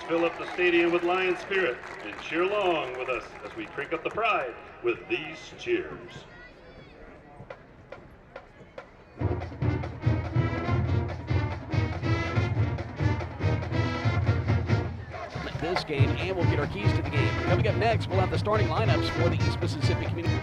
fill up the stadium with Lion spirit and cheer along with us as we drink up the pride with these cheers. This game, and we'll get our keys to the game. Coming up next, we'll have the starting lineups for the East Mississippi Community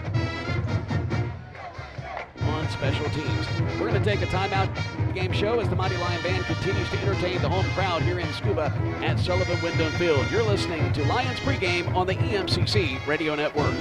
on special teams. We're going to take a timeout game show as the Mighty Lion Band continues to entertain the home crowd here in Scuba at Sullivan Wyndham Field. You're listening to Lions pregame on the EMCC Radio Network.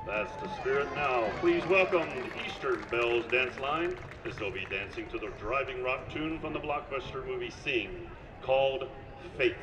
That's the spirit now. Please welcome the Eastern Bells Dance Line. This will be dancing to the driving rock tune from the blockbuster movie Sing, called Faith.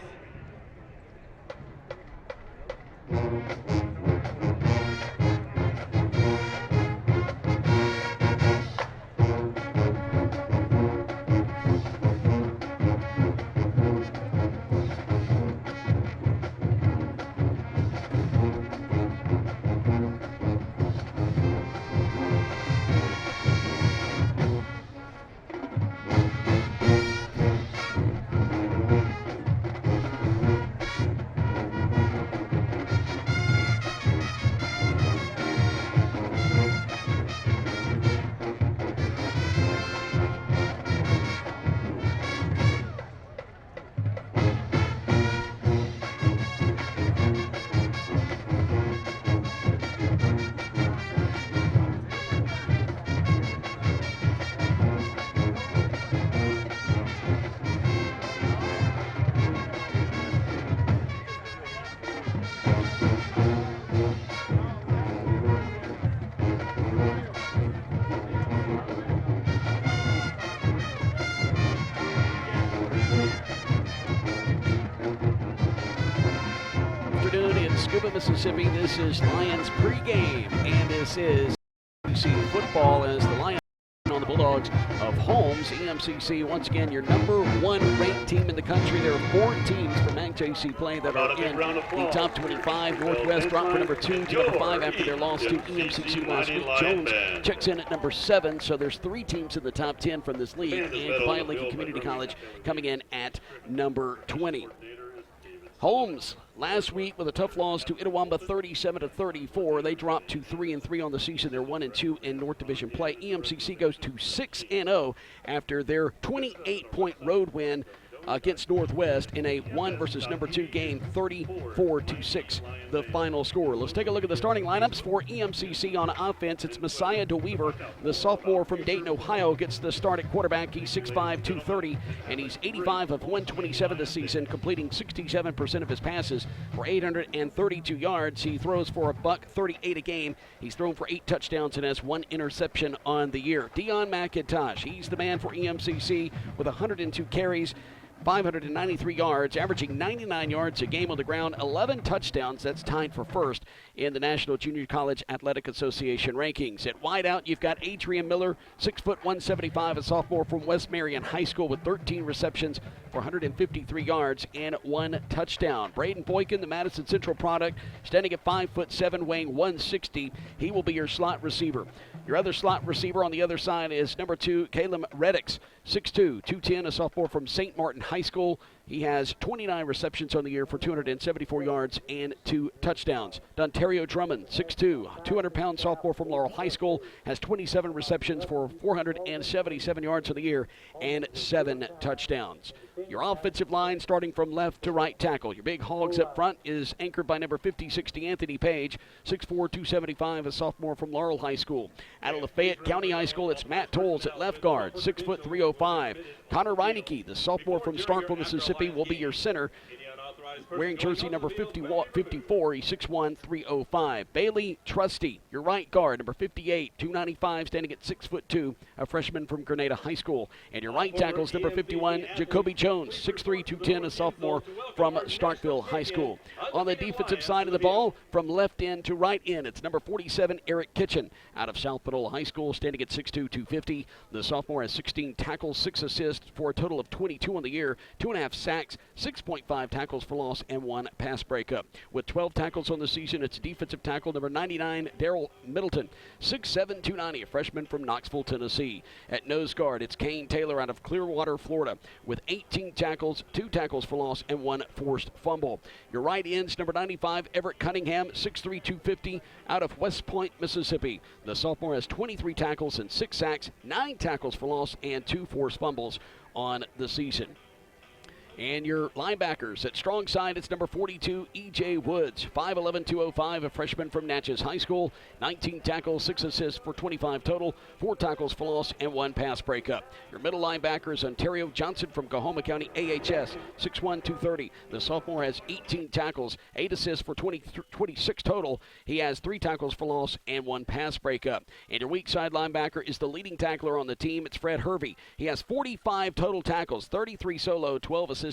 Scuba, Mississippi. This is Lions pregame, and this is EMCC football as the Lions on the Bulldogs of Holmes. EMCC, once again, your number one ranked team in the country. There are 4 teams from McJC play that are in the top 25. Northwest dropped from number 2 to number 5 after their loss to EMCC last week. Jones checks in at number 7, so there's 3 teams in the top 10 from this league, and Defiant Lincoln Community College coming in at number 20. Holmes last week with a tough loss to Itawamba 37-34. They dropped to 3-3 on the season. They're 1-2 in North Division play. EMCC goes to 6-0 after their 28-point road win against Northwest in a 1 versus number 2 game, 34-6, the final score. Let's take a look at the starting lineups for EMCC on offense. It's Messiah DeWeaver, the sophomore from Dayton, Ohio, gets the start at quarterback. He's 6'5", 230, and he's 85 of 127 this season, completing 67% of his passes for 832 yards. He throws for $138 a game. He's thrown for 8 touchdowns and has 1 interception on the year. Dion McIntosh, he's the man for EMCC with 102 carries, 593 yards, averaging 99 yards a game on the ground, 11 touchdowns. That's tied for first in the National Junior College Athletic Association rankings. At wideout, you've got Adrian Miller, 6'1", 175, a sophomore from West Marion High School with 13 receptions for 153 yards and 1 touchdown. Braden Boykin, the Madison Central product, standing at 5'7", weighing 160. He will be your slot receiver. Your other slot receiver on the other side is number 2, Calum Reddick, 6'2", 210, a sophomore from St. Martin High School. He has 29 receptions on the year for 274 yards and 2 touchdowns. Dontario Drummond, 6'2", 200-pound sophomore from Laurel High School, has 27 receptions for 477 yards on the year and 7 touchdowns. Your offensive line starting from left to right tackle. Your big hogs up front is anchored by number 5060 Anthony Page, 6'4", 275, a sophomore from Laurel High School. Out of Lafayette County High School, it's Matt Tolles at left guard, 6', 305. Connor Reineke, the sophomore from Starkville, Mississippi, will be your center, wearing jersey number 54. He's 6'1", 305. Bailey Trusty, your right guard, number 58, 295, standing at 6'2", a freshman from Grenada High School. And your right tackle is number 51, Jacoby Jones, 6'3", 210, a sophomore from Starkville High School. On the defensive side of the ball, from left end to right end, it's number 47, Eric Kitchen, out of South Panola High School, standing at 6'2", 250. The sophomore has 16 tackles, 6 assists for a total of 22 on the year, 2.5 sacks, 6.5 tackles for loss, and 1 pass breakup. With 12 tackles on the season, it's defensive tackle number 99, Daryl Milton, 6'7", 290, a freshman from Knoxville, Tennessee. At nose guard, it's Kane Taylor out of Clearwater, Florida, with 18 tackles, 2 tackles for loss, and 1 forced fumble. Your right end's number 95, Everett Cunningham, 6'3", 250, out of West Point, Mississippi. The sophomore has 23 tackles and 6 sacks, 9 tackles for loss, and 2 forced fumbles on the season. And your linebackers at strong side, it's number 42, E.J. Woods, 5'11", 205, a freshman from Natchez High School, 19 tackles, 6 assists for 25 total, 4 tackles for loss, and 1 pass breakup. Your middle linebacker is Ontario Johnson from Coahoma County AHS, 6'1", 230. The sophomore has 18 tackles, 8 assists for 26 total. He has 3 tackles for loss and 1 pass breakup. And your weak side linebacker is the leading tackler on the team. It's Fred Hervey. He has 45 total tackles, 33 solo, 12 assists.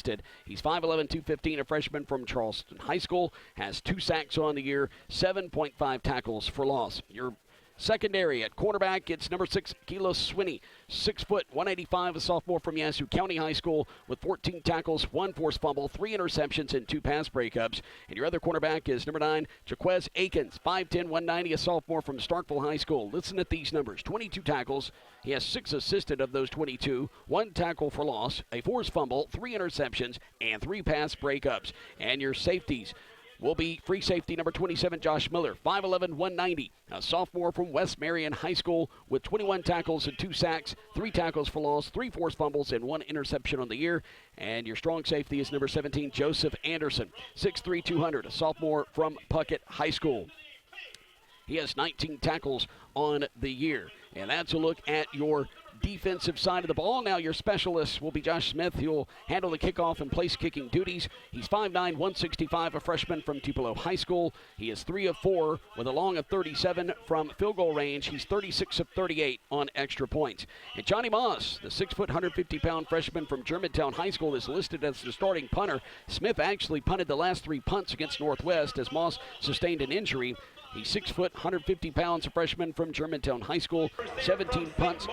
He's 5'11", 215, a freshman from Charleston High School, has 2 sacks on the year, 7.5 tackles for loss. Your secondary at quarterback, it's number 6, Kilo Swinney, 6', 185, a sophomore from Yazoo County High School with 14 tackles, 1 forced fumble, 3 interceptions, and 2 pass breakups. And your other cornerback is number 9, Jaquez Akins, 5'10", 190, a sophomore from Starkville High School. Listen at these numbers: 22 tackles. He has 6 assisted of those 22, 1 tackle for loss, a forced fumble, 3 interceptions, and 3 pass breakups. And your safeties will be free safety number 27, Josh Miller, 5'11", 190, a sophomore from West Marion High School with 21 tackles and 2 sacks, 3 tackles for loss, 3 forced fumbles, and 1 interception on the year. And your strong safety is number 17, Joseph Anderson, 6'3", 200, a sophomore from Puckett High School. He has 19 tackles on the year. And that's a look at your defensive side of the ball. Now your specialist will be Josh Smith. He'll handle the kickoff and place kicking duties. He's 5'9", 165, a freshman from Tupelo High School. He is 3 of 4 with a long of 37 from field goal range. He's 36 of 38 on extra points. And Johnny Moss, the 6', 150-pound freshman from Germantown High School, is listed as the starting punter. Smith actually punted the last 3 punts against Northwest as Moss sustained an injury. He's 6', 150 pounds, a freshman from Germantown High School, 17 punts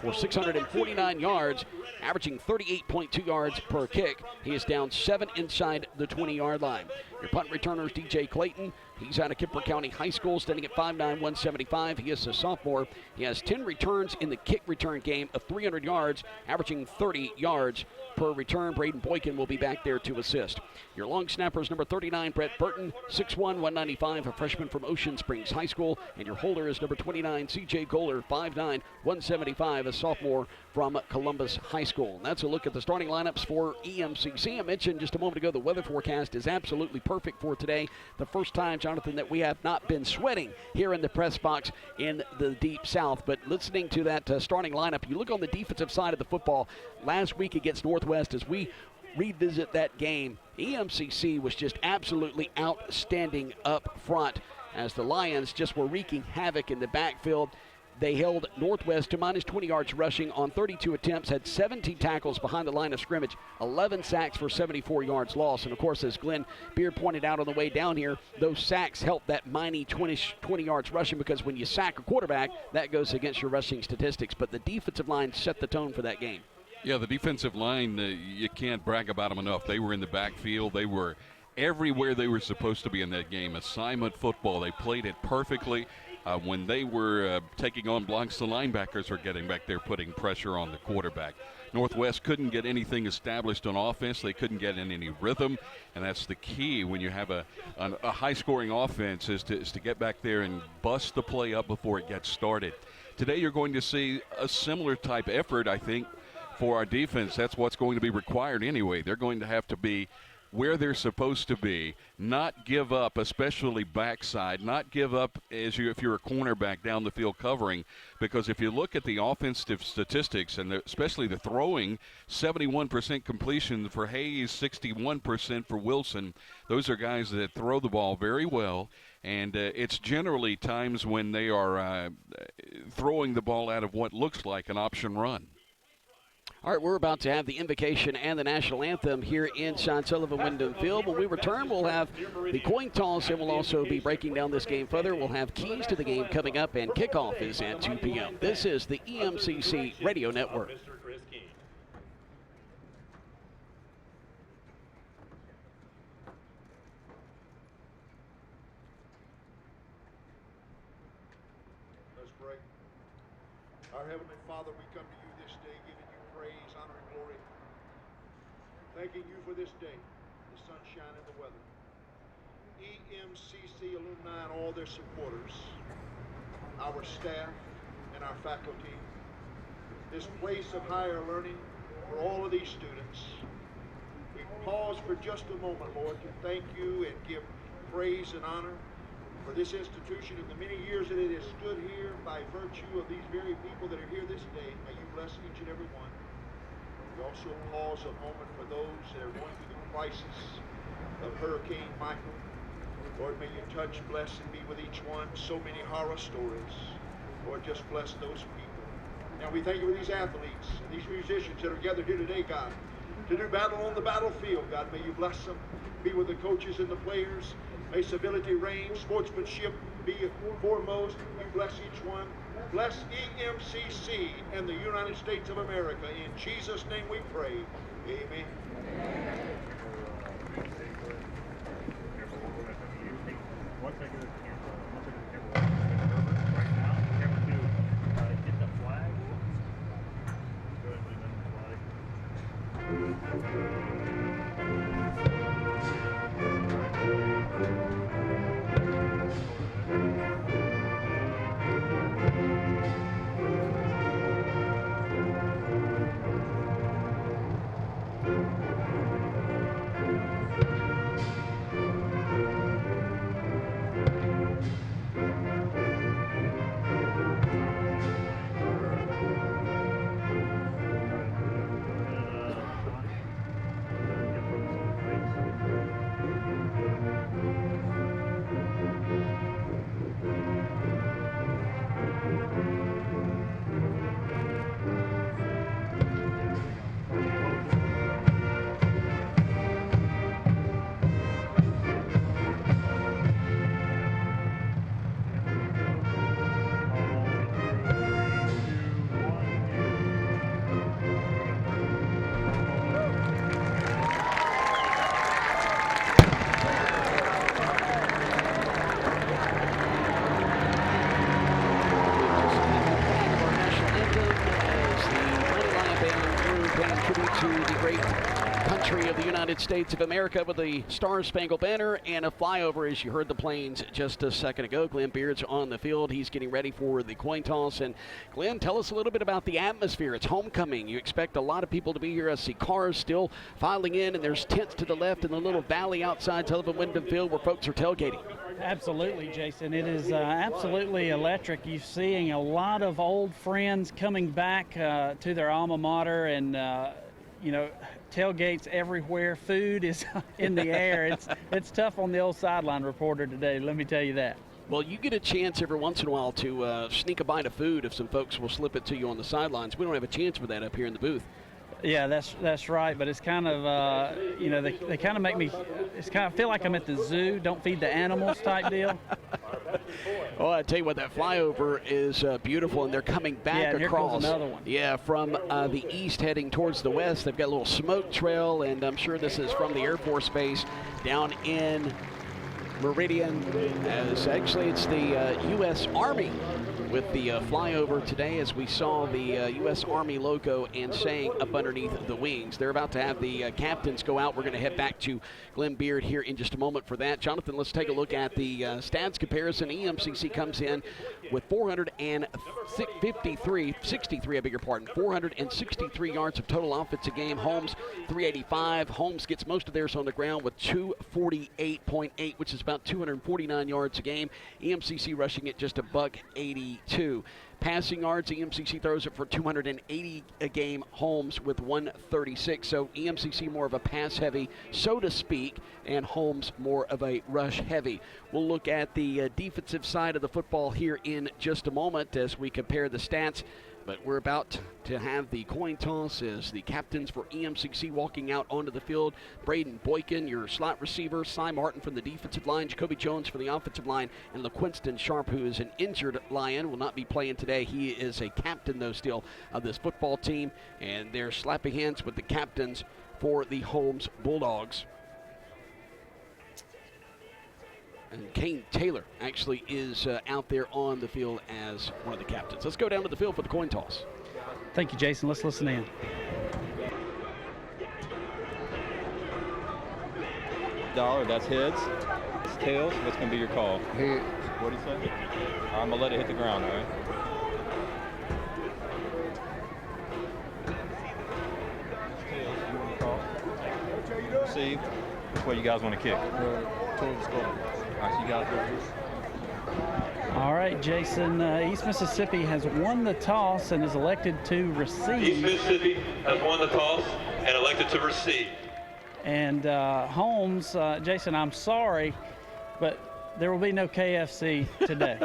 for 649 yards, averaging 38.2 yards per kick. He is down 7 inside the 20-yard line. Your punt returner is DJ Clayton. He's out of Kemper County High School, standing at 5'9", 175. He is a sophomore. He has 10 returns in the kick return game of 300 yards, averaging 30 yards per return. Braden Boykin will be back there to assist. Your long snapper is number 39, Brett Burton, 6'1", 195, a freshman from Ocean Springs High School. And your holder is number 29, CJ Goller, 5'9", 175, a sophomore from Columbus High School. And that's a look at the starting lineups for EMCC. I mentioned just a moment ago the weather forecast is absolutely perfect for today. The first time, Jonathan, that we have not been sweating here in the press box in the Deep South. But listening to that starting lineup, you look on the defensive side of the football last week against Northwest as we revisit that game. EMCC was just absolutely outstanding up front as the Lions just were wreaking havoc in the backfield. They held Northwest to minus 20 yards rushing on 32 attempts, had 17 tackles behind the line of scrimmage, 11 sacks for 74 yards lost. And, of course, as Glenn Beard pointed out on the way down here, those sacks help that mighty 20 yards rushing, because when you sack a quarterback, that goes against your rushing statistics. But the defensive line set the tone for that game. Yeah, the defensive line, you can't brag about them enough. They were in the backfield. They were everywhere they were supposed to be in that game. Assignment football. They played it perfectly. When they were taking on blocks, the linebackers were getting back there putting pressure on the quarterback. Northwest couldn't get anything established on offense. They couldn't get in any rhythm, and that's the key when you have a high-scoring offense is to get back there and bust the play up before it gets started. Today you're going to see a similar type effort, I think, for our defense. That's what's going to be required anyway. They're going to have to be where they're supposed to be, not give up, especially backside, not give up if you're a cornerback down the field covering, because if you look at the offensive statistics, and especially the throwing, 71% completion for Hayes, 61% for Wilson. Those are guys that throw the ball very well, and it's generally times when they are throwing the ball out of what looks like an option run. All right, we're about to have the invocation and the national anthem here inside Sullivan Wyndham Field. When we return, we'll have the coin toss, and we'll also be breaking down this game further. We'll have keys to the game coming up, and kickoff is at 2 p.m. This is the EMCC Radio Network. Let's pray. Our Heavenly Father, we come to you this day giving you praise, honor, and glory. Thanking you for this day, the sunshine and the weather. EMCC alumni and all their supporters, our staff and our faculty, this place of higher learning for all of these students. We pause for just a moment, Lord, to thank you and give praise and honor for this institution and the many years that it has stood here by virtue of these very people that are here this day. May you bless each and every one. We also pause a moment for those that are going through the crisis of Hurricane Michael. Lord, may you touch, bless, and be with each one. So many horror stories. Lord, just bless those people. Now we thank you for these athletes and these musicians that are gathered here today, God, to do battle on the battlefield. God, may you bless them. Be with the coaches and the players. May civility reign, sportsmanship be foremost. You bless each one. Bless EMCC and the United States of America. In Jesus' name we pray. Amen. States of America with the Star-Spangled Banner and a flyover as you heard the planes just a second ago. Glenn Beard's on the field. He's getting ready for the coin toss. And Glenn, tell us a little bit about the atmosphere. It's homecoming. You expect a lot of people to be here. I see cars still filing in, and there's tents to the left in the little valley outside Sullivan Wyndham Field where folks are tailgating. Absolutely, Jason. It is absolutely electric. You're seeing a lot of old friends coming back to their alma mater, and tailgates everywhere. Food is in the air. It's tough on the old sideline reporter today, let me tell you that. Well, you get a chance every once in a while to sneak a bite of food if some folks will slip it to you on the sidelines. We don't have a chance for that up here in the booth. Yeah, that's right, but it's kind of, they kind of make me, it's kind of feel like I'm at the zoo, don't feed the animals type deal. Oh, I tell you what, that flyover is beautiful, and they're coming back and across. Here comes another one. Yeah, from the east heading towards the west. They've got a little smoke trail, and I'm sure this is from the Air Force Base down in Meridian, as actually it's the U.S. Army with the flyover today, as we saw the U.S. Army logo and saying up underneath the wings. They're about to have the captains go out. We're going to head back to Glenn Beard here in just a moment for that. Jonathan, let's take a look at the stats comparison. EMCC comes in with 463 yards of total offensive game. Holmes 385. Holmes gets most of theirs on the ground with 248.8, which is about 249 yards a game. EMCC rushing it just $182. Passing yards, EMCC throws it for 280 a game. Holmes with 136. So EMCC more of a pass heavy, so to speak, and Holmes more of a rush heavy. We'll look at the defensive side of the football here in just a moment as we compare the stats. But we're about to have the coin toss as the captains for EMCC walking out onto the field. Braden Boykin, your slot receiver. Cy Martin from the defensive line. Jacoby Jones for the offensive line. And LaQuinston Sharp, who is an injured Lion, will not be playing today. He is a captain, though, still of this football team. And they're slapping hands with the captains for the Holmes Bulldogs. And Kane Taylor actually is out there on the field as one of the captains. Let's go down to the field for the coin toss. Thank you, Jason. Let's listen in. Dollar, that's heads. It's tails. What's going to be your call? Heads. What do you say? I'm going to let it hit the ground, all right? Tails, you want to call? See, which way you guys want to kick? Towards goal. All right, so you guys go first. All right, Jason, East Mississippi has won the toss and is elected to receive. East Mississippi has won the toss and elected to receive. And Holmes, Jason, I'm sorry, but there will be no KFC today.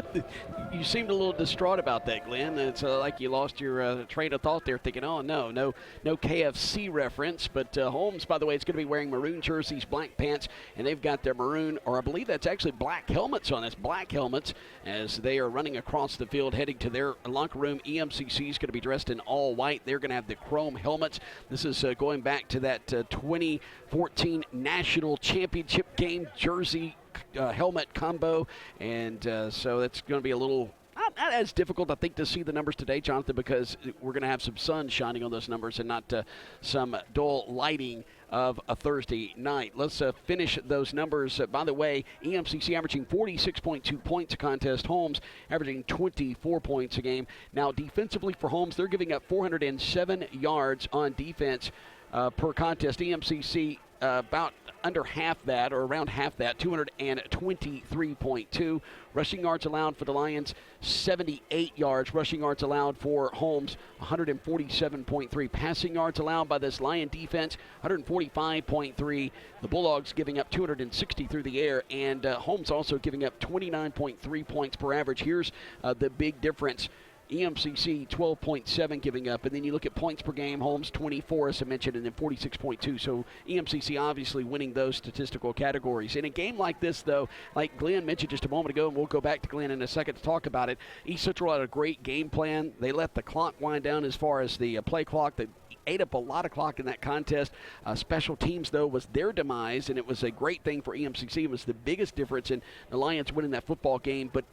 You seemed a little distraught about that, Glenn. It's like you lost your train of thought there, thinking, oh, no KFC reference. But Holmes, by the way, is going to be wearing maroon jerseys, black pants, and they've got their maroon, or I believe that's actually black helmets on. That's black helmets as they are running across the field, heading to their locker room. EMCC is going to be dressed in all white. They're going to have the chrome helmets. This is going back to that 2014 National Championship game jersey helmet combo, and so that's going to be a little not as difficult, I think, to see the numbers today, Jonathan, because we're going to have some sun shining on those numbers and not some dull lighting of a Thursday night. Let's finish those numbers. By the way, EMCC averaging 46.2 points a contest. Holmes averaging 24 points a game. Now, defensively for Holmes, they're giving up 407 yards on defense per contest. EMCC about under half that, or around half that, 223.2. Rushing yards allowed for the Lions, 78 yards. Rushing yards allowed for Holmes, 147.3. Passing yards allowed by this Lion defense, 145.3. The Bulldogs giving up 260 through the air, and Holmes also giving up 29.3 points per average. Here's the big difference. EMCC 12.7 giving up, and then you look at points per game, Holmes 24 as I mentioned, and then 46.2. So EMCC obviously winning those statistical categories. In a game like this, though, like Glenn mentioned just a moment ago, and we'll go back to Glenn in a second to talk about it, East Central had a great game plan. They let the clock wind down as far as the play clock. They ate up a lot of clock in that contest. Special teams, though, was their demise, and it was a great thing for EMCC. It was the biggest difference in the Lions winning that football game, but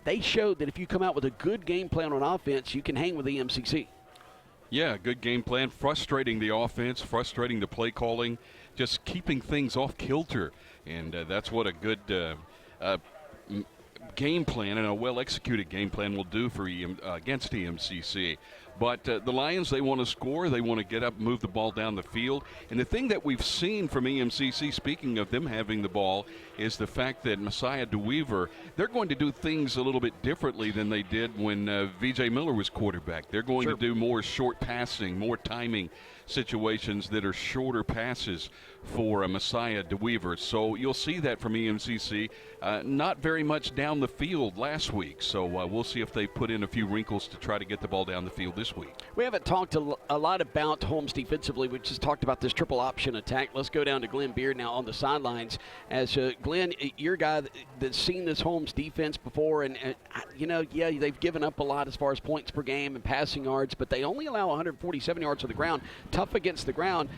they showed that if you come out with a good game plan on offense, you can hang with the EMCC. Yeah, good game plan, frustrating the offense, frustrating the play calling, just keeping things off kilter. And that's what a good game plan and a well-executed game plan will do for against EMCC. But the Lions, they want to score. They want to get up, move the ball down the field. And the thing that we've seen from EMCC, speaking of them having the ball, is the fact that Messiah DeWeaver, they're going to do things a little bit differently than they did when V.J. Miller was quarterback. They're going to do more short passing, more timing situations that are shorter passes for Messiah DeWeaver. So you'll see that from EMCC. Not very much down the field last week. So we'll see if they put in a few wrinkles to try to get the ball down the field this this week. We haven't talked a lot about Holmes defensively. We just talked about this triple option attack. Let's go down to Glenn Beard now on the sidelines. As Glenn, you're a guy that's seen this Holmes defense before, and yeah, they've given up a lot as far as points per game and passing yards, but they only allow 147 yards on the ground. Tough against the ground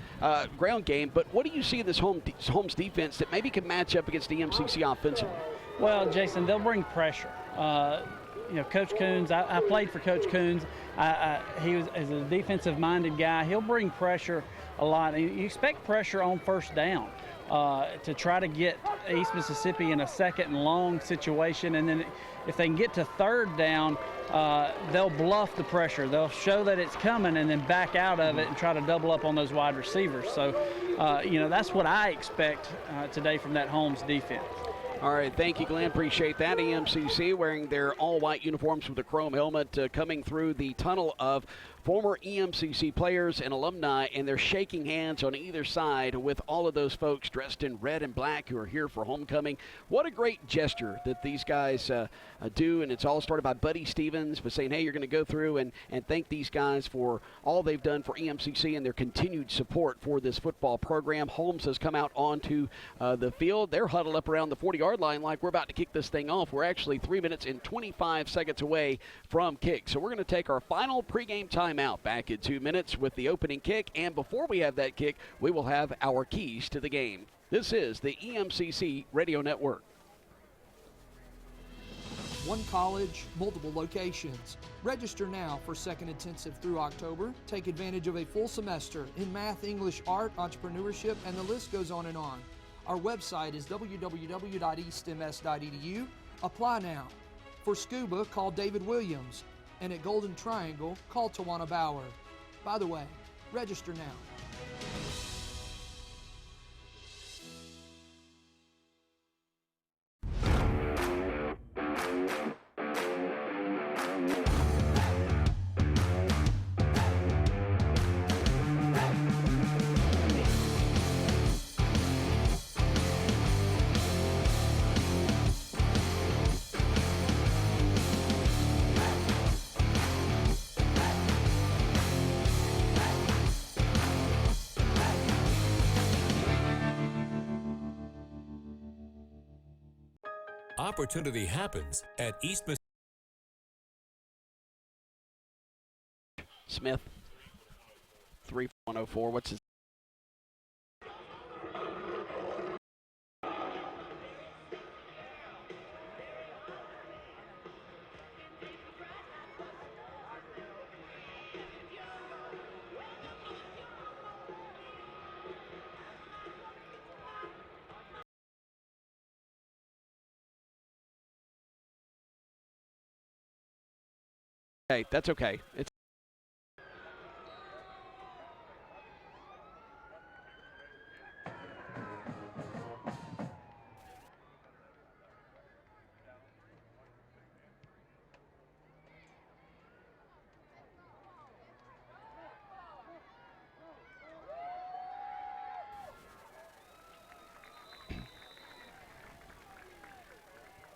game. But what do you see in this Holmes defense that maybe can match up against the EMCC offensively? Well, Jason, they'll bring pressure. Coach Coons, I played for Coach Coons. He was a defensive-minded guy. He'll bring pressure a lot. And you expect pressure on first down to try to get East Mississippi in a second and long situation. And then if they can get to third down, they'll bluff the pressure. They'll show that it's coming and then back out of it and try to double up on those wide receivers. So, that's what I expect today from that Holmes defense. All right, thank you, Glenn. Appreciate that. EMCC wearing their all-white uniforms with a chrome helmet coming through the tunnel of former EMCC players and alumni, and they're shaking hands on either side with all of those folks dressed in red and black who are here for homecoming. What a great gesture that these guys do, and it's all started by Buddy Stevens, but saying, hey, you're going to go through and thank these guys for all they've done for EMCC and their continued support for this football program. Holmes has come out onto the field. They're huddled up around the 40-yard line like we're about to kick this thing off. We're actually 3 minutes and 25 seconds away from kick. So we're going to take our final pregame timeout back in 2 minutes with the opening kick. And before we have that kick, we will have our keys to the game. This is the EMCC Radio Network. One college, multiple locations. Register now for second intensive through October. Take advantage of a full semester in math, English, art, entrepreneurship, and the list goes on and on. Our website is www.eastms.edu. Apply now. For scuba, call David Williams. And at Golden Triangle, call Tawana Bauer. By the way, register now. Opportunity happens at East Mississippi. Smith, 3-104. What's his? Okay, that's okay. It's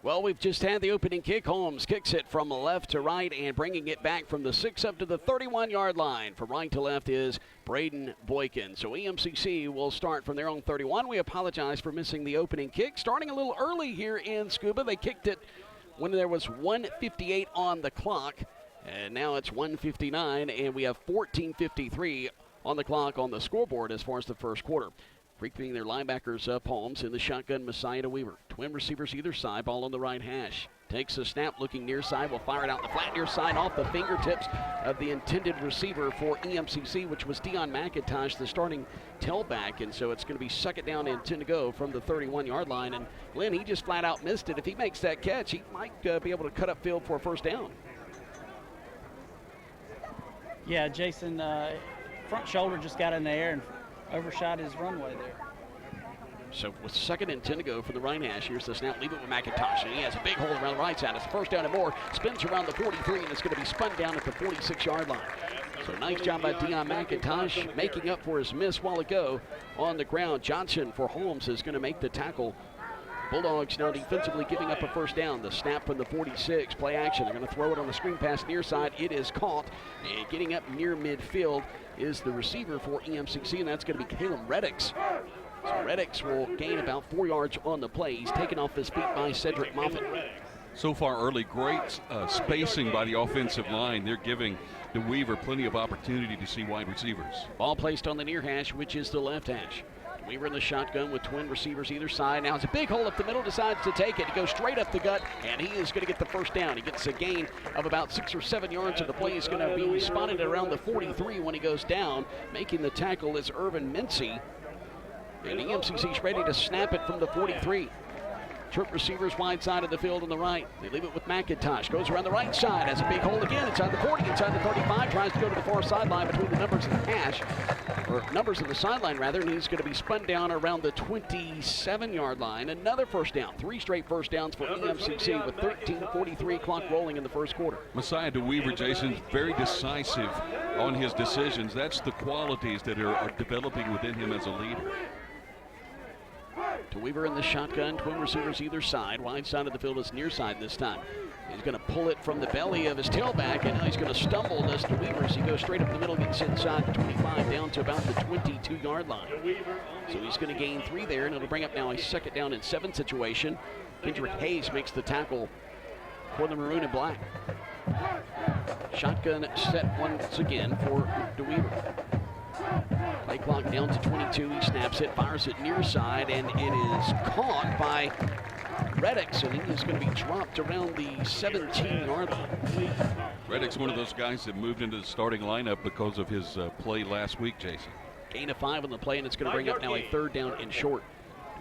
well, we've just had the opening kick. Holmes kicks it from left to right and bringing it back from the 6 up to the 31-yard line. From right to left is Braden Boykin. So EMCC will start from their own 31. We apologize for missing the opening kick. Starting a little early here in Scuba. They kicked it when there was 1:58 on the clock. And now it's 1:59, and we have 14:53 on the clock on the scoreboard as far as the first quarter. Freaking their linebackers up, Holmes in the shotgun, Messiah to Weaver. Twin receivers either side, ball on the right hash. Takes a snap, looking near side, will fire it out the flat near side off the fingertips of the intended receiver for EMCC, which was Dion McIntosh, the starting tailback. And so it's going to be second down and 10 to go from the 31-yard line. And Glenn, he just flat out missed it. If he makes that catch, he might be able to cut up field for a first down. Yeah, Jason, front shoulder just got in the air and overshot his runway there. So with second and 10 to go for the right hash, here's the snap. Leave it with McIntosh, and he has a big hole around the right side. It's first down and more. Spins around the 43, and it's going to be spun down at the 46-yard line. So nice job by Dion McIntosh making up for his miss while ago on the ground. Johnson for Holmes is going to make the tackle Bulldogs now defensively giving up a first down. The snap from the 46, play action. They're going to throw it on the screen pass near side. It is caught, and getting up near midfield is the receiver for EMCC, and that's going to be Calum Reddick. So Reddick will gain about 4 yards on the play. He's taken off his feet by Cedric Moffitt. So far early, great spacing by the offensive line. They're giving DeWeaver plenty of opportunity to see wide receivers. Ball placed on the near hash, which is the left hash. Weaver in the shotgun with twin receivers either side. Now it's a big hole up the middle, decides to take it. He goes straight up the gut, and he is going to get the first down. He gets a gain of about 6 or 7 yards, and the play is going to be spotted around the 43 when he goes down. Making the tackle is Emcc, and EMCC's ready to snap it from the 43. Trip receivers wide side of the field on the right. They leave it with McIntosh. Goes around the right side. Has a big hole again inside the 40, inside the 35. Tries to go to the far sideline between the numbers of the hash, or numbers of the sideline rather, and he's going to be spun down around the 27-yard line. Another first down. 3 straight first downs for EMCC with 13:43 clock rolling in the first quarter. Messiah DeWeaver, Jason, very decisive on his decisions. That's the qualities that are developing within him as a leader. DeWeaver in the shotgun, twin receivers either side. Wide side of the field is near side this time. He's going to pull it from the belly of his tailback, and now he's going to stumble, does DeWeaver, as he goes straight up the middle, gets inside the 25 down to about the 22-yard line. So he's going to gain 3 there, and it'll bring up now a 2nd down and 7 situation. Reggie Hayes makes the tackle for the maroon and black. Shotgun set once again for DeWeaver. Play clock down to 22. He snaps it, fires it near side, and it is caught by Reddick, and he is going to be dropped around the 17-yard line. Reddick's one of those guys that moved into the starting lineup because of his play last week, Jason. Gain of 5 on the play, and it's going to bring up now a 3rd down and short.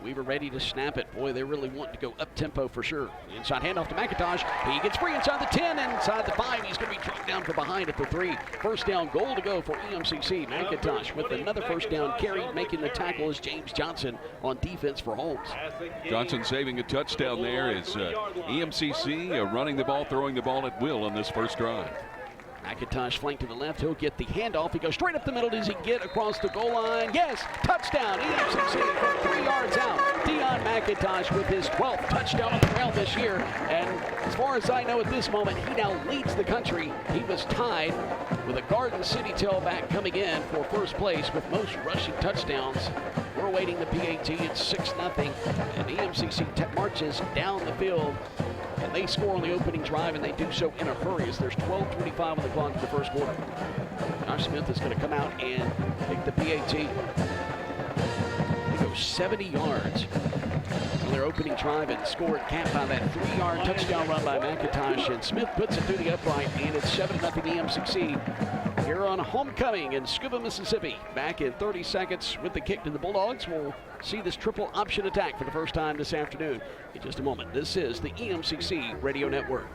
Weaver ready to snap it. Boy, they really want to go up-tempo for sure. Inside handoff to McIntosh. He gets free inside the 10, inside the 5. He's going to be dropped down from behind at the 3. First down, goal to go for EMCC. McIntosh with another first down carry. Making the tackle is James Johnson on defense for Holmes. Johnson saving a touchdown there. It's EMCC running the ball, throwing the ball at will on this first drive. McIntosh flank to the left. He'll get the handoff. He goes straight up the middle. Does he get across the goal line? Yes! Touchdown! EMCC 3 yards out. Dion McIntosh with his 12th touchdown on the ground this year. And as far as I know at this moment, he now leads the country. He was tied with a Garden City tailback coming in for first place with most rushing touchdowns. We're awaiting the PAT. It's 6-0. And EMCC marches down the field. And they score on the opening drive, and they do so in a hurry as there's 12:25 on the clock in the first quarter. Josh Smith is going to come out and take the PAT. They go 70 yards on their opening drive and score it capped by that 3-yard touchdown run by McIntosh. And Smith puts it through the upright, and it's 7-0 EMCC here on homecoming in Scuba, Mississippi. Back in 30 seconds with the kick to the Bulldogs. We'll see this triple option attack for the first time this afternoon. In just a moment, this is the EMCC Radio Network.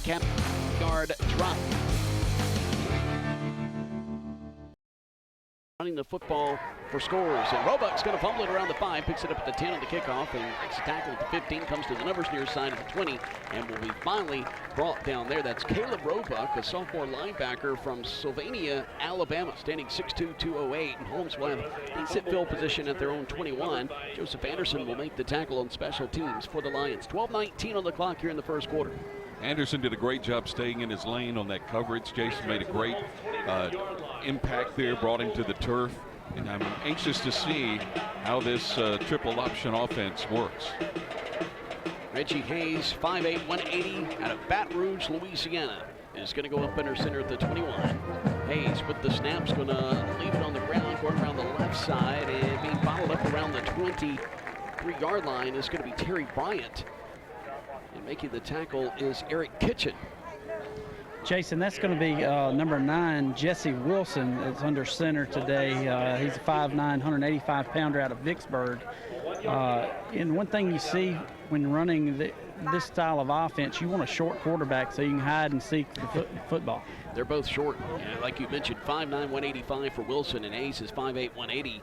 Cap guard drop. Running the football for scores, and Roebuck's going to fumble it around the 5, picks it up at the 10 on the kickoff, and makes a tackle at the 15, comes to the numbers near side of the 20, and will be finally brought down there. That's Calum Roebuck, a sophomore linebacker from Sylvania, Alabama, standing 6'2", 208, and Holmes will have a decent field position at their own 21. Joseph Anderson will make the tackle on special teams for the Lions. 12:19 on the clock here in the first quarter. Anderson did a great job staying in his lane on that coverage. Jason made a great impact there, brought him to the turf. And I'm anxious to see how this triple option offense works. Reggie Hayes, 5'8", 180, out of Baton Rouge, Louisiana, is going to go up under center at the 21. Hayes with the snaps, going to leave it on the ground, going around the left side, and being followed up around the 23-yard line is going to be Terry Bryant. And making the tackle is Eric Kitchen. Jason, that's going to be number 9, Jesse Wilson, is under center today. He's a 5'9", 185-pounder out of Vicksburg. And one thing you see when running this style of offense, you want a short quarterback so you can hide and seek the football. They're both short. Like you mentioned, 5'9", 185 for Wilson, and Hayes is 5'8", 180.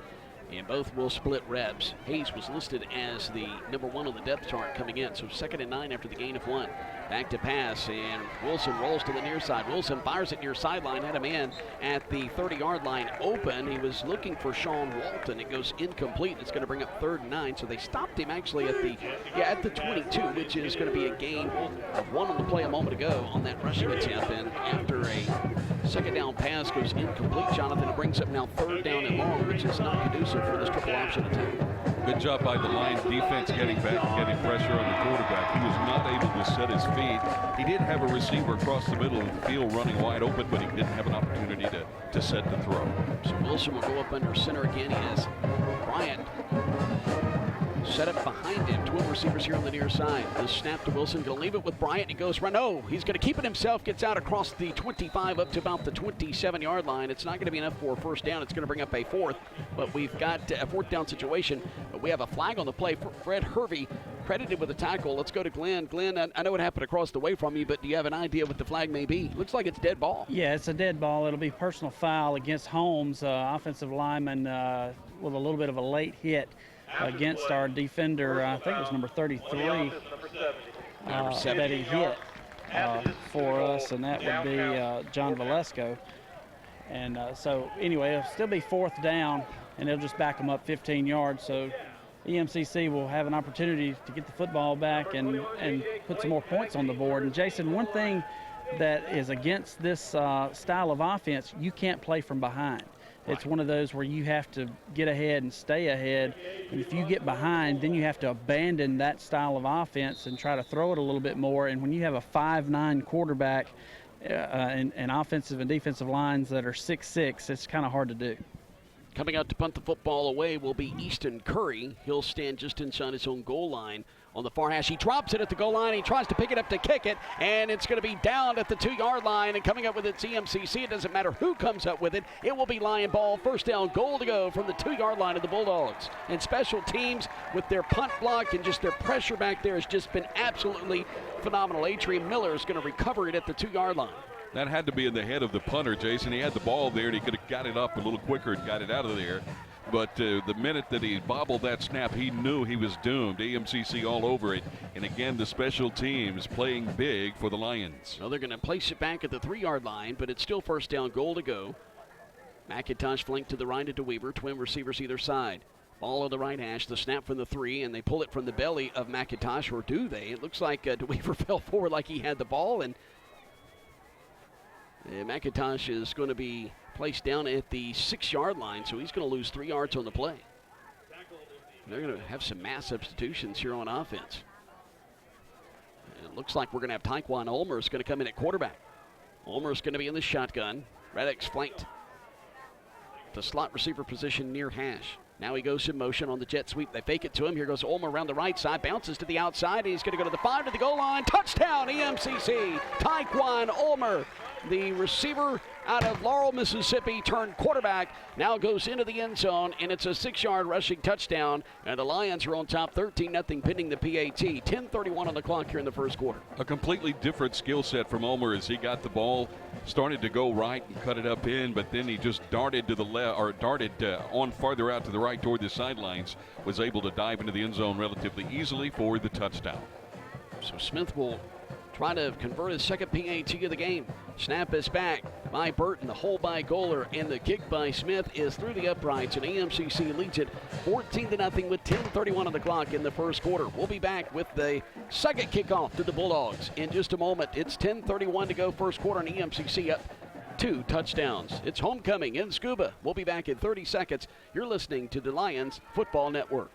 And both will split reps. Hayes was listed as the number 1 on the depth chart coming in, so 2nd and 9 after the gain of 1. Back to pass, and Wilson rolls to the near side. Wilson fires it near sideline, had him in at the 30-yard line open. He was looking for Sean Walton. It goes incomplete. It's going to bring up 3rd and 9, so they stopped him actually at the 22, which is going to be a gain of 1 on the play a moment ago on that rushing attempt. And after a second down pass goes incomplete, Jonathan, it brings up now 3rd down and long, which is not conducive for this triple option attack. Good job by the Lions defense getting back and getting pressure on the quarterback. He was not able to set his feet. He did have a receiver across the middle of the field running wide open, but he didn't have an opportunity to set the throw. So Wilson will go up under center again. He has Bryant set up behind him. Twin receivers here on the near side. The snap to Wilson, going to leave it with Bryant. He goes run. No, he's going to keep it himself. Gets out across the 25 up to about the 27-yard line. It's not going to be enough for a first down. It's going to bring up a 4th, but we've got a 4th down situation. But we have a flag on the play. Fred Hervey credited with a tackle. Let's go to Glenn. Glenn, I know it happened across the way from you, but do you have an idea what the flag may be? Looks like it's dead ball. Yeah, it's a dead ball. It'll be personal foul against Holmes, offensive lineman, with a little bit of a late hit against our defender. I think it was number 33 that he hit for us, and that would be John Valesco. And so anyway, it'll still be 4th down, and they'll just back them up 15 yards. So EMCC will have an opportunity to get the football back and put some more points on the board. And Jason, one thing that is against this style of offense, you can't play from behind. It's one of those where you have to get ahead and stay ahead. And if you get behind, then you have to abandon that style of offense and try to throw it a little bit more. And when you have a 5'9" quarterback and offensive and defensive lines that are 6'6", it's kind of hard to do. Coming out to punt the football away will be Easton Curry. He'll stand just inside his own goal line on the far hash. He drops it at the goal line. He tries to pick it up to kick it, and it's going to be down at the 2-yard line. And coming up with it, EMCC. It doesn't matter who comes up with it. It will be Lion ball. First down, goal to go from the 2-yard line of the Bulldogs. And special teams with their punt block and just their pressure back there has just been absolutely phenomenal. Adrian Miller is going to recover it at the 2-yard line. That had to be in the head of the punter, Jason. He had the ball there, and he could have got it up a little quicker and got it out of there. But the minute that he bobbled that snap, he knew he was doomed. AMCC all over it. And again, the special teams playing big for the Lions. Well, they're going to place it back at the 3-yard line, but it's still first down, goal to go. McIntosh flanked to the right of DeWeaver, twin receivers either side. Ball on the right hash, the snap from the 3, and they pull it from the belly of McIntosh, or do they? It looks like DeWeaver fell forward like he had the ball, and McIntosh is going to be placed down at the 6-yard line, so he's going to lose 3 yards on the play. They're going to have some mass substitutions here on offense. It looks like we're going to have Taekwon Ulmer is going to come in at quarterback. Ulmer is going to be in the shotgun. Reddick's flanked to slot receiver position near hash. Now he goes in motion on the jet sweep. They fake it to him. Here goes Ulmer around the right side, bounces to the outside, and he's going to go to the 5 to the goal line. Touchdown, EMCC. Taekwon Ulmer, the receiver out of Laurel, Mississippi, turned quarterback, now goes into the end zone, and it's a 6-yard rushing touchdown. And the Lions are on top 13-0 pending the PAT. 10:31 on the clock here in the first quarter. A completely different skill set from Ulmer as he got the ball, started to go right and cut it up in, but then he just darted to the left, or darted on farther out to the right toward the sidelines, was able to dive into the end zone relatively easily for the touchdown. So Smith will try to convert his second PAT of the game. Snap is back by Burton, the hole by Goler, and the kick by Smith is through the uprights, and AMCC leads it 14-0 with 10:31 on the clock in the first quarter. We'll be back with the second kickoff to the Bulldogs in just a moment. It's 10:31 to go first quarter, and EMCC up 2 touchdowns. It's homecoming in Scuba. We'll be back in 30 seconds. You're listening to the Lions Football Network.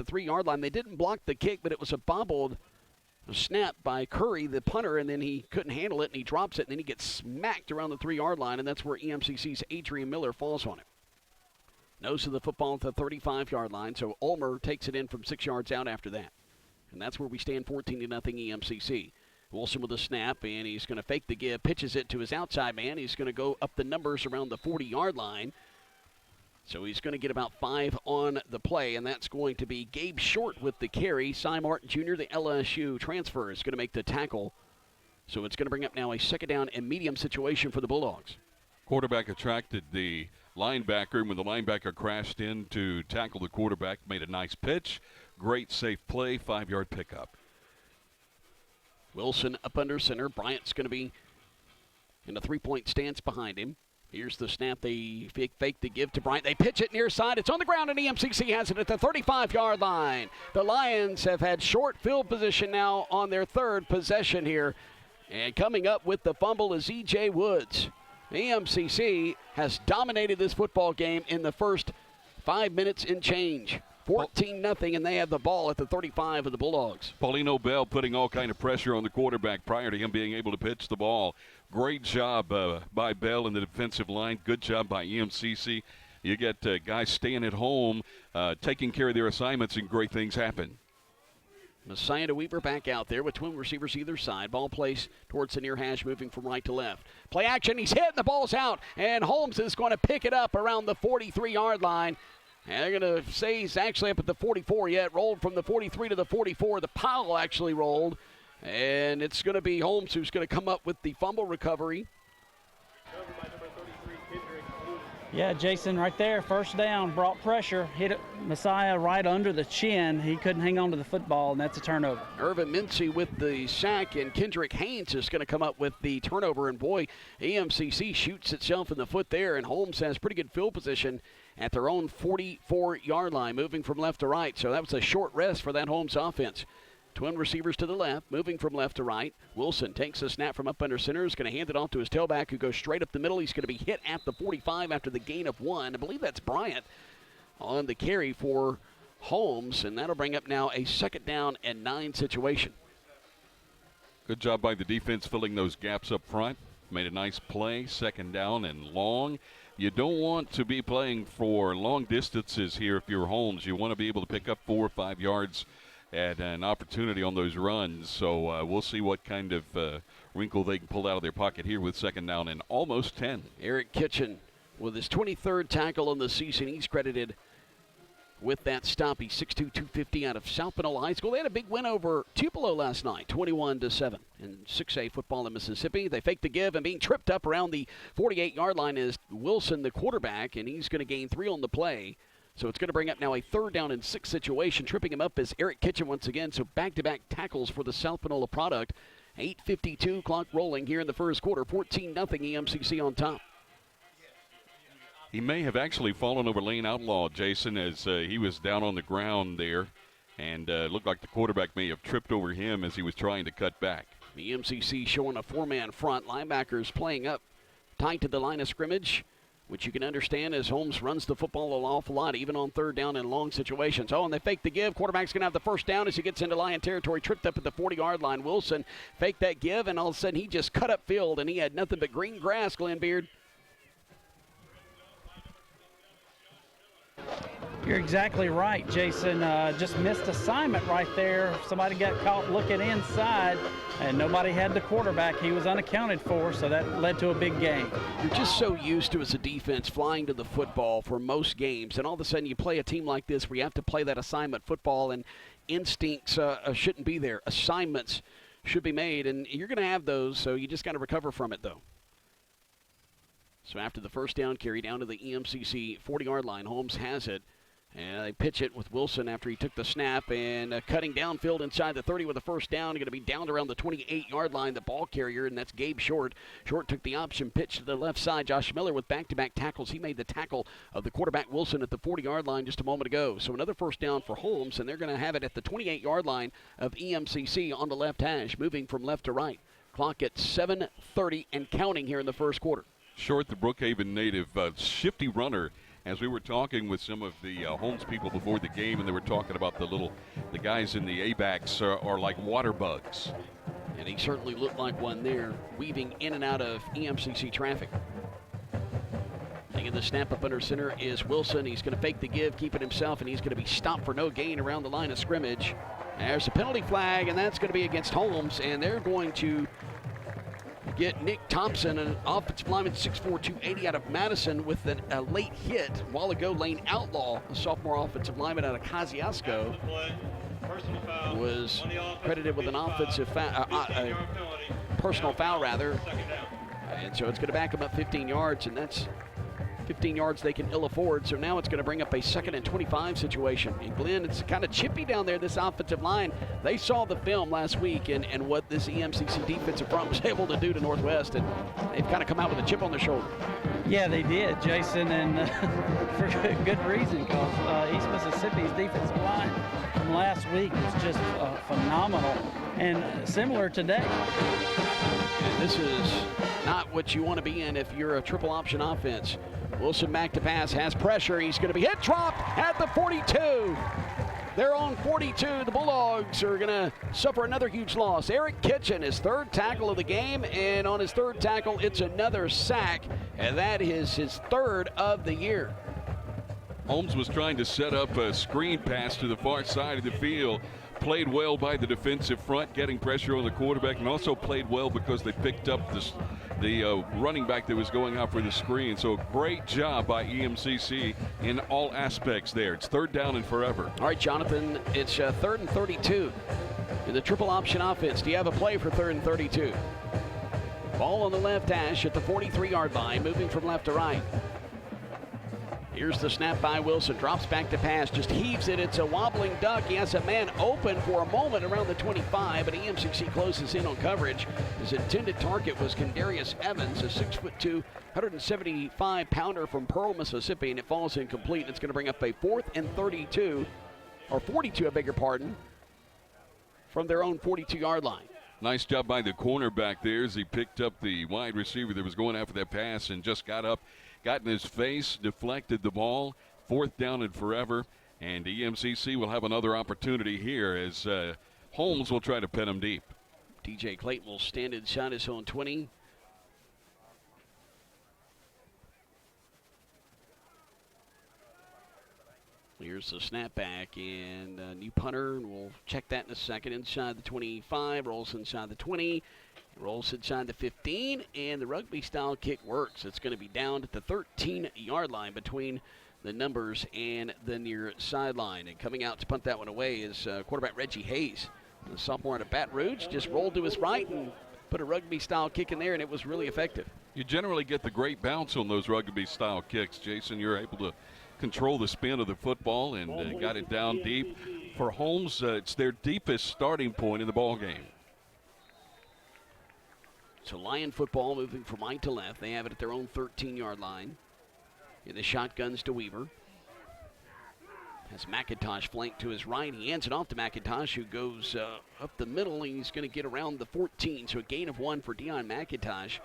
the 3-yard line. They didn't block the kick, but it was a bobbled snap by Curry, the punter, and then he couldn't handle it, and he drops it, and then he gets smacked around the 3-yard line, and that's where EMCC's Adrian Miller falls on it. Nose of the football at the 35-yard line, so Ulmer takes it in from 6 yards out after that. And that's where we stand 14-0 EMCC. Wilson with a snap, and he's going to fake the give, pitches it to his outside man. He's going to go up the numbers around the 40-yard line. So he's going to get about 5 on the play, and that's going to be Gabe Short with the carry. Cy Martin Jr., the LSU transfer, is going to make the tackle. So it's going to bring up now a second down and medium situation for the Bulldogs. Quarterback attracted the linebacker. When the linebacker crashed in to tackle the quarterback, made a nice pitch. Great safe play, 5-yard pickup. Wilson up under center. Bryant's going to be in a 3-point stance behind him. Here's the snap. They fake the give to Bryant. They pitch it near side. It's on the ground, and EMCC has it at the 35-yard line. The Lions have had short field position now on their 3rd possession here. And coming up with the fumble is E.J. Woods. EMCC has dominated this football game in the first 5 minutes and change. 14-0, and they have the ball at the 35 of the Bulldogs. Paulino Bell putting all kind of pressure on the quarterback prior to him being able to pitch the ball. Great job by Bell in the defensive line. Good job by EMCC. You get guys staying at home, taking care of their assignments, and great things happen. Messiah to Weaver back out there with twin receivers either side. Ball placed towards the near hash, moving from right to left. Play action. He's hit, and the ball's out. And Holmes is going to pick it up around the 43-yard line. And they're going to say he's actually up at the 44 yet. Rolled from the 43 to the 44. The pile actually rolled. And it's going to be Holmes who's going to come up with the fumble recovery. Yeah, Jason, right there, first down, brought pressure, hit Messiah right under the chin. He couldn't hang on to the football, and that's a turnover. Irvin Mincy with the sack, and Kendrick Haynes is going to come up with the turnover. And boy, EMCC shoots itself in the foot there, and Holmes has pretty good field position at their own 44-yard line, moving from left to right. So that was a short rest for that Holmes offense. Twin receivers to the left, moving from left to right. Wilson takes a snap from up under center. Is going to hand it off to his tailback, who goes straight up the middle. He's going to be hit at the 45 after the gain of 1. I believe that's Bryant on the carry for Holmes, and that'll bring up now a second down and 9 situation. Good job by the defense filling those gaps up front. Made a nice play, second down and long. You don't want to be playing for long distances here if you're Holmes. You want to be able to pick up 4 or 5 yards at an opportunity on those runs. So we'll see what kind of wrinkle they can pull out of their pocket here with second down and almost 10. Eric Kitchen with his 23rd tackle on the season. He's credited with that stop. He's 6'2", 250 out of South Panola High School. They had a big win over Tupelo last night, 21-7 in 6A football in Mississippi. They faked the give, and being tripped up around the 48-yard line is Wilson, the quarterback, and he's going to gain 3 on the play. So it's going to bring up now a 3rd down and 6 situation. Tripping him up is Eric Kitchen once again. So back-to-back tackles for the South Panola product. 8:52 clock rolling here in the first quarter. 14-0 EMCC on top. He may have actually fallen over Lane Outlaw, Jason, as he was down on the ground there. And looked like the quarterback may have tripped over him as he was trying to cut back. The EMCC showing a 4-man front. Linebackers playing up tight to the line of scrimmage, which you can understand as Holmes runs the football an awful lot, even on 3rd down in long situations. Oh, and they fake the give. Quarterback's going to have the first down as he gets into Lion territory, tripped up at the 40-yard line. Wilson faked that give, and all of a sudden he just cut up field, and he had nothing but green grass, Glenn Beard. You're exactly right, Jason. Just missed assignment right there. Somebody got caught looking inside, and nobody had the quarterback. He was unaccounted for, so that led to a big gain. You're just so used to, as a defense, flying to the football for most games, and all of a sudden you play a team like this where you have to play that assignment football, and instincts shouldn't be there. Assignments should be made, and you're going to have those, so you just got to recover from it, though. So after the first down carry down to the EMCC 40-yard line, Holmes has it. And they pitch it with Wilson after he took the snap, and cutting downfield inside the 30 with the first down. Going to be down around the 28-yard line, the ball carrier, and that's Gabe Short. Short took the option pitch to the left side. Josh Miller with back-to-back tackles. He made the tackle of the quarterback Wilson at the 40-yard line just a moment ago. So another first down for Holmes, and they're going to have it at the 28-yard line of EMCC on the left hash, moving from left to right. Clock at 7:30 and counting here in the first quarter. Short, the Brookhaven native, shifty runner, as we were talking with some of the Holmes people before the game, and they were talking about the guys in the A-backs are like water bugs. And he certainly looked like one there, weaving in and out of EMCC traffic. Taking the snap up under center is Wilson. He's going to fake the give, keep it himself, and he's going to be stopped for no gain around the line of scrimmage. There's a penalty flag, and that's going to be against Holmes, and they're going to get Nick Thompson, an offensive lineman, 6'4", 280 out of Madison, with a late hit. A while ago, Lane Outlaw, a sophomore offensive lineman out of Kosciuszko, was credited with an offensive personal foul, rather. And so it's going to back him up 15 yards, and that's 15 yards they can ill afford. So now it's going to bring up a 2nd and 25 situation. And Glenn, it's kind of chippy down there, this offensive line. They saw the film last week and what this EMCC defensive front was able to do to Northwest, and they've kind of come out with a chip on their shoulder. Yeah, they did, Jason, and for good reason, because East Mississippi's defensive line from last week was just phenomenal and similar today. And this is not what you want to be in if you're a triple option offense. Wilson back to pass, has pressure. He's going to be hit, dropped at the 42. They're on 42. The Bulldogs are going to suffer another huge loss. Eric Kitchen, his 3rd tackle of the game, and on his 3rd tackle, it's another sack, and that is his 3rd of the year. Holmes was trying to set up a screen pass to the far side of the field. Played well by the defensive front, getting pressure on the quarterback, and also played well because they picked up the running back that was going out for the screen. So great job by EMCC in all aspects there. It's 3rd down and forever. All right, Jonathan, it's 3rd and 32 in the triple option offense. Do you have a play for 3rd and 32? Ball on the left hash at the 43-yard line, moving from left to right. Here's the snap by Wilson, drops back to pass, just heaves it. It's a wobbling duck. He has a man open for a moment around the 25, but EMCC closes in on coverage. His intended target was Kendarius Evans, a 6'2", 175-pounder from Pearl, Mississippi, and it falls incomplete. It's going to bring up a 4th and 32, or 42, I beg your pardon, from their own 42-yard line. Nice job by the cornerback there as he picked up the wide receiver that was going after that pass and just got up, got in his face, deflected the ball. 4th down and forever, and EMCC will have another opportunity here as Holmes will try to pin him deep. DJ Clayton will stand inside his own 20. Here's the snapback, and a new punter, and we'll check that in a second. Inside the 25, rolls inside the 20, rolls inside the 15, and the rugby-style kick works. It's going to be down at the 13-yard line between the numbers and the near sideline. And coming out to punt that one away is quarterback Reggie Hayes, the sophomore out of Baton Rouge. Just rolled to his right and put a rugby-style kick in there, and it was really effective. You generally get the great bounce on those rugby-style kicks, Jason. You're able to control the spin of the football and got it down deep. For Holmes, it's their deepest starting point in the ball game. So Lion football moving from right to left. They have it at their own 13-yard line. In the shotguns to Weaver. Has McIntosh flanked to his right. He hands it off to McIntosh, who goes up the middle, and he's going to get around the 14. So a gain of 1 for Deion McIntosh.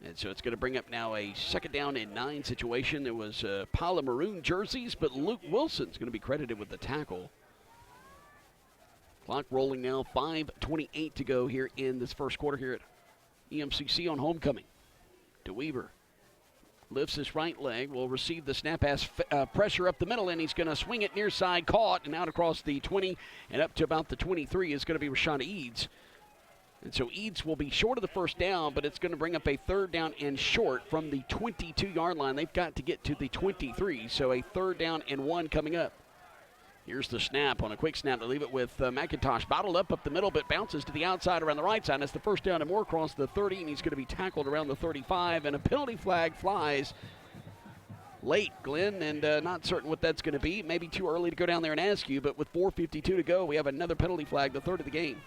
And so it's going to bring up now a 2nd down and 9 situation. There was a pile of maroon jerseys, but Luke Wilson's going to be credited with the tackle. Clock rolling now, 5:28 to go here in this first quarter here at EMCC on homecoming. To Weaver. Lifts his right leg, will receive the snap, has pressure up the middle, and he's going to swing it near side, caught, and out across the 20 and up to about the 23 is going to be Rashad Eads. And so Eads will be short of the 1st down, but it's going to bring up a 3rd down and short from the 22-yard line. They've got to get to the 23, so a 3rd down and 1 coming up. Here's the snap. On a quick snap, they leave it with McIntosh. Bottled up the middle, but bounces to the outside around the right side. That's the 1st down and more across the 30, and he's going to be tackled around the 35, and a penalty flag flies late, Glenn, and not certain what that's going to be. Maybe too early to go down there and ask you, but with 4:52 to go, we have another penalty flag, the 3rd of the game.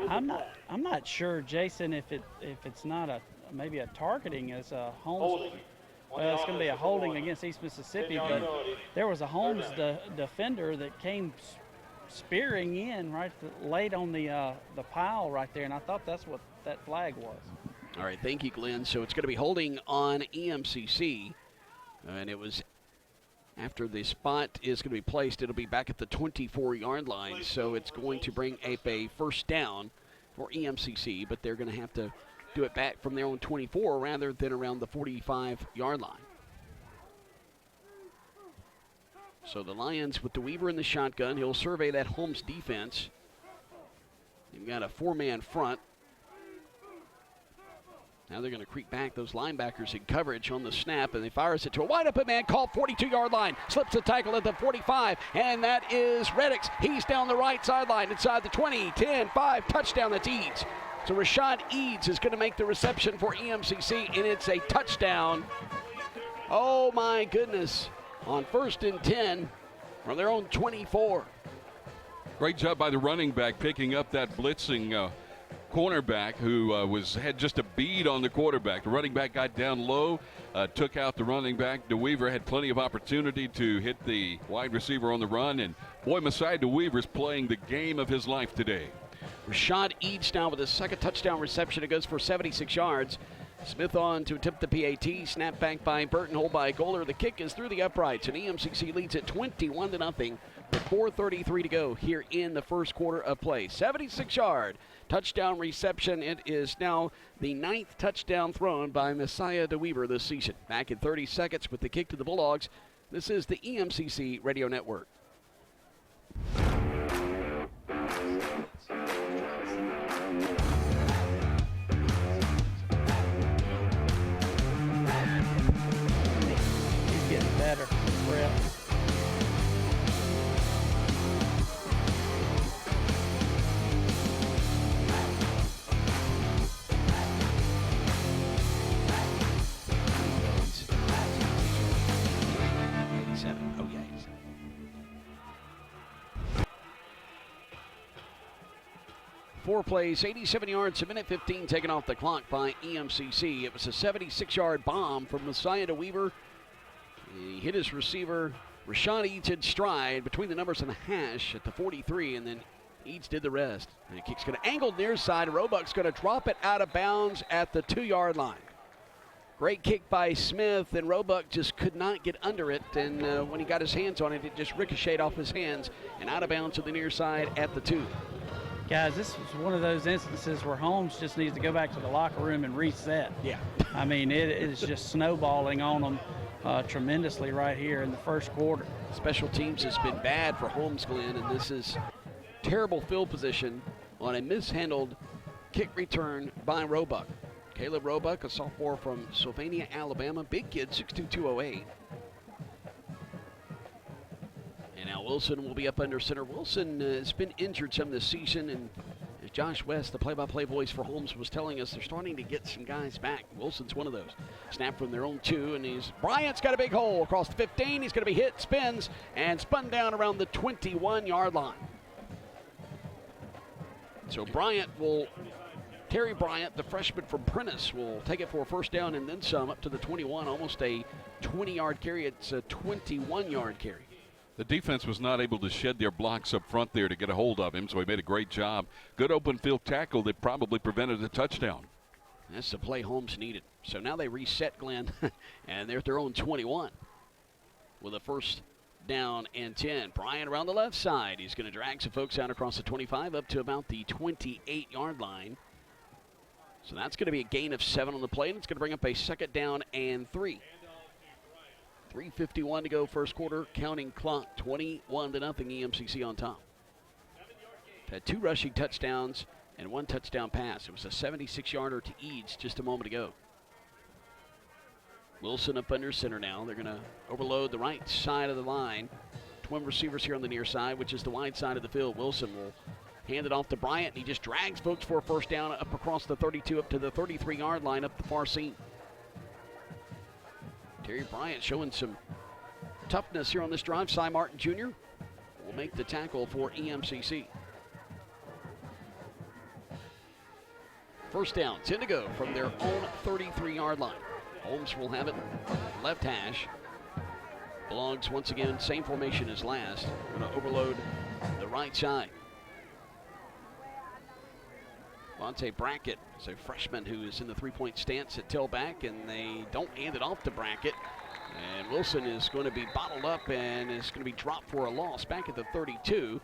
I'm not sure, Jason, if it's not maybe a targeting as a Holmes. Well, it's going to be a holding against East Mississippi, but there was a Holmes defender that came spearing in right late on the pile right there, and I thought that's what that flag was. All right, thank you, Glenn. So it's going to be holding on EMCC. And it was after the spot is going to be placed, it'll be back at the 24-yard line. So it's going to bring up a first down for EMCC, but they're going to have to do it back from their own 24 rather than around the 45-yard line. So the Lions with DeWeaver in the shotgun. He'll survey that Holmes defense. You've got a 4-man front. Now they're going to creep back those linebackers in coverage on the snap, and they fires it to a wide-open man called 42-yard line. Slips the tackle at the 45, and that is Reddick. He's down the right sideline inside the 20, 10, 5, touchdown. That's Eads. So Rashad Eads is going to make the reception for EMCC, and it's a touchdown. Oh, my goodness. On 1st and 10 from their own 24. Great job by the running back picking up that blitzing cornerback who had just a bead on the quarterback. The running back got down low, took out the running back. DeWeaver had plenty of opportunity to hit the wide receiver on the run, and boy, Messiah DeWeaver's playing the game of his life today. Rashad Eads now with his second touchdown reception. It goes for 76 yards. Smith on to attempt the PAT. Snap back by Burton, hold by Goller. The kick is through the uprights, and EMCC leads it 21-0 with 4:33 to go here in the first quarter of play. 76-yard touchdown reception. It is now the 9th touchdown thrown by Messiah DeWeaver this season. Back in 30 seconds with the kick to the Bulldogs. This is the EMCC Radio Network. Better. Real. Oh, yeah. 4 plays, 87 yards, a minute 15 taken off the clock by EMCC. It was a 76-yard bomb from Messiah DeWeaver. He hit his receiver. Rashad Eads in stride between the numbers and the hash at the 43, and then Eads did the rest. And the kick's going to angle near side. Roebuck's going to drop it out of bounds at the 2-yard line. Great kick by Smith, and Roebuck just could not get under it. And when he got his hands on it, it just ricocheted off his hands and out of bounds to the near side at the 2. Guys, this was one of those instances where Holmes just needs to go back to the locker room and reset. Yeah. I mean, it is just snowballing on them. Tremendously right here in the first quarter. Special teams has been bad for Holmes, Glenn, and this is terrible field position on a mishandled kick return by Roebuck. Caleb Roebuck, a sophomore from Sylvania, Alabama. Big kid, 6'2", 208. And now Wilson will be up under center. Wilson has been injured some this season, and as Josh West, the play-by-play voice for Holmes, was telling us, they're starting to get some guys back. Wilson's one of those. Snap from their own 2, and Bryant's got a big hole across the 15. He's going to be hit, spins, and spun down around the 21-yard line. So Terry Bryant, the freshman from Prentice, will take it for a first down and then some up to the 21, almost a 20-yard carry. It's a 21-yard carry. The defense was not able to shed their blocks up front there to get a hold of him, so he made a great job. Good open field tackle that probably prevented a touchdown. That's the play Holmes needed. So now they reset, Glenn, and they're at their own 21 with a first down and 10. Bryant around the left side. He's going to drag some folks out across the 25 up to about the 28-yard line. So that's going to be a gain of 7 on the play, and it's going to bring up a second down and 3. 3:51 to go first quarter, counting clock, 21-0 EMCC on top. Had 2 rushing touchdowns and 1 touchdown pass. It was a 76-yarder to Eads just a moment ago. Wilson up under center now. They're going to overload the right side of the line. Twin receivers here on the near side, which is the wide side of the field. Wilson will hand it off to Bryant, and he just drags folks for a first down up across the 32 up to the 33-yard line up the far seam. Terry Bryant showing some toughness here on this drive. Cy Martin Jr. will make the tackle for EMCC. First down, 10 to go from their own 33-yard line. Holmes will have it left hash. Bulldogs once again, same formation as last. Going to overload the right side. Vontae Brackett is a freshman who is in the 3-point stance at tailback, and they don't hand it off to Brackett. And Wilson is going to be bottled up and is going to be dropped for a loss back at the 32.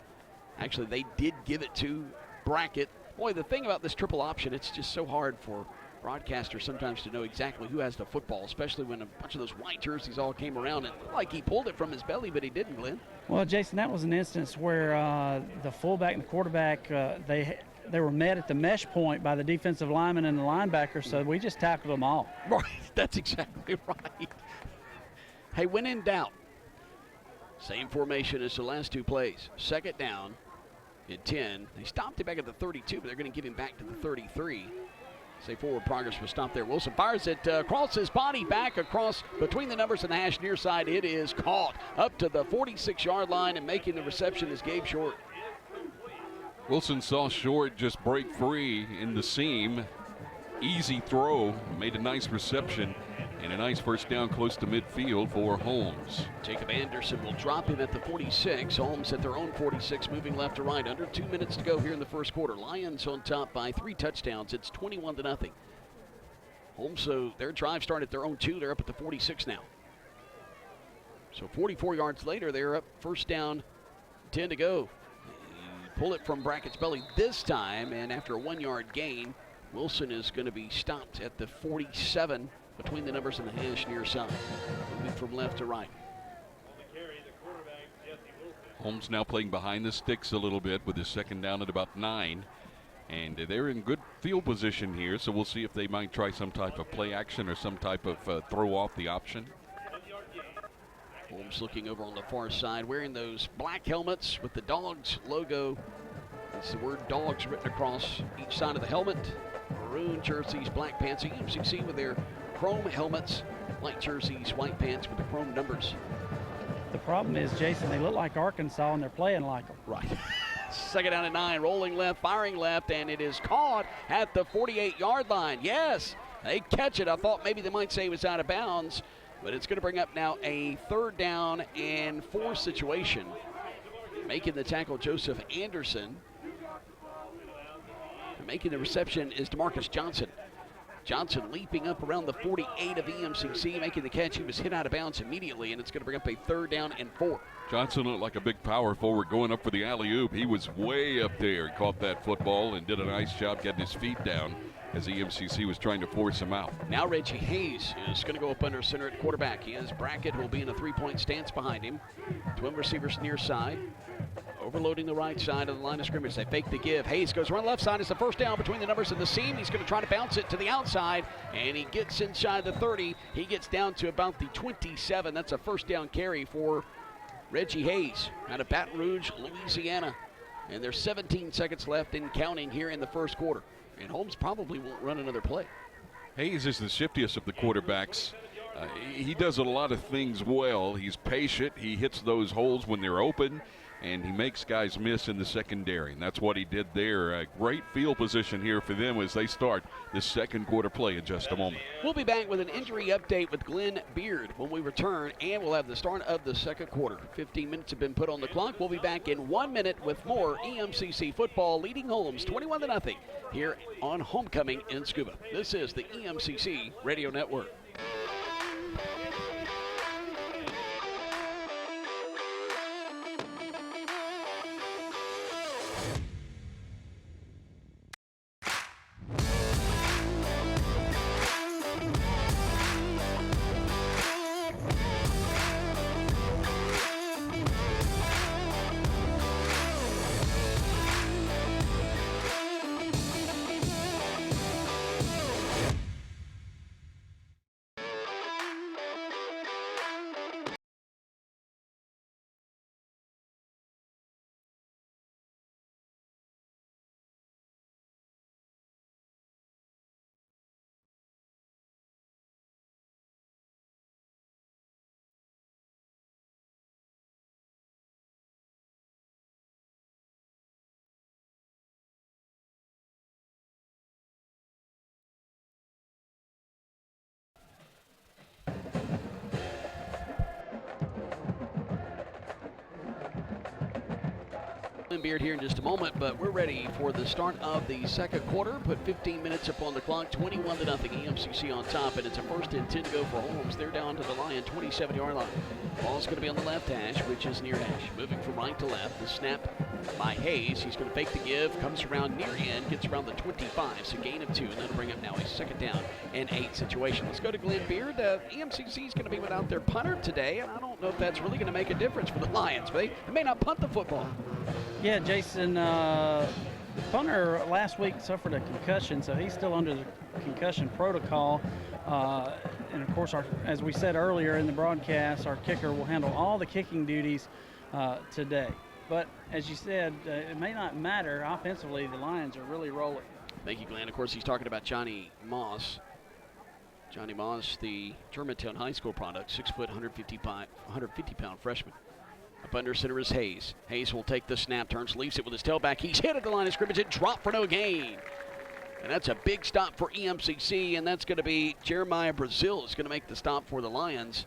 Actually, they did give it to Brackett. Boy, the thing about this triple option, it's just so hard for broadcasters sometimes to know exactly who has the football, especially when a bunch of those white jerseys all came around. It looked like he pulled it from his belly, but he didn't, Glenn. Well, Jason, that was an instance where the fullback and the quarterback, they were met at the mesh point by the defensive lineman and the linebacker, so we just tackled them all. Right, that's exactly right. Hey, when in doubt, same formation as the last two plays. Second down at 10. They stopped it back at the 32, but they're going to give him back to the 33. Say forward progress was stopped there. Wilson fires it across his body, back across between the numbers and the hash near side. It is caught up to the 46-yard line, and making the reception is Gabe Short. Wilson saw Short just break free in the seam. Easy throw, made a nice reception, and a nice first down close to midfield for Holmes. Jacob Anderson will drop him at the 46. Holmes at their own 46, moving left to right. Under 2 minutes to go here in the first quarter. Lions on top by 3 touchdowns. It's 21-0. Holmes, so their drive started at their own 2. They're up at the 46 now. So 44 yards later, they're up first down, 10 to go. Pull it from Brackett's belly this time, and after a 1-yard gain, Wilson is going to be stopped at the 47 between the numbers and the hash near side. Moving from left to right. Holmes now playing behind the sticks a little bit with his second down at about 9. And they're in good field position here, so we'll see if they might try some type of play action or some type of throw off the option. Holmes looking over on the far side, wearing those black helmets with the Dogs logo. That's the word Dogs written across each side of the helmet. Maroon jerseys, black pants. Emcc with their chrome helmets, white jerseys, white pants with the chrome numbers. The problem is, Jason, they look like Arkansas and they're playing like them. Right. Second down at 9, rolling left, firing left, and it is caught at the 48-yard line. Yes, they catch it. I thought maybe they might say it was out of bounds, but it's going to bring up now a 3rd down and 4 situation. Making the tackle, Joseph Anderson. Making the reception is DeMarcus Johnson. Johnson leaping up around the 48 of Emcc, making the catch. He was hit out of bounds immediately, and it's going to bring up a 3rd down and 4. Johnson looked like a big power forward going up for the alley-oop. He was way up there. He caught that football and did a nice job getting his feet down as Emcc was trying to force him out. Now Reggie Hayes is going to go up under center at quarterback. He has Brackett, who will be in a 3-point stance behind him. Twin receivers near side. Overloading the right side of the line of scrimmage. They fake the give. Hayes goes run left side. It's the first down between the numbers and the seam. He's going to try to bounce it to the outside, and he gets inside the 30. He gets down to about the 27. That's a first down carry for Reggie Hayes out of Baton Rouge, Louisiana. And there's 17 seconds left and counting here in the first quarter. And Holmes probably won't run another play. Hayes is the shiftiest of the quarterbacks. He does a lot of things well. He's patient. He hits those holes when they're open, and he makes guys miss in the secondary, and that's what he did there. A great field position here for them as they start this second quarter play in just a moment. We'll be back with an injury update with Glenn Beard when we return, and we'll have the start of the second quarter. 15 minutes have been put on the clock. We'll be back in 1 minute with more Emcc football, leading Holmes 21-0 here on Homecoming in Scuba. This is the Emcc Radio Network. Beard here in just a moment, but we're ready for the start of the second quarter. Put 15 minutes up on the clock, 21-0. EMCC on top, and it's a 1st and 10 to go for Holmes. They're down to the Lion 27-yard line. Ball's going to be on the left hash, which is near hash. Moving from right to left. The snap by Hayes. He's going to fake the give, comes around near end, gets around the 25, so gain of 2, and that'll bring up now a 2nd down and 8 situation. Let's go to Glenn Beard. EMCC is going to be without their punter today, and I don't know if that's really going to make a difference for the Lions. They may not punt the football. Yeah, Jason, the punter last week suffered a concussion, so he's still under the concussion protocol. And of course, as we said earlier in the broadcast, our kicker will handle all the kicking duties today. But as you said, it may not matter. Offensively, the Lions are really rolling. Thank you, Glenn. Of course, he's talking about Johnny Moss. Johnny Moss, the Germantown High School product, 6 foot, 150-pound freshman. Up under center is Hayes. Hayes will take the snap, turns, leaves it with his tailback. He's hit at the line of scrimmage and dropped for no gain. And that's a big stop for EMCC, and that's going to be Jeremiah Brazil is going to make the stop for the Lions.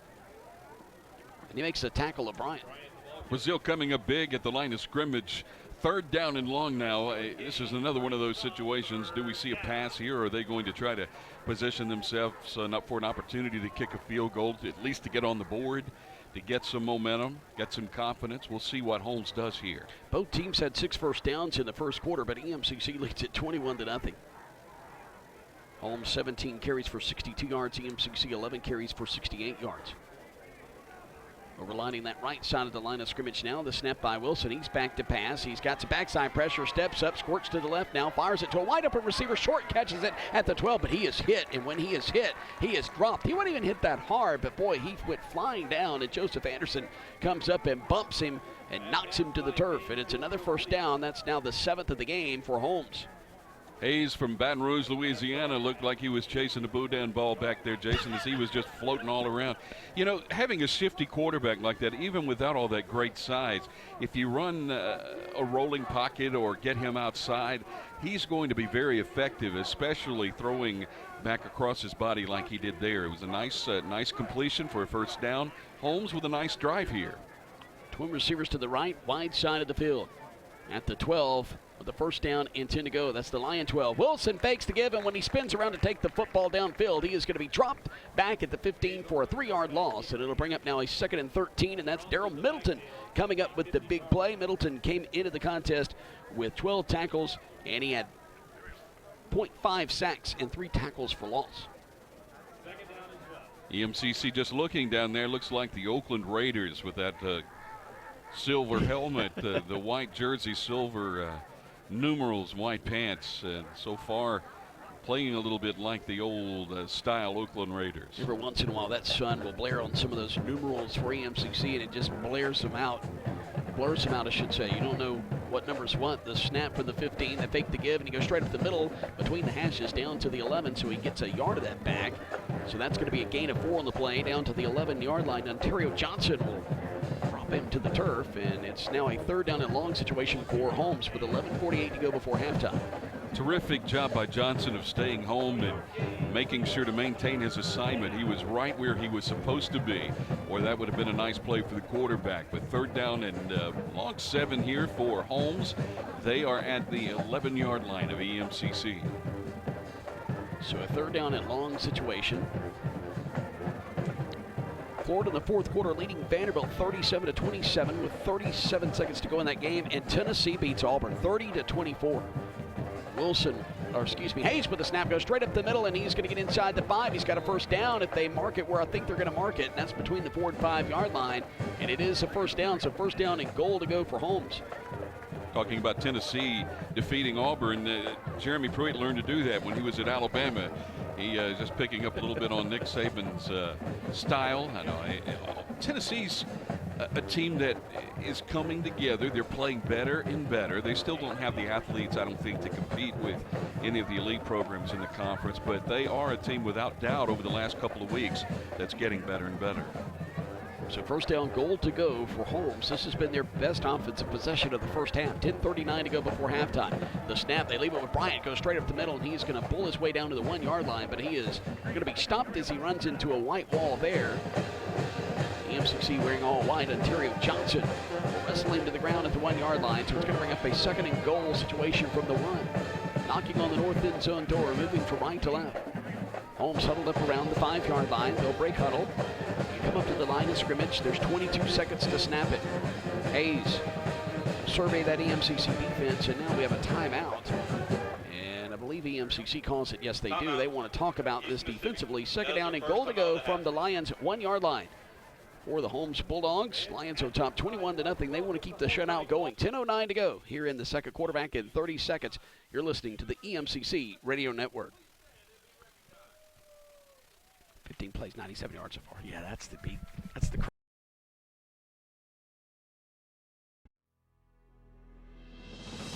And he makes the tackle of Bryant. Brazil coming up big at the line of scrimmage. 3rd down and long now. This is another one of those situations. Do we see a pass here, or are they going to try to position themselves for an opportunity to kick a field goal, at least to get on the board, to get some momentum, get some confidence? We'll see what Holmes does here. Both teams had 6 first downs in the first quarter, but EMCC leads at 21-0. Holmes 17 carries for 62 yards, EMCC 11 carries for 68 yards. Overlining that right side of the line of scrimmage now. The snap by Wilson. He's back to pass. He's got some backside pressure, steps up, squirts to the left now, fires it to a wide open receiver. Short catches it at the 12, but he is hit. And when he is hit, he is dropped. He wouldn't even hit that hard, but boy, he went flying down. And Joseph Anderson comes up and bumps him and knocks him to the turf. And it's another 1st down. That's now the 7th of the game for Holmes. Hayes from Baton Rouge, Louisiana, looked like he was chasing a boudin ball back there, Jason, as he was just floating all around. You know, having a shifty quarterback like that, even without all that great size, if you run a rolling pocket or get him outside, he's going to be very effective, especially throwing back across his body like he did there. It was a nice completion for a 1st down. Holmes with a nice drive here. Twin receivers to the right, wide side of the field. At the 12, with the 1st down and 10 to go. That's the Lion 12. Wilson fakes the give, and when he spins around to take the football downfield, he is going to be dropped back at the 15 for a 3-yard loss, and it'll bring up now a 2nd and 13, and that's Daryl Milton coming up with the big play. Middleton came into the contest with 12 tackles, and he had 0.5 sacks and 3 tackles for loss. EMCC just looking down there, looks like the Oakland Raiders with that silver helmet, the white jersey, silver numerals, white pants, and so far playing a little bit like the old style Oakland Raiders. Every once in a while that sun will blare on some of those numerals for EMCC, and it just blares them out. Blurs them out, I should say. You don't know what number's what. The snap from the 15, they fake the give, and he goes straight up the middle between the hashes down to the 11, so he gets a yard of that back. So that's going to be a gain of 4 on the play down to the 11-yard line. Ontario Johnson will drop him to the turf, and it's now a 3rd down and long situation for Holmes with 11:48 to go before halftime. Terrific job by Johnson of staying home and making sure to maintain his assignment. He was right where he was supposed to be, or that would have been a nice play for the quarterback. But 3rd down and long 7 here for Holmes. They are at the 11-yard line of EMCC. So a 3rd down and long situation. Florida in the 4th quarter leading Vanderbilt 37-27 with 37 seconds to go in that game, and Tennessee beats Auburn 30-24. Hayes with the snap goes straight up the middle, and he's going to get inside the 5. He's got a 1st down if they mark it where I think they're going to mark it, and that's between the 4 and 5-yard line, and it is a 1st down, so 1st down and goal to go for Holmes. Talking about Tennessee defeating Auburn, Jeremy Pruitt learned to do that when he was at Alabama. He just picking up a little bit on Nick Saban's style. I know Tennessee's a team that is coming together. They're playing better and better. They still don't have the athletes, I don't think, to compete with any of the elite programs in the conference, but they are a team without doubt over the last couple of weeks that's getting better and better. So 1st down, goal to go for Holmes. This has been their best offensive possession of the 1st half. 10:39 to go before halftime. The snap, they leave it with Bryant, goes straight up the middle, and he's going to pull his way down to the 1-yard line, but he is going to be stopped as he runs into a white wall there. EMCC wearing all white. Ontario Johnson will wrestle him to the ground at the 1 yard line, so it's going to bring up a 2nd and goal situation from the 1. Knocking on the north end zone door, moving from right to left. Holmes huddled up around the 5 yard line. They'll break huddle. You come up to the line of scrimmage. There's 22 seconds to snap it. Hayes survey that Emcc defense, and now we have a timeout. And I believe Emcc calls it. Yes, they do. They want to talk about this defensively. 2nd down and goal to go from the Lions 1 yard line. For the Holmes Bulldogs, Lions on top 21-0. They want to keep the shutout going. 10:09 to go here in the second quarter. Back in 30 seconds. You're listening to the Emcc Radio Network. 15 plays, 97 yards so far. Yeah, that's the beat. That's the.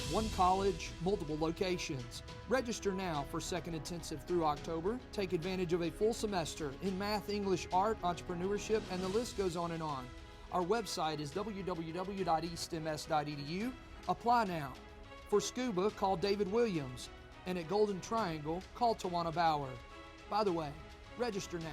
One college, multiple locations. Register now for second intensive through October. Take advantage of a full semester in math, English, art, entrepreneurship, and the list goes on and on. Our website is www.eastms.edu. Apply now. For scuba, call David Williams. And at Golden Triangle, call Tawana Bauer. By the way, register now.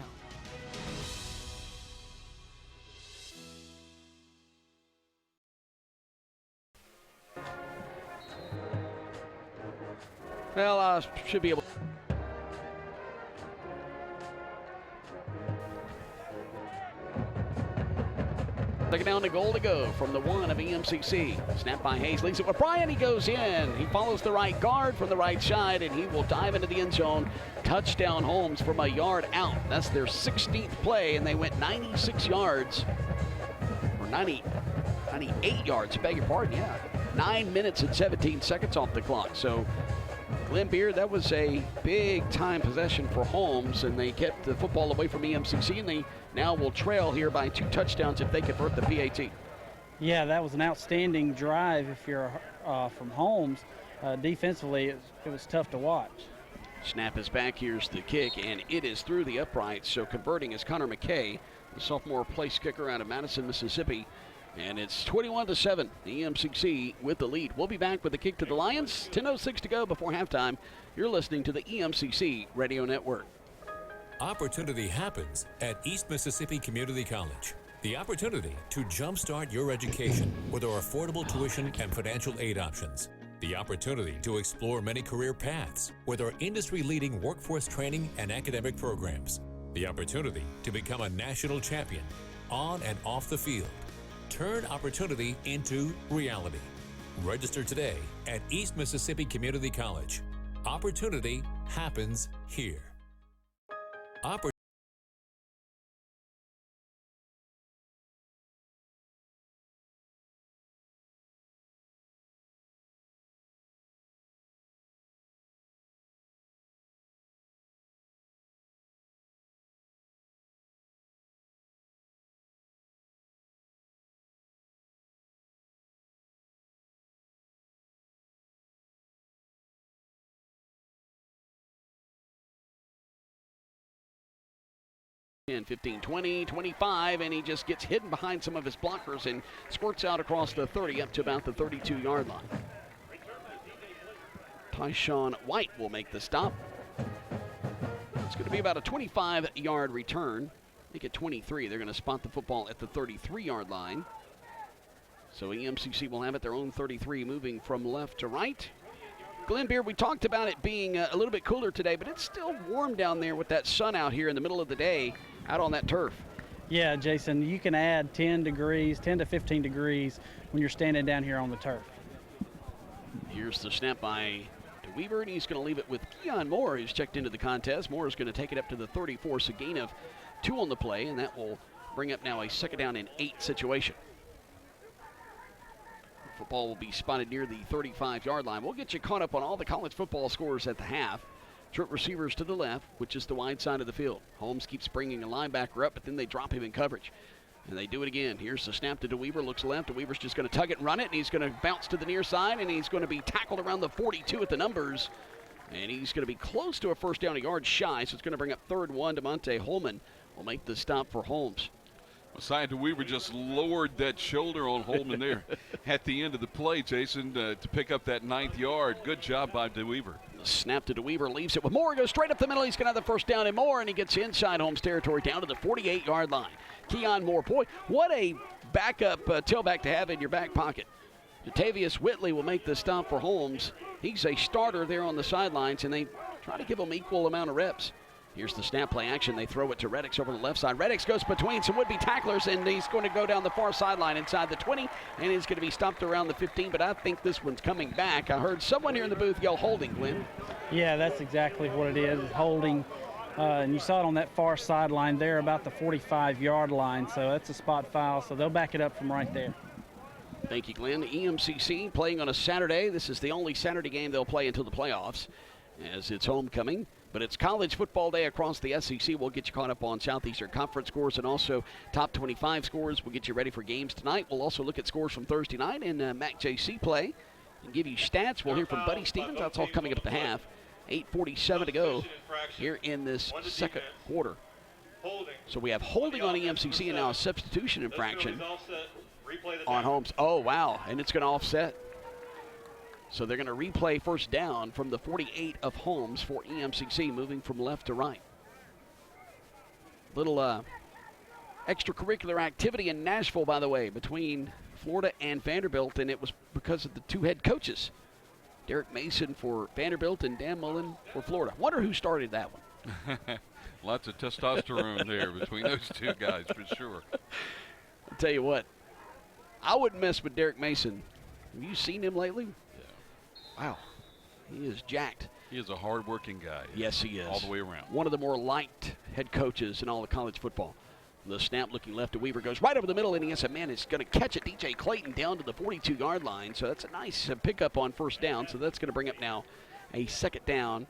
Well, I should be able. Second down to goal to go from the 1 of Emcc. Snap by Hayes, leaves it with Bryan. He goes in. He follows the right guard from the right side, and he will dive into the end zone. Touchdown Holmes from a yard out. That's their 16th play, and they went 96 yards. Or 98 yards, beg your pardon, yeah. 9 minutes and 17 seconds off the clock. So Glenn Beard, that was a big-time possession for Holmes, and they kept the football away from Emcc, and they now will trail here by 2 touchdowns if they convert the PAT. Yeah, that was an outstanding drive if you're from Holmes. Defensively, it was tough to watch. Snap is back. Here's the kick, and it is through the uprights. So converting is Connor McKay, the sophomore place kicker out of Madison, Mississippi. And it's 21-7. Emcc with the lead. We'll be back with the kick to the Lions. 10:06 to go before halftime. You're listening to the Emcc Radio Network. Opportunity happens at East Mississippi Community College. The opportunity to jumpstart your education with our affordable tuition and financial aid options. The opportunity to explore many career paths with our industry-leading workforce training and academic programs. The opportunity to become a national champion on and off the field. Turn opportunity into reality. Register today at East Mississippi Community College. Opportunity happens here. 15, 20, 25, and he just gets hidden behind some of his blockers and squirts out across the 30 up to about the 32-yard line. Tyshawn White will make the stop. It's going to be about a 25-yard return. I think at 23, they're going to spot the football at the 33-yard line. So Emcc will have it their own 33, moving from left to right. Glenn Beard, we talked about it being a little bit cooler today, but it's still warm down there with that sun out here in the middle of the day out on that turf. Yeah, Jason, you can add 10 to 15 degrees when you're standing down here on the turf. Here's the snap by DeWeaver, and he's going to leave it with Keon Moore, who's checked into the contest. Moore is going to take it up to the 34, so gain of 2 on the play, and that will bring up now a 2nd down and 8 situation. Football will be spotted near the 35-yard line. We'll get you caught up on all the college football scores at the half. Short receivers to the left, which is the wide side of the field. Holmes keeps bringing a linebacker up, but then they drop him in coverage. And they do it again. Here's the snap to DeWeaver. Looks left. DeWeaver's just going to tug it and run it, and he's going to bounce to the near side, and he's going to be tackled around the 42 at the numbers. And he's going to be close to a 1st down, a yard shy, so it's going to bring up 3rd and 1. DeMonte Holman will make the stop for Holmes. Aside DeWeaver just lowered that shoulder on Holman there at the end of the play, Jason, to pick up that 9th yard. Good job by DeWeaver. The snap to DeWeaver, leaves it with Moore, goes straight up the middle. He's going to have the 1st down and more, and he gets inside Holmes territory down to the 48-yard line. Keon Moore, boy, what a backup tailback to have in your back pocket. Jatavius Whitley will make the stop for Holmes. He's a starter there on the sidelines, and they try to give him equal amount of reps. Here's the snap play action. They throw it to Reddick over the left side. Reddick goes between some would-be tacklers, and he's going to go down the far sideline inside the 20, and he's going to be stopped around the 15, but I think this one's coming back. I heard someone here in the booth yell holding, Glenn. Yeah, that's exactly what it is, holding. And you saw it on that far sideline there about the 45-yard line, so that's a spot foul, so they'll back it up from right there. Thank you, Glenn. EMCC playing on a Saturday. This is the only Saturday game they'll play until the playoffs, as it's homecoming. But it's college football day across the SEC. We'll get you caught up on Southeastern Conference scores and also top 25 scores. We'll get you ready for games tonight. We'll also look at scores from Thursday night in MAC-JC play and give you stats. We'll hear from Buddy Stevens. That's all coming up at the half. 8:47 to go here in this second quarter. So we have holding on EMCC and now a substitution infraction on Holmes. Oh, wow, and it's going to offset. So they're going to replay first down from the 48 of Holmes for EMCC, moving from left to right. Little extracurricular activity in Nashville, by the way, between Florida and Vanderbilt, and it was because of the two head coaches, Derek Mason for Vanderbilt and Dan Mullen for Florida. Wonder who started that one. Lots of testosterone there between those two guys, for sure. I'll tell you what, I wouldn't mess with Derek Mason. Have you seen him lately? Wow, he is jacked. He is a hard-working guy. Yes, he is. All the way around. One of the more liked head coaches in all of college football. The snap looking left to Weaver goes right over the middle, and he has a man is going to catch it. DJ Clayton down to the 42-yard line, so that's a nice pickup on first down. So that's going to bring up now a second down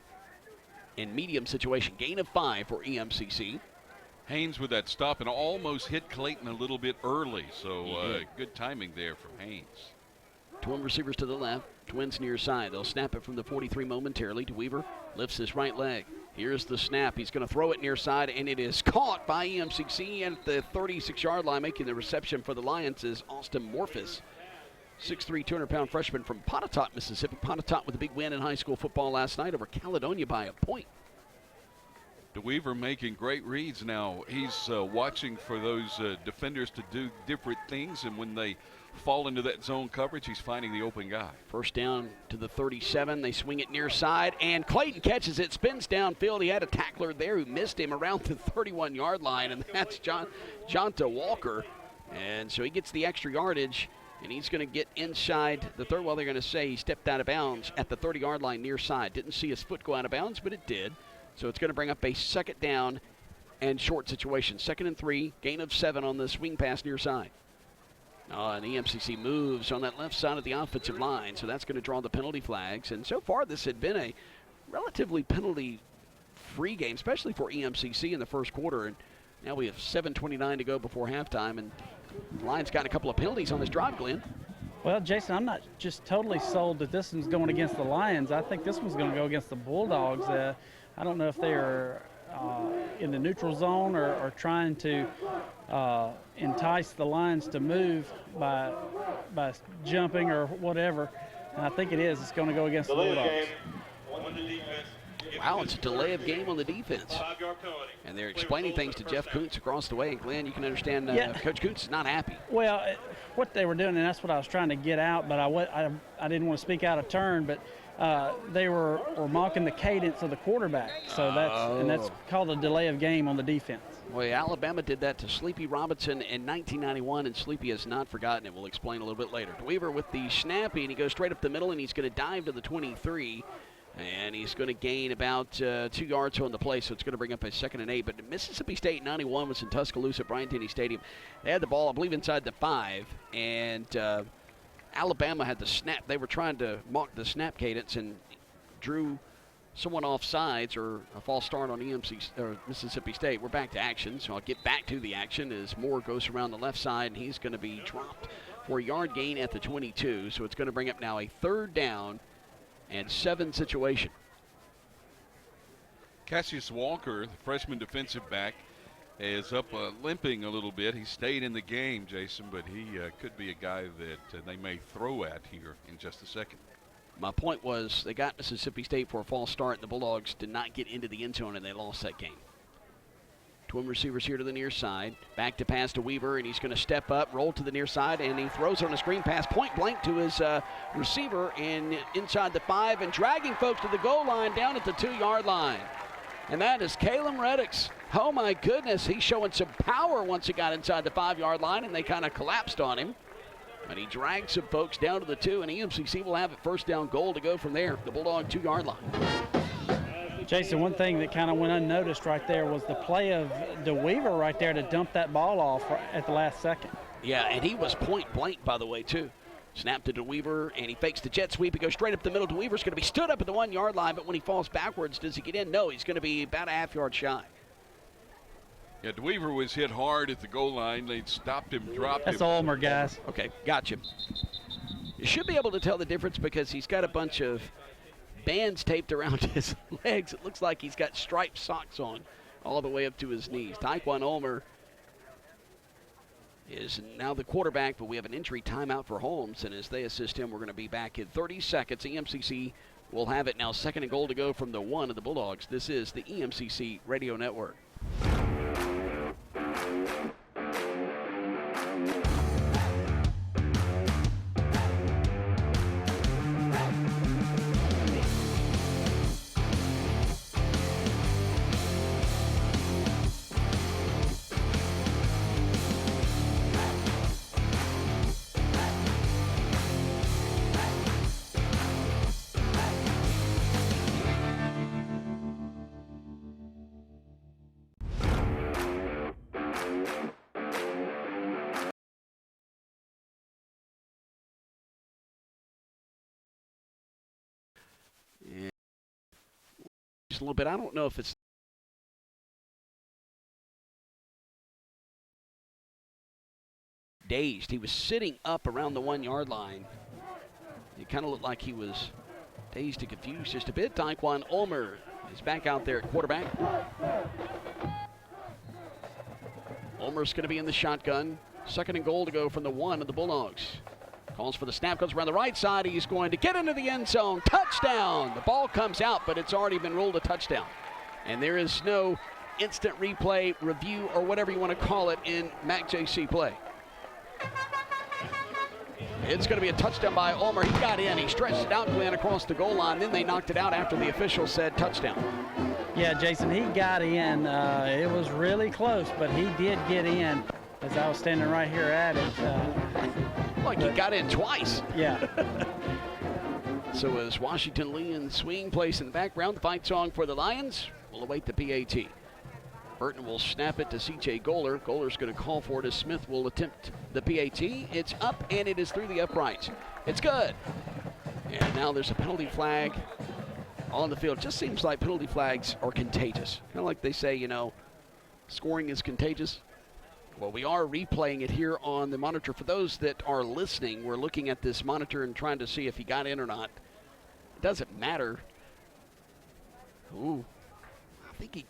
in medium situation. Gain of 5 for EMCC. Haynes with that stop and almost hit Clayton a little bit early, so good timing there from Haynes. Twin receivers to the left, Twins near side. They'll snap it from the 43 momentarily to Weaver. Lifts his right leg. Here's the snap. He's going to throw it near side, and it is caught by EMCC at the 36-yard line. Making the reception for the Lions is Austin Morphus, 6'3", 200-pound freshman from Pontotoc, Mississippi. Pontotoc with a big win in high school football last night over Caledonia by a point. DeWeaver making great reads now. He's watching for those defenders to do different things, and when they fall into that zone coverage, he's finding the open guy. First down to the 37. They swing it near side, and Clayton catches it, spins downfield. He had a tackler there who missed him around the 31-yard line, and that's Jonta Walker. And so he gets the extra yardage, and he's going to get inside the third. Well, they're going to say he stepped out of bounds at the 30-yard line near side. Didn't see his foot go out of bounds, but it did. So it's going to bring up a second down and short situation. 2nd and 3, gain of 7 on the swing pass near side. And EMCC moves on that left side of the offensive line, so that's going to draw the penalty flags. And so far, this had been a relatively penalty-free game, especially for EMCC in the first quarter. And now we have 7:29 to go before halftime, and the Lions got a couple of penalties on this drive, Glenn. Well, Jason, I'm not just totally sold that this one's going against the Lions. I think this one's going to go against the Bulldogs. I don't know if they are in the neutral zone or trying to entice the Lions to move by jumping or whatever. And I think it is. It's going to go against the Bulldogs. Wow, it's a delay of game on the defense. And they're explaining things to Jeff Kuntz across the way. And Glenn, you can understand Coach Kuntz is not happy. Well, what they were doing, and that's what I was trying to get out, but I didn't want to speak out of turn, but they were mocking the cadence of the quarterback. So that's called a delay of game on the defense. Well, Alabama did that to Sleepy Robinson in 1991, and Sleepy has not forgotten it. We'll explain a little bit later. Weaver with the snappy, and he goes straight up the middle, and he's going to dive to the 23. And he's going to gain about 2 yards on the play, so it's going to bring up a 2nd and 8. But Mississippi State 91 was in Tuscaloosa at Bryant-Denny Stadium. They had the ball, I believe, inside the 5. And Alabama had the snap. They were trying to mock the snap cadence and drew someone off sides or a false start on Mississippi State. We're back to action, so I'll get back to the action as Moore goes around the left side, and he's going to be dropped for a yard gain at the 22. So it's going to bring up now a 3rd down and 7 situation. Cassius Walker, the freshman defensive back, is up limping a little bit. He stayed in the game, Jason, but he could be a guy that they may throw at here in just a second. My point was they got Mississippi State for a false start. The Bulldogs did not get into the end zone, and they lost that game. Twin receivers here to the near side. Back to pass to Weaver, and he's going to step up, roll to the near side, and he throws on a screen pass point blank to his receiver and inside the 5 and dragging folks to the goal line down at the 2-yard line. And that is Calum Reddick. Oh, my goodness. He's showing some power once he got inside the 5-yard line, and they kind of collapsed on him. But he dragged some folks down to the 2, and EMCC will have it first down goal to go from there, the Bulldog 2-yard line. Jason, one thing that kind of went unnoticed right there was the play of DeWeaver right there to dump that ball off at the last second. Yeah, and he was point blank, by the way, too. Snap to DeWeaver, and he fakes the jet sweep. He goes straight up the middle. DeWeaver's going to be stood up at the 1-yard line, but when he falls backwards, does he get in? No, he's going to be about a half-yard shy. Yeah, DeWeaver was hit hard at the goal line. They stopped him, dropped That's him. Ulmer, guys. Okay, gotcha. You should be able to tell the difference because he's got a bunch of bands taped around his legs. It looks like he's got striped socks on all the way up to his knees. Tyquan Ulmer is now the quarterback, but we have an injury timeout for Holmes, and as they assist him, we're going to be back in 30 seconds. EMCC will have it now, 2nd and goal to go from the 1 of the Bulldogs. This is the EMCC Radio Network. A little bit. I don't know if it's dazed. He was sitting up around the 1-yard line. It kind of looked like he was dazed and confused just a bit. Tyquan Ulmer is back out there at quarterback. Ulmer's going to be in the shotgun. 2nd and goal to go from the 1 of the Bulldogs. Calls for the snap, goes around the right side. He's going to get into the end zone. Touchdown! The ball comes out, but it's already been ruled a touchdown. And there is no instant replay, review, or whatever you want to call it in MACJC play. It's going to be a touchdown by Ulmer. He got in. He stretched it out, Glenn, across the goal line. Then they knocked it out after the official said touchdown. Yeah, Jason, he got in. It was really close, but he did get in as I was standing right here at it. Like he got in twice. Yeah. So as Washington Lee and Swing plays in the background, the fight song for the Lions will await the PAT. Burton will snap it to C.J. Goler. Goler's going to call for it as Smith will attempt the PAT. It's up, and it is through the uprights. It's good. And now there's a penalty flag on the field. Just seems like penalty flags are contagious. Kind of like they say, you know, scoring is contagious. Well, we are replaying it here on the monitor. For those that are listening, we're looking at this monitor and trying to see if he got in or not. It doesn't matter. Ooh, I think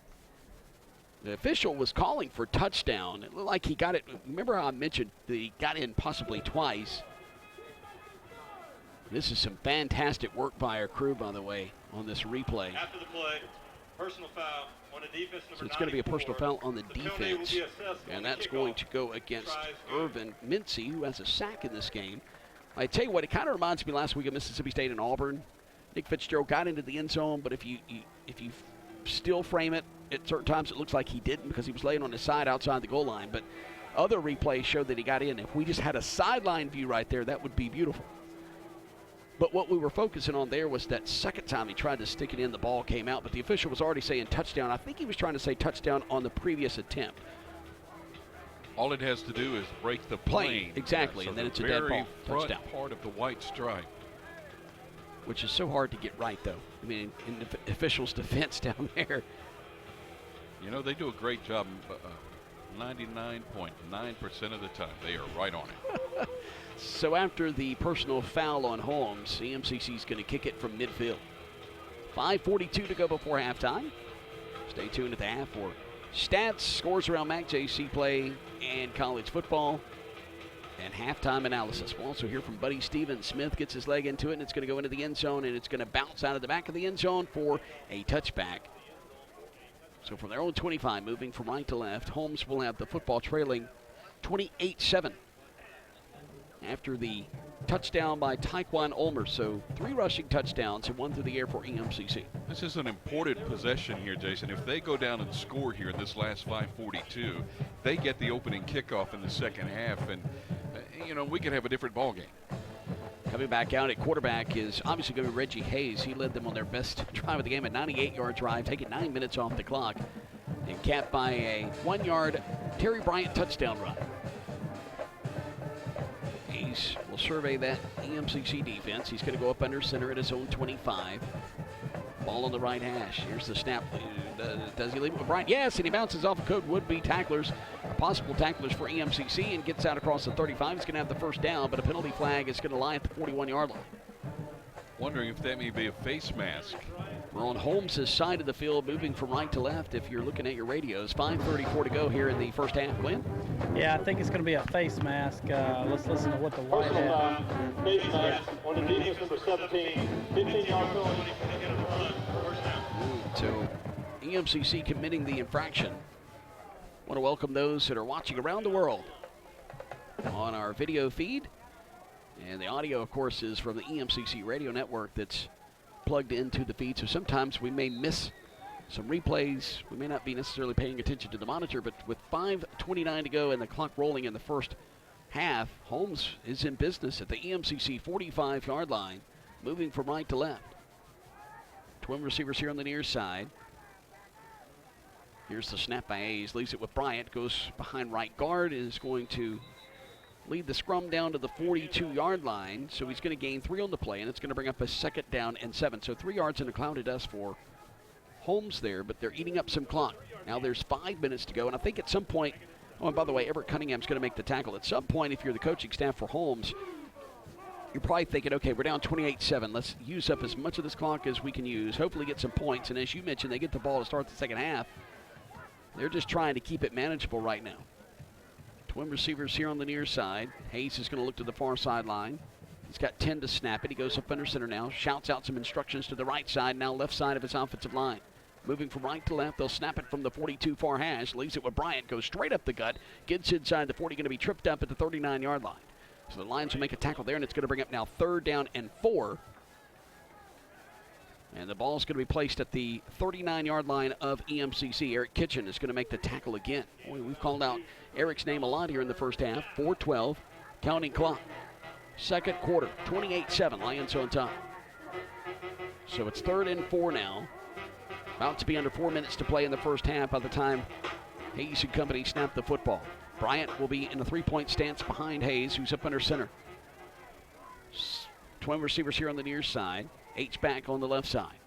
the official was calling for touchdown. It looked like he got it. Remember how I mentioned that he got in possibly twice? This is some fantastic work by our crew, by the way, on this replay. After the play, personal foul. So it's going to be a personal foul on the defense, and that's going to go against Irvin Mincy, who has a sack in this game. I tell you what, it kind of reminds me last week of Mississippi State and Auburn. Nick Fitzgerald got into the end zone, but if you still frame it, at certain times it looks like he didn't because he was laying on his side outside the goal line. But other replays showed that he got in. If we just had a sideline view right there, that would be beautiful. But what we were focusing on there was that second time he tried to stick it in, the ball came out, but the official was already saying touchdown. I think he was trying to say touchdown on the previous attempt. All it has to do is break the plane. Exactly, so and then it's a dead ball. Touchdown. Part of the white stripe. Which is so hard to get right, though. I mean, in the officials' defense down there. You know, they do a great job 99.9% of the time. They are right on it. So after the personal foul on Holmes, EMCC is going to kick it from midfield. 5:42 to go before halftime. Stay tuned at the half for stats, scores around MACJC play, and college football, and halftime analysis. We'll also hear from Buddy Stevens. Smith gets his leg into it, and it's going to go into the end zone, and it's going to bounce out of the back of the end zone for a touchback. So from their own 25, moving from right to left, Holmes will have the football trailing 28-7 after the touchdown by Taekwon Ulmer. So 3 rushing touchdowns and 1 through the air for EMCC. This is an important possession here, Jason. If they go down and score here in this last 5:42, they get the opening kickoff in the second half, and we could have a different ball game. Coming back out at quarterback is obviously going to be Reggie Hayes. He led them on their best drive of the game, a 98-yard drive, taking 9 minutes off the clock, and capped by a 1-yard Terry Bryant touchdown run. Hayes will survey that EMCC defense. He's going to go up under center at his own 25. Ball on the right hash. Here's the snap. Does he leave it with Bryant? Yes, and he bounces off a code would-be tacklers, possible tacklers for EMCC, and gets out across the 35. He's going to have the first down, but a penalty flag is going to lie at the 41-yard line. Wondering if that may be a face mask. We're on Holmes' side of the field, moving from right to left if you're looking at your radios. 5:34 to go here in the first half. Glenn? Yeah, I think it's going to be a face mask. Let's listen to what the white hat. Face mask on the defense number 17, 15-yard penalty. So EMCC committing the infraction. Want to welcome those that are watching around the world on our video feed. And the audio, of course, is from the EMCC radio network that's plugged into the feed. So sometimes we may miss some replays. We may not be necessarily paying attention to the monitor, but with 5:29 to go and the clock rolling in the first half, Holmes is in business at the EMCC 45-yard line, moving from right to left. Twin receivers here on the near side. Here's the snap by Hayes. Leaves it with Bryant. Goes behind right guard. Is going to lead the scrum down to the 42-yard line. So he's going to gain 3 on the play, and it's going to bring up a 2nd down and 7. So 3 yards in a clouded dust for Holmes there, but they're eating up some clock. Now there's 5 minutes to go, and I think at some point, oh, and by the way, Everett Cunningham's going to make the tackle. At some point, if you're the coaching staff for Holmes, you're probably thinking, okay, we're down 28-7. Let's use up as much of this clock as we can use, hopefully get some points. And as you mentioned, they get the ball to start the second half. They're just trying to keep it manageable right now. Twin receivers here on the near side. Hayes is going to look to the far sideline. He's got 10 to snap it. He goes up under center now, shouts out some instructions to the right side, now left side of his offensive line. Moving from right to left, they'll snap it from the 42 far hash, leaves it with Bryant, goes straight up the gut, gets inside the 40, going to be tripped up at the 39-yard line. So the Lions will make a tackle there, and it's going to bring up now 3rd down and 4. And the ball is going to be placed at the 39-yard line of EMCC. Eric Kitchen is going to make the tackle again. Boy, we've called out Eric's name a lot here in the first half. 4:12, counting clock. Second quarter, 28-7, Lions on top. So it's 3rd and 4 now. About to be under 4 minutes to play in the first half by the time Hayes and company snap the football. Bryant will be in a 3-point stance behind Hayes, who's up under center. Twin receivers here on the near side. H-back on the left side.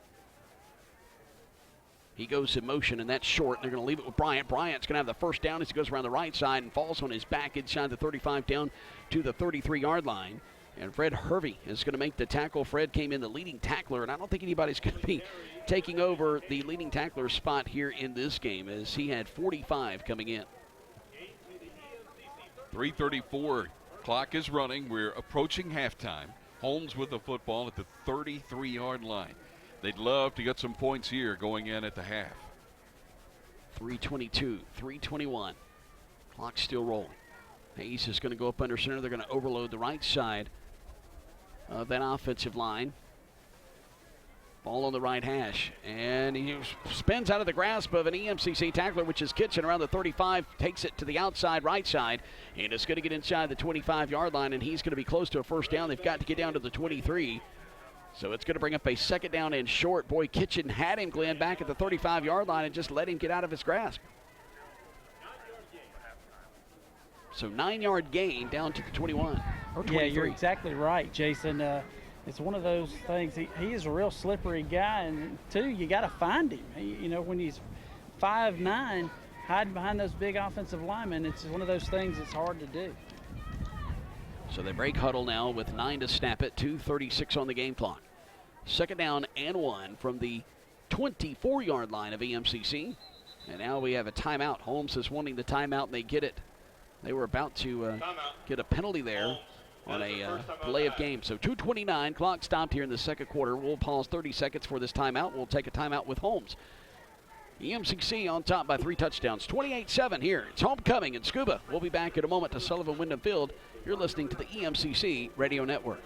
He goes in motion, and that's short. They're going to leave it with Bryant. Bryant's going to have the first down as he goes around the right side and falls on his back inside the 35 down to the 33-yard line. And Fred Hervey is going to make the tackle. Fred came in the leading tackler, and I don't think anybody's going to be taking over the leading tackler spot here in this game, as he had 45 coming in. 3:34, clock is running. We're approaching halftime. Holmes with the football at the 33-yard line. They'd love to get some points here going in at the half. 3:22, 3:21. Clock still rolling. Hayes is going to go up under center. They're going to overload the right side of that offensive line. Ball on the right hash. And he spins out of the grasp of an EMCC tackler, which is Kitchen around the 35. Takes it to the outside right side. And it's going to get inside the 25-yard line, and he's going to be close to a first down. They've got to get down to the 23. So it's going to bring up a 2nd down and short. Boy, Kitchen had him, Glenn, back at the 35-yard line and just let him get out of his grasp. So 9-yard gain down to the 21. Or 23. Yeah, you're exactly right, Jason. It's one of those things. He is a real slippery guy, and 2, you got to find him. When he's 5'9", hiding behind those big offensive linemen, it's one of those things that's hard to do. So they break huddle now with 9 to snap it, 2:36 on the game clock. 2nd down and 1 from the 24-yard line of EMCC. And now we have a timeout. Holmes is wanting the timeout, and they get it. They were about to get a penalty there on a delay of game. So 2:29, clock stopped here in the second quarter. We'll pause 30 seconds for this timeout. We'll take a timeout with Holmes. EMCC on top by 3 touchdowns, 28-7 here. It's homecoming in Scuba. We'll be back in a moment to Sullivan Wyndham Field. You're listening to the EMCC Radio Network.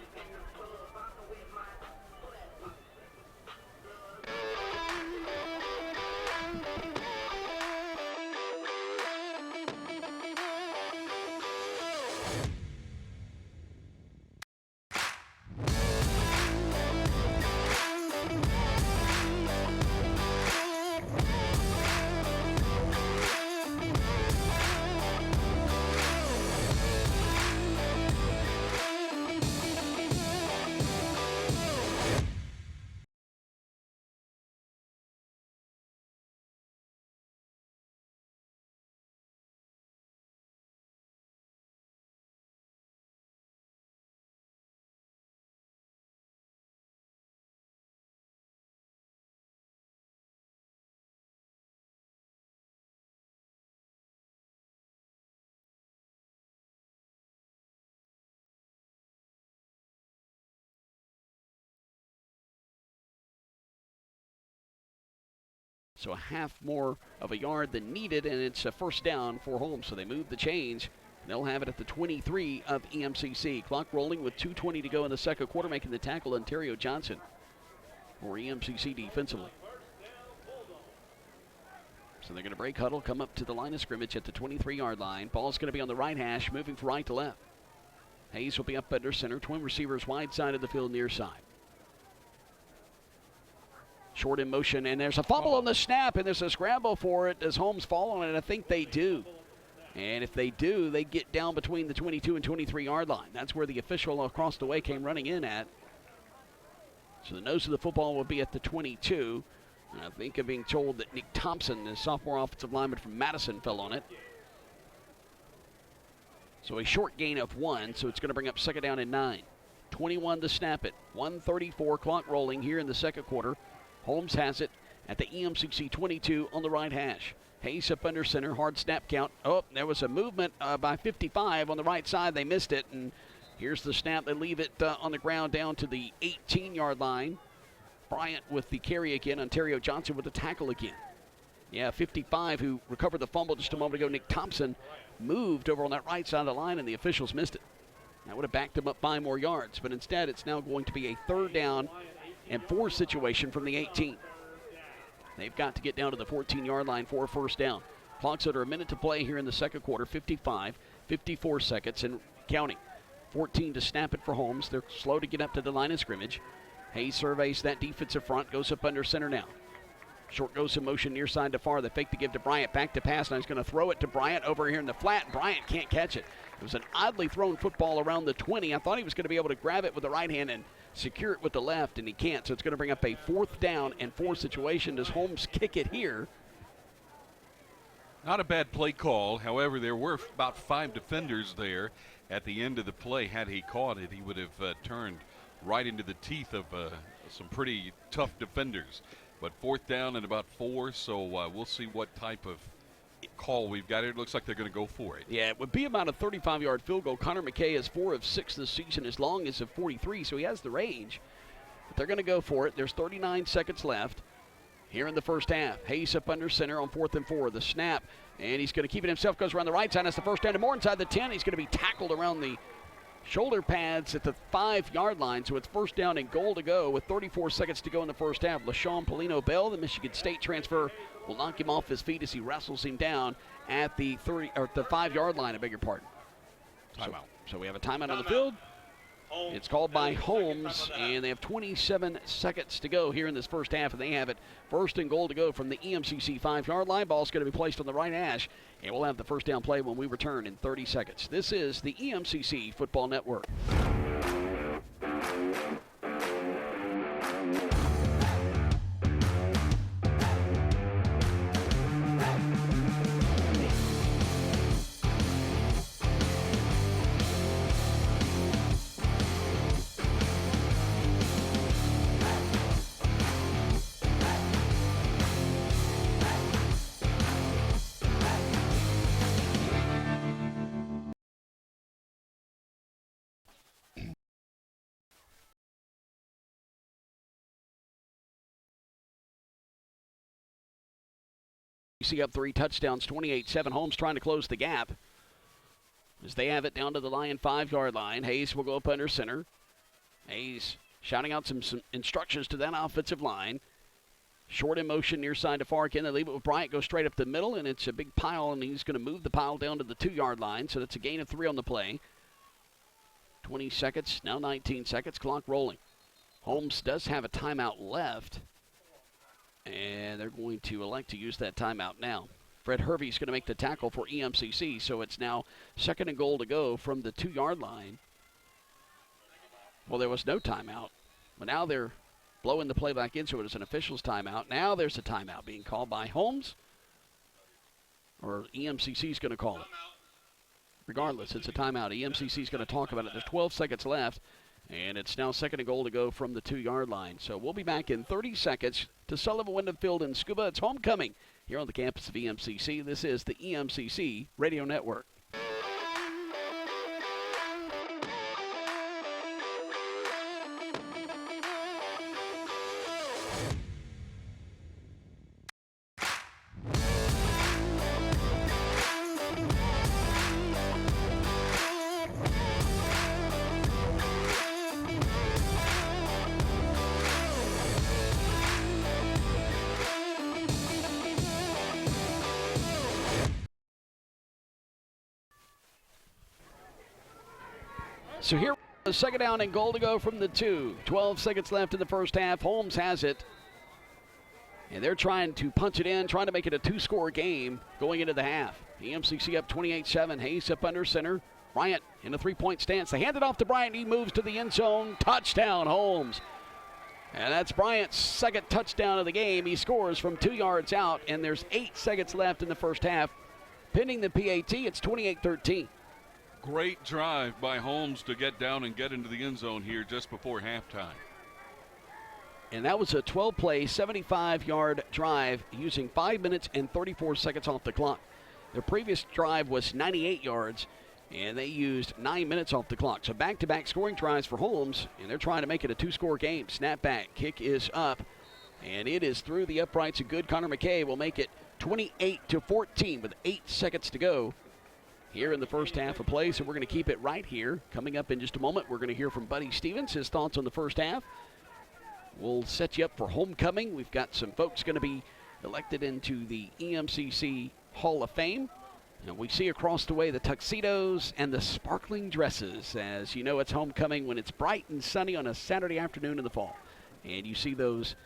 So a half more of a yard than needed, and it's a first down for Holmes. So they move the chains. They'll have it at the 23 of EMCC. Clock rolling with 2:20 to go in the second quarter, making the tackle Ontario Johnson for EMCC defensively. So they're going to break huddle, come up to the line of scrimmage at the 23-yard line. Ball's going to be on the right hash, moving from right to left. Hayes will be up under center. Twin receivers wide side of the field, near side. Short in motion, and there's a fumble on the snap, and there's a scramble for it. Does Holmes fall on it? I think they do. And if they do, they get down between the 22 and 23-yard line. That's where the official across the way came running in at. So the nose of the football will be at the 22. And I think of being told that Nick Thompson, the sophomore offensive lineman from Madison, fell on it. So a short gain of 1, so it's going to bring up second down and 9. 21 to snap it. 1:34 clock rolling here in the second quarter. Holmes has it at the EMCC 22 on the right hash. Hayes up under center, hard snap count. Oh, there was a movement by 55 on the right side. They missed it, and here's the snap. They leave it on the ground down to the 18-yard line. Bryant with the carry again. Ontario Johnson with the tackle again. Yeah, 55, who recovered the fumble just a moment ago. Nick Thompson moved over on that right side of the line, and the officials missed it. That would have backed him up 5 more yards, but instead it's now going to be a 3rd down and 4 situation from the 18. They've got to get down to the 14-yard line for a first down. Clock's under a minute to play here in the second quarter. 54 seconds and counting. 14 to snap it for Holmes. They're slow to get up to the line of scrimmage. Hayes surveys that defensive front, goes up under center now. Short goes in motion near side to far. The fake to give to Bryant. Back to pass. Now he's going to throw it to Bryant over here in the flat. Bryant can't catch it. It was an oddly thrown football around the 20. I thought he was going to be able to grab it with the right hand and secure it with the left, and he can't. So it's going to bring up a 4th down and 4 situation. Does Holmes kick it here? Not a bad play call. However, there were about 5 defenders there at the end of the play. Had he caught it, he would have turned right into the teeth of some pretty tough defenders. But 4th down and about 4, so we'll see what type of call we've got here. It looks like they're going to go for it. Yeah, it would be about a 35-yard field goal. Connor McKay is 4 of 6 this season, as long as a 43, so he has the range. But they're going to go for it. There's 39 seconds left here in the first half. Hayes up under center on 4th and 4. The snap, and he's going to keep it himself. Goes around the right side. That's the first down and more inside the 10. He's going to be tackled around the shoulder pads at the 5-yard line, so it's first down and goal to go with 34 seconds to go in the first half. LaShawn Polino-Bell, the Michigan State transfer, will knock him off his feet as he wrestles him down at the 5-yard line. I beg your pardon. Timeout. So we have a timeout on the field. It's called by Holmes, and they have 27 seconds to go here in this first half, and they have it first and goal to go from the EMCC 5-yard line. Ball's going to be placed on the right hash, and we'll have the first down play when we return in 30 seconds. This is the EMCC Football Network. UMCC up 3 touchdowns, 28-7. Holmes trying to close the gap as they have it down to the Lion 5-yard line. Hayes will go up under center. Hayes shouting out some instructions to that offensive line. Short in motion near side to Farkin. They leave it with Bryant, goes straight up the middle, and it's a big pile, and he's going to move the pile down to the 2-yard line, so that's a gain of 3 on the play. 20 seconds, now 19 seconds, clock rolling. Holmes does have a timeout left, and they're going to elect to use that timeout now. Fred Hervey's going to make the tackle for EMCC, so it's now 2nd and goal to go from the 2-yard line. Well, there was no timeout, but now they're blowing the play back in, so it is an official's timeout. Now there's a timeout being called by Holmes, or EMCC's going to call it. Regardless, it's a timeout. EMCC's going to talk about it. There's 12 seconds left, and it's now 2nd and goal to go from the 2-yard line. So we'll be back in 30 seconds to Sullivan Wyndham Field in Scuba. It's homecoming here on the campus of EMCC. This is the EMCC Radio Network. So here, the 2nd down and goal to go from the 2. 12 seconds left in the first half. Holmes has it. And they're trying to punch it in, trying to make it a 2-score game going into the half. EMCC up 28-7. Hayes up under center. Bryant in a 3-point stance. They hand it off to Bryant. He moves to the end zone. Touchdown, Holmes. And that's Bryant's 2nd touchdown of the game. He scores from 2 yards out, and there's 8 seconds left in the first half. Pending the PAT, it's 28-13. Great drive by Holmes to get down and get into the end zone here just before halftime. And that was a 12-play, 75-yard drive using 5 minutes and 34 seconds off the clock. Their previous drive was 98 yards, and they used 9 minutes off the clock. So back-to-back scoring drives for Holmes, and they're trying to make it a 2-score game. Snap back, kick is up, and it is through the uprights. A good Connor McKay will make it 28-14 with 8 seconds to go here in the first half of play. So we're going to keep it right here. Coming up in just a moment, we're going to hear from Buddy Stevens, his thoughts on the first half. We'll set you up for homecoming. We've got some folks going to be elected into the EMCC Hall of Fame. And we see across the way the tuxedos and the sparkling dresses. As you know, it's homecoming when it's bright and sunny on a Saturday afternoon in the fall. And you see those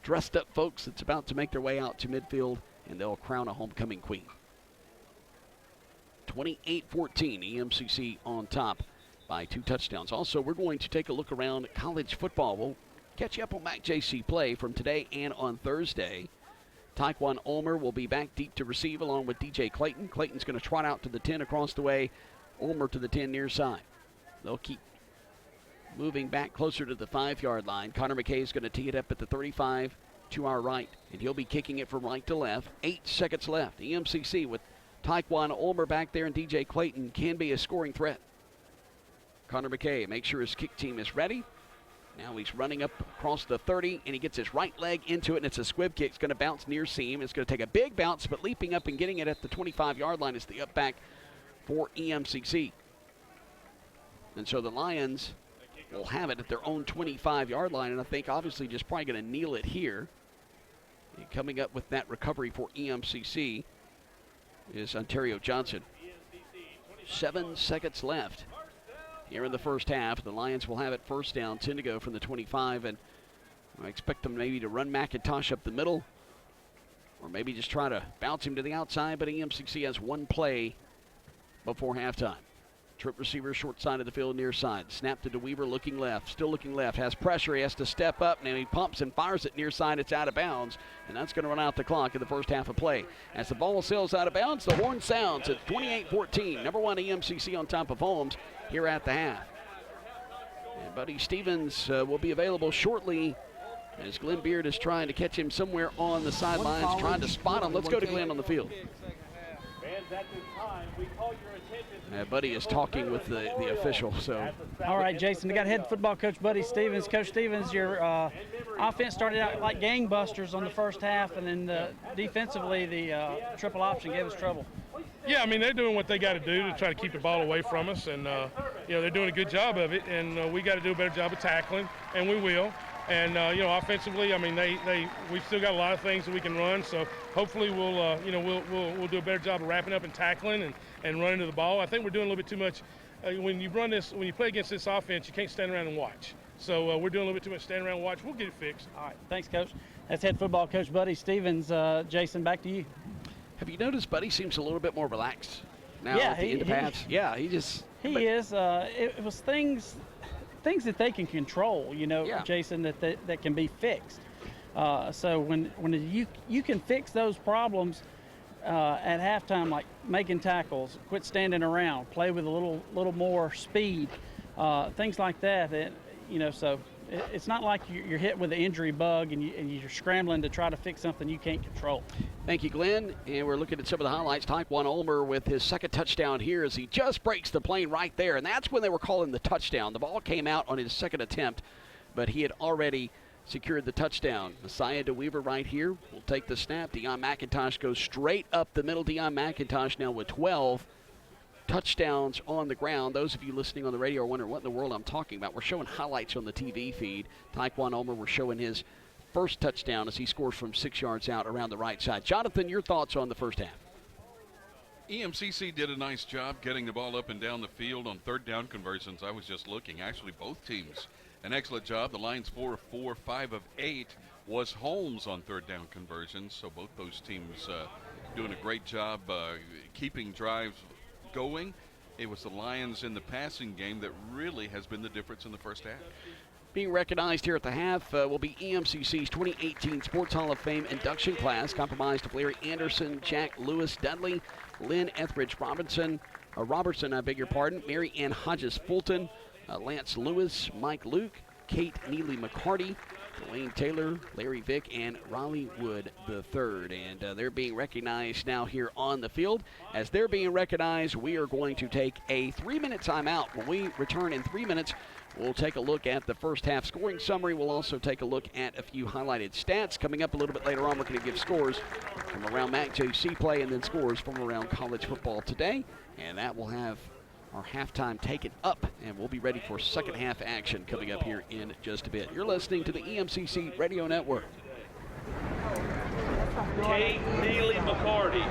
dressed up folks that's about to make their way out to midfield, and they'll crown a homecoming queen. 28-14, EMCC on top by 2 touchdowns. Also, we're going to take a look around college football. We'll catch you up on MACJC play from today and on Thursday. Taekwon Ulmer will be back deep to receive along with DJ Clayton. Clayton's going to trot out to the 10 across the way. Ulmer to the 10 near side. They'll keep moving back closer to the 5-yard line. Connor McKay is going to tee it up at the 35 to our right, and he'll be kicking it from right to left. 8 seconds left. EMCC with Taekwon Ulmer back there, and DJ Clayton can be a scoring threat. Connor McKay makes sure his kick team is ready. Now he's running up across the 30, and he gets his right leg into it, and it's a squib kick. It's going to bounce near seam. It's going to take a big bounce, but leaping up and getting it at the 25-yard line is the up back for EMCC. And so the Lions will have it at their own 25-yard line, and I think obviously just probably going to kneel it here. And coming up with that recovery for EMCC is Ontario Johnson. 7 seconds left here in the first half. The Lions will have it first down, 10 to go from the 25, and I expect them maybe to run McIntosh up the middle or maybe just try to bounce him to the outside, but EMCC has one play before halftime. Trip receiver short side of the field, near side. Snap to DeWeaver, looking left, still looking left, has pressure, he has to step up, and he pumps and fires it near side. It's out of bounds, and that's going to run out the clock in the first half of play. As the ball sails out of bounds, the horn sounds. It's 28-14. Number 1 EMCC on top of Holmes here at the half. And Buddy Stevens will be available shortly as Glenn Beard is trying to catch him somewhere on the sidelines, trying to spot him. Let's go to Glenn on the field. Buddy is talking with the official. So, all right, Jason, we got head football coach Buddy Stevens. Coach Stevens, your offense started out like gangbusters on the first half, and then defensively the triple option gave us trouble. Yeah, I mean, they're doing what they got to do to try to keep the ball away from us, and they're doing a good job of it, and we got to do a better job of tackling, and we will. And offensively, I mean, we've still got a lot of things that we can run, so hopefully we'll do a better job of wrapping up and tackling and running to the ball. I think we're doing a little bit too much. When you play against this offense, you can't stand around and watch. So we're doing a little bit too much standing around and watch. We'll get it fixed. All right, thanks, Coach. That's head football coach Buddy Stevens. Jason, back to you. Have you noticed Buddy seems a little bit more relaxed now Yeah, at the end of halves? Yeah, he is. It was things that they can control, Yeah. Jason, that can be fixed. So when you can fix those problems at halftime, like making tackles, quit standing around, play with a little more speed, things like that. So it's not like you're hit with an injury bug and you're scrambling to try to fix something you can't control. Thank you, Glenn. And we're looking at some of the highlights. Type 1 Ulmer with his second touchdown here as he just breaks the plane right there. And that's when they were calling the touchdown. The ball came out on his second attempt, but he had already secured the touchdown. Messiah DeWeaver right here will take the snap. Deion McIntosh goes straight up the middle. Deion McIntosh now with 12 touchdowns on the ground. Those of you listening on the radio are wondering what in the world I'm talking about. We're showing highlights on the TV feed. Taekwon Ulmer, we're showing his first touchdown as he scores from 6 yards out around the right side. Jonathan, your thoughts on the first half? EMCC did a nice job getting the ball up and down the field on third down conversions. I was just looking. Actually, both teams, an excellent job. The Lions 4 of 4, 5 of 8 was Holmes on third down conversions. So both those teams doing a great job keeping drives going. It was the Lions in the passing game that really has been the difference in the first half. Being recognized here at the half will be EMCC's 2018 Sports Hall of Fame induction class, comprised of Larry Anderson, Jack Lewis Dudley, Lynn Etheridge Robertson, Mary Ann Hodges Fulton, Lance Lewis, Mike Luke, Kate Neely McCarty, Dwayne Taylor, Larry Vick, and Raleigh Wood III. And they're being recognized now here on the field. As they're being recognized, we are going to take a 3-minute timeout. When we return in 3 minutes, we'll take a look at the first half scoring summary. We'll also take a look at a few highlighted stats. Coming up a little bit later on, we're going to give scores from around MAC-JC play and then scores from around college football today. And that will have our halftime taken up, and we'll be ready for second half action coming up here in just a bit. You're listening to the EMCC Radio Network. Kate Neely McCarty,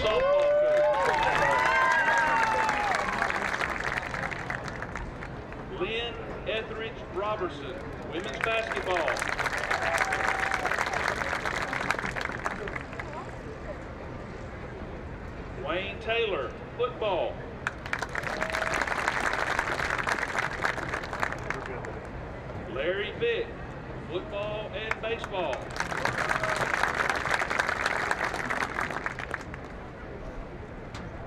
softball coach. Lynn Etheridge Robertson, women's basketball. Dwayne Taylor, football. Larry Vick, football and baseball.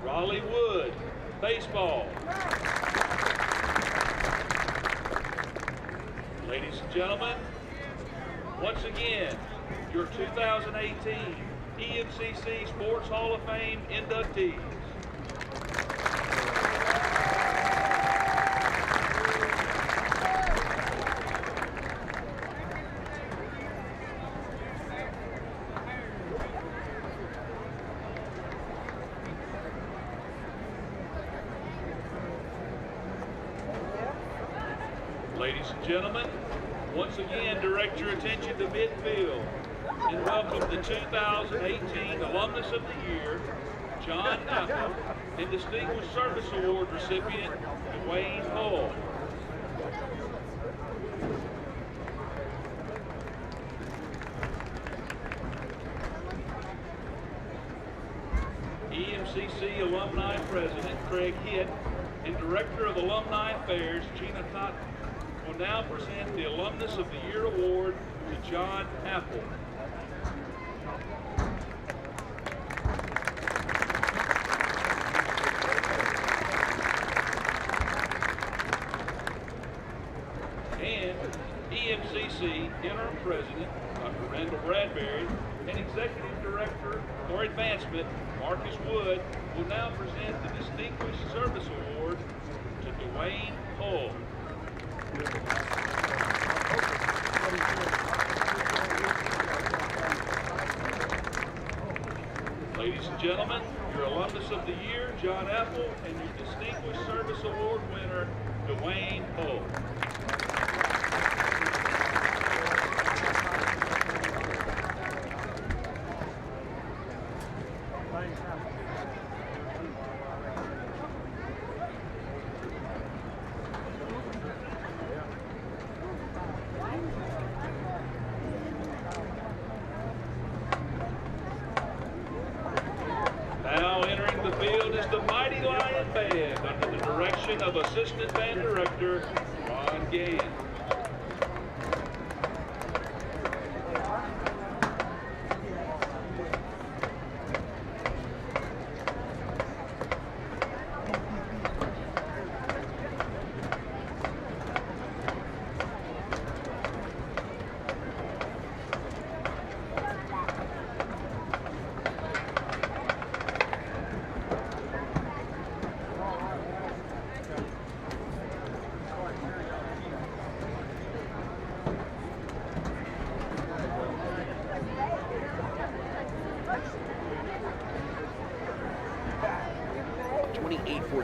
Raleigh Wood, baseball. Ladies and gentlemen, once again, your 2018 EMCC Sports Hall of Fame inductees. Ladies and gentlemen, once again, direct your attention to midfield and welcome the 2018 Alumnus of the Year, John Apple, and Distinguished Service Award recipient, Dwayne Hull. EMCC Alumni President Craig Hitt and Director of Alumni Affairs, Gina Cotton, will now present the Alumnus of the Year Award to John Apple. And EMCC Interim President, Dr. Randall Bradbury, and Executive Director for Advancement, Marcus Wood, will now present the Distinguished Service Award to Dwayne Hull. gentlemen, your Alumnus of the Year, John Apple, and your Distinguished Service Award winner, Dwayne Hull. Now entering the field is the Mighty Lion Band under the direction of Assistant Band Director Ron Gann.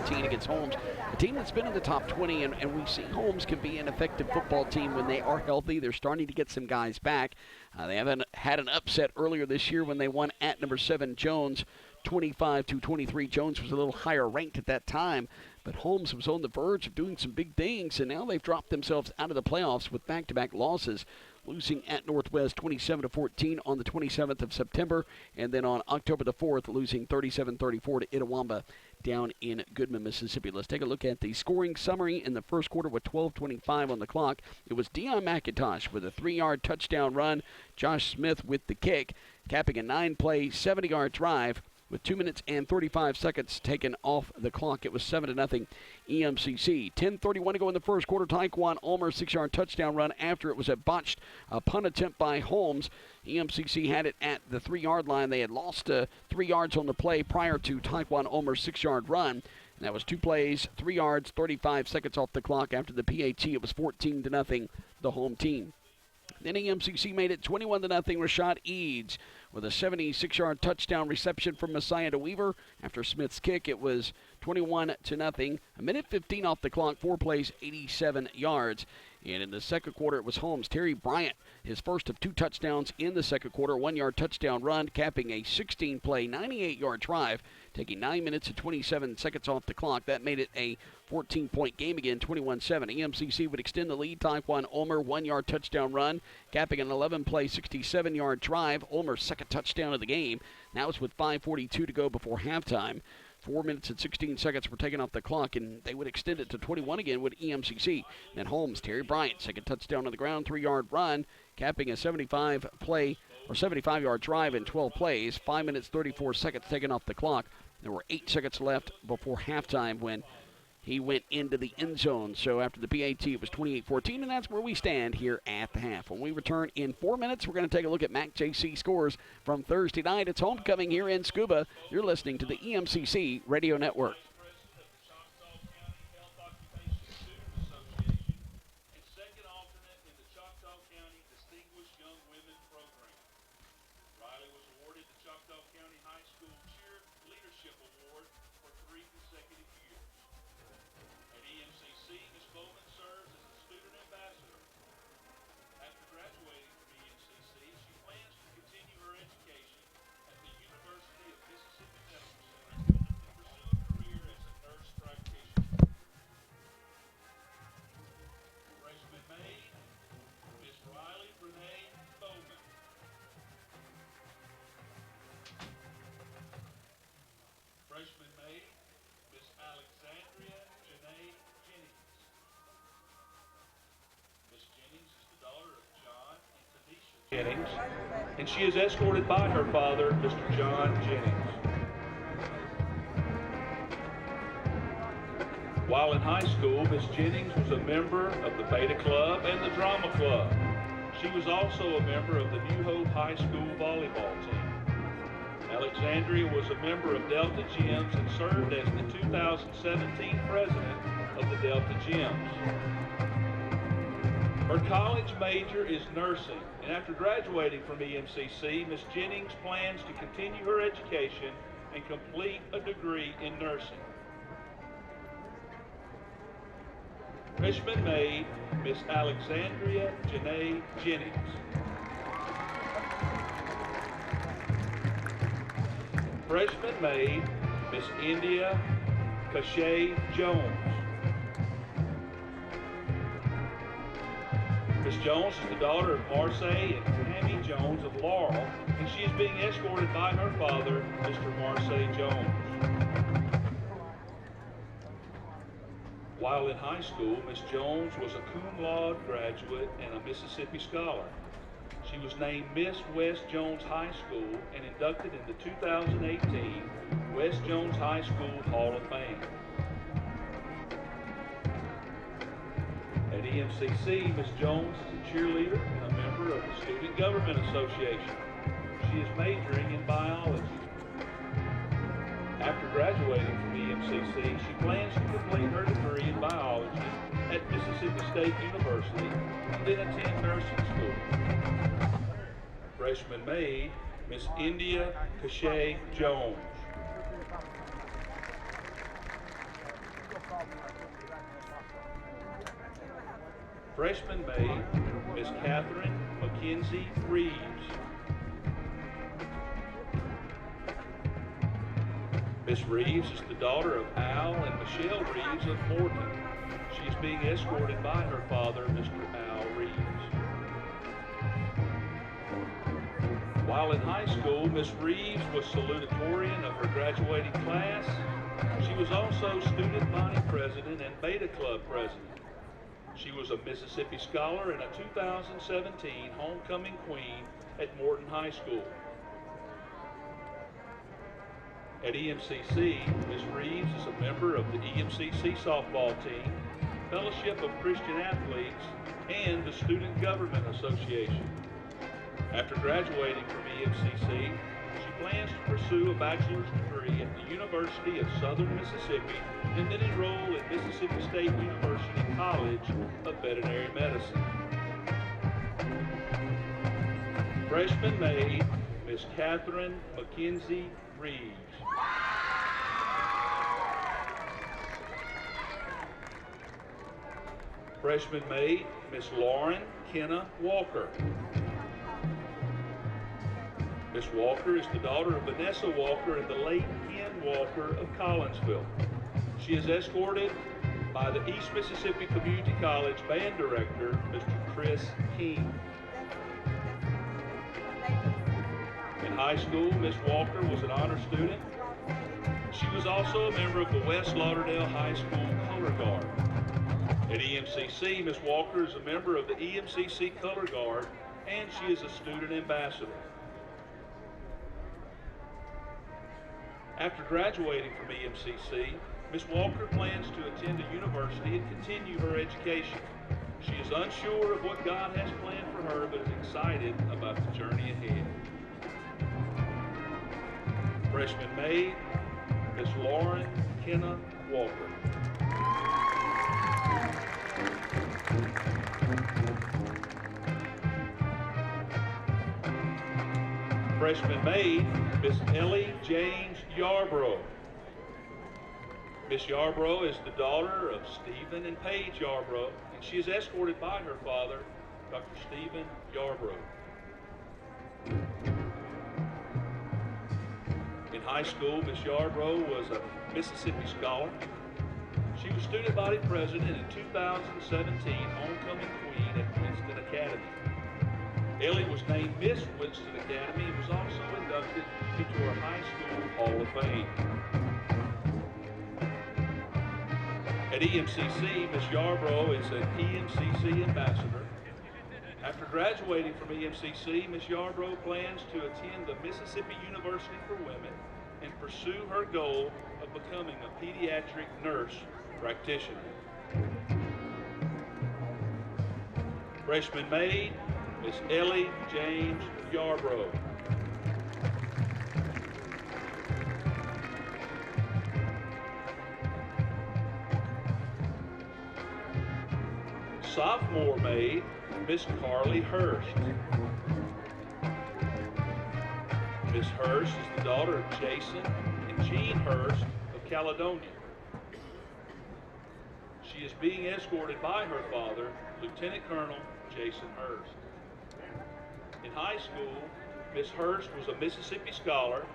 Against Holmes, a team that's been in the top 20, and we see Holmes can be an effective football team when they are healthy. They're starting to get some guys back. They haven't had an upset earlier this year when they won at number 7 Jones 25-23. Jones was a little higher ranked at that time, but Holmes was on the verge of doing some big things, and now they've dropped themselves out of the playoffs with back-to-back losses, losing at Northwest 27-14 on the 27th of September, and then on October the 4th, losing 37-34 to Itawamba down in Goodman, Mississippi. Let's take a look at the scoring summary in the first quarter with 12:25 on the clock. It was Deion McIntosh with a 3-yard touchdown run, Josh Smith with the kick, capping a 9-play, 70-yard drive with 2 minutes and 35 seconds taken off the clock. It was 7-0 EMCC. 10:31 to go in the first quarter. Taekwon Ulmer 6-yard touchdown run after it was a botched punt attempt by Holmes. EMCC had it at the 3-yard line. They had lost 3 yards on the play prior to Taekwon Ulmer's 6-yard run. And that was 2 plays, 3 yards, 35 seconds off the clock. After the PAT, it was 14-0 the home team. Then EMCC made it 21-0. Rashad Eads with a 76-yard touchdown reception from Messiah to Weaver. After Smith's kick, it was 21-0. A minute 15 off the clock, 4 plays, 87 yards. And in the second quarter, it was Holmes. Terry Bryant, his first of 2 touchdowns in the second quarter, 1-yard touchdown run, capping a 16-play, 98-yard drive, taking 9 minutes and 27 seconds off the clock. That made it a 14-point game again, 21-7. EMCC would extend the lead. Taekwon Ulmer, 1-yard touchdown run, capping an 11-play, 67-yard drive. Ulmer's second touchdown of the game. Now it's with 5:42 to go before halftime. 4 minutes and 16 seconds were taken off the clock, and they would extend it to 21 again with EMCC. Then Holmes, Terry Bryant, second touchdown on the ground, 3-yard run, capping a 75-yard drive in 12 plays. 5 minutes 34 seconds taken off the clock. There were 8 seconds left before halftime when he went into the end zone. So after the PAT, it was 28-14, and that's where we stand here at the half. When we return in 4 minutes, we're going to take a look at MAC-JC scores from Thursday night. It's homecoming here in Scuba. You're listening to the EMCC Radio Network. Jennings, and she is escorted by her father, Mr. John Jennings. While in high school, Miss Jennings was a member of the Beta Club and the Drama Club. She was also a member of the New Hope High School volleyball team. Alexandria was a member of Delta Gyms and served as the 2017 president of the Delta Gyms. Her college major is nursing, and after graduating from EMCC, Ms. Jennings plans to continue her education and complete a degree in nursing. Freshman maid, Miss Alexandria Janae Jennings. Freshman maid, Miss India Cachet Jones. Miss Jones is the daughter of Marseille and Tammy Jones of Laurel, and she is being escorted by her father, Mr. Marseille Jones. While in high school, Miss Jones was a cum laude graduate and a Mississippi scholar. She was named Miss West Jones High School and inducted in the 2018 West Jones High School Hall of Fame. At EMCC, Miss Jones is a cheerleader and a member of the Student Government Association. She is majoring in biology. After graduating from EMCC, she plans to complete her degree in biology at Mississippi State University and then attend nursing school. Freshman maid, Miss India Cachet Jones. Freshman maid, Miss Catherine Mackenzie Reeves. Miss Reeves is the daughter of Al and Michelle Reeves of Morton. She is being escorted by her father, Mr. Al Reeves. While in high school, Miss Reeves was salutatorian of her graduating class. She was also student body president and Beta Club president. She was a Mississippi scholar and a 2017 homecoming queen at Morton High School. At EMCC, Ms. Reeves is a member of the EMCC softball team, Fellowship of Christian Athletes, and the Student Government Association. After graduating from EMCC, she plans to pursue a bachelor's degree at the University of Southern Mississippi and then enroll at Mississippi State University College of Veterinary Medicine. Freshman maid, Ms. Catherine Mackenzie Reeves. Freshman maid, Miss Lauren Kenna Walker. Miss Walker is the daughter of Vanessa Walker and the late Ken Walker of Collinsville. She is escorted by the East Mississippi Community College band director, Mr. Chris King. In high school, Miss Walker was an honor student. She was also a member of the West Lauderdale High School Color Guard. At EMCC, Miss Walker is a member of the EMCC Color Guard, and she is a student ambassador. After graduating from EMCC, Miss Walker plans to attend a university and continue her education. She is unsure of what God has planned for her, but is excited about the journey ahead. Freshman maid, Miss Lauren Kenna Walker. Freshman maid, Miss Ellie James Yarbrough. Miss Yarbrough is the daughter of Stephen and Paige Yarbrough, and she is escorted by her father, Dr. Stephen Yarbrough. In high school, Miss Yarbrough was a Mississippi scholar. She was student body president and 2017 homecoming queen at Winston Academy. Ellie was named Miss Winston Academy and was also inducted into her high school Hall of Fame. At EMCC, Miss Yarbrough is an EMCC ambassador. After graduating from EMCC, Miss Yarbrough plans to attend the Mississippi University for Women and pursue her goal of becoming a pediatric nurse practitioner. Freshman maid, Miss Ellie James Yarbrough. Sophomore maid, Miss Carly Hurst. Miss Hurst is the daughter of Jason Jean Hurst of Caledonia. She is being escorted by her father, Lieutenant Colonel Jason Hurst. In high school, Miss Hurst was a Mississippi Scholar,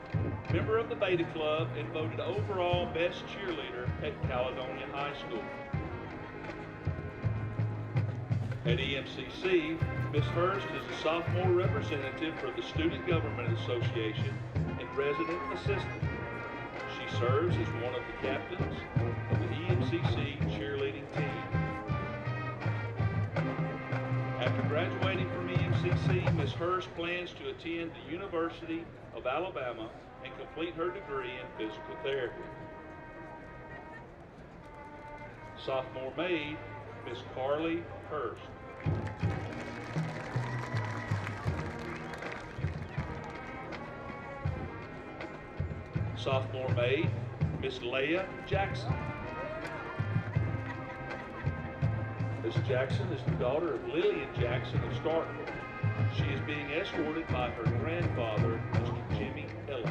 member of the Beta Club, and voted overall best cheerleader at Caledonia High School. At EMCC, Miss Hurst is a sophomore representative for the Student Government Association and resident assistant. She serves as one of the captains of the EMCC cheerleading team. After graduating from EMCC, Ms. Hurst plans to attend the University of Alabama and complete her degree in physical therapy. Sophomore maid, Ms. Carly Hurst. Sophomore maid, Miss Leah Jackson. Miss Jackson is the daughter of Lillian Jackson of Starkville. She is being escorted by her grandfather, Mr. Jimmy Ellis.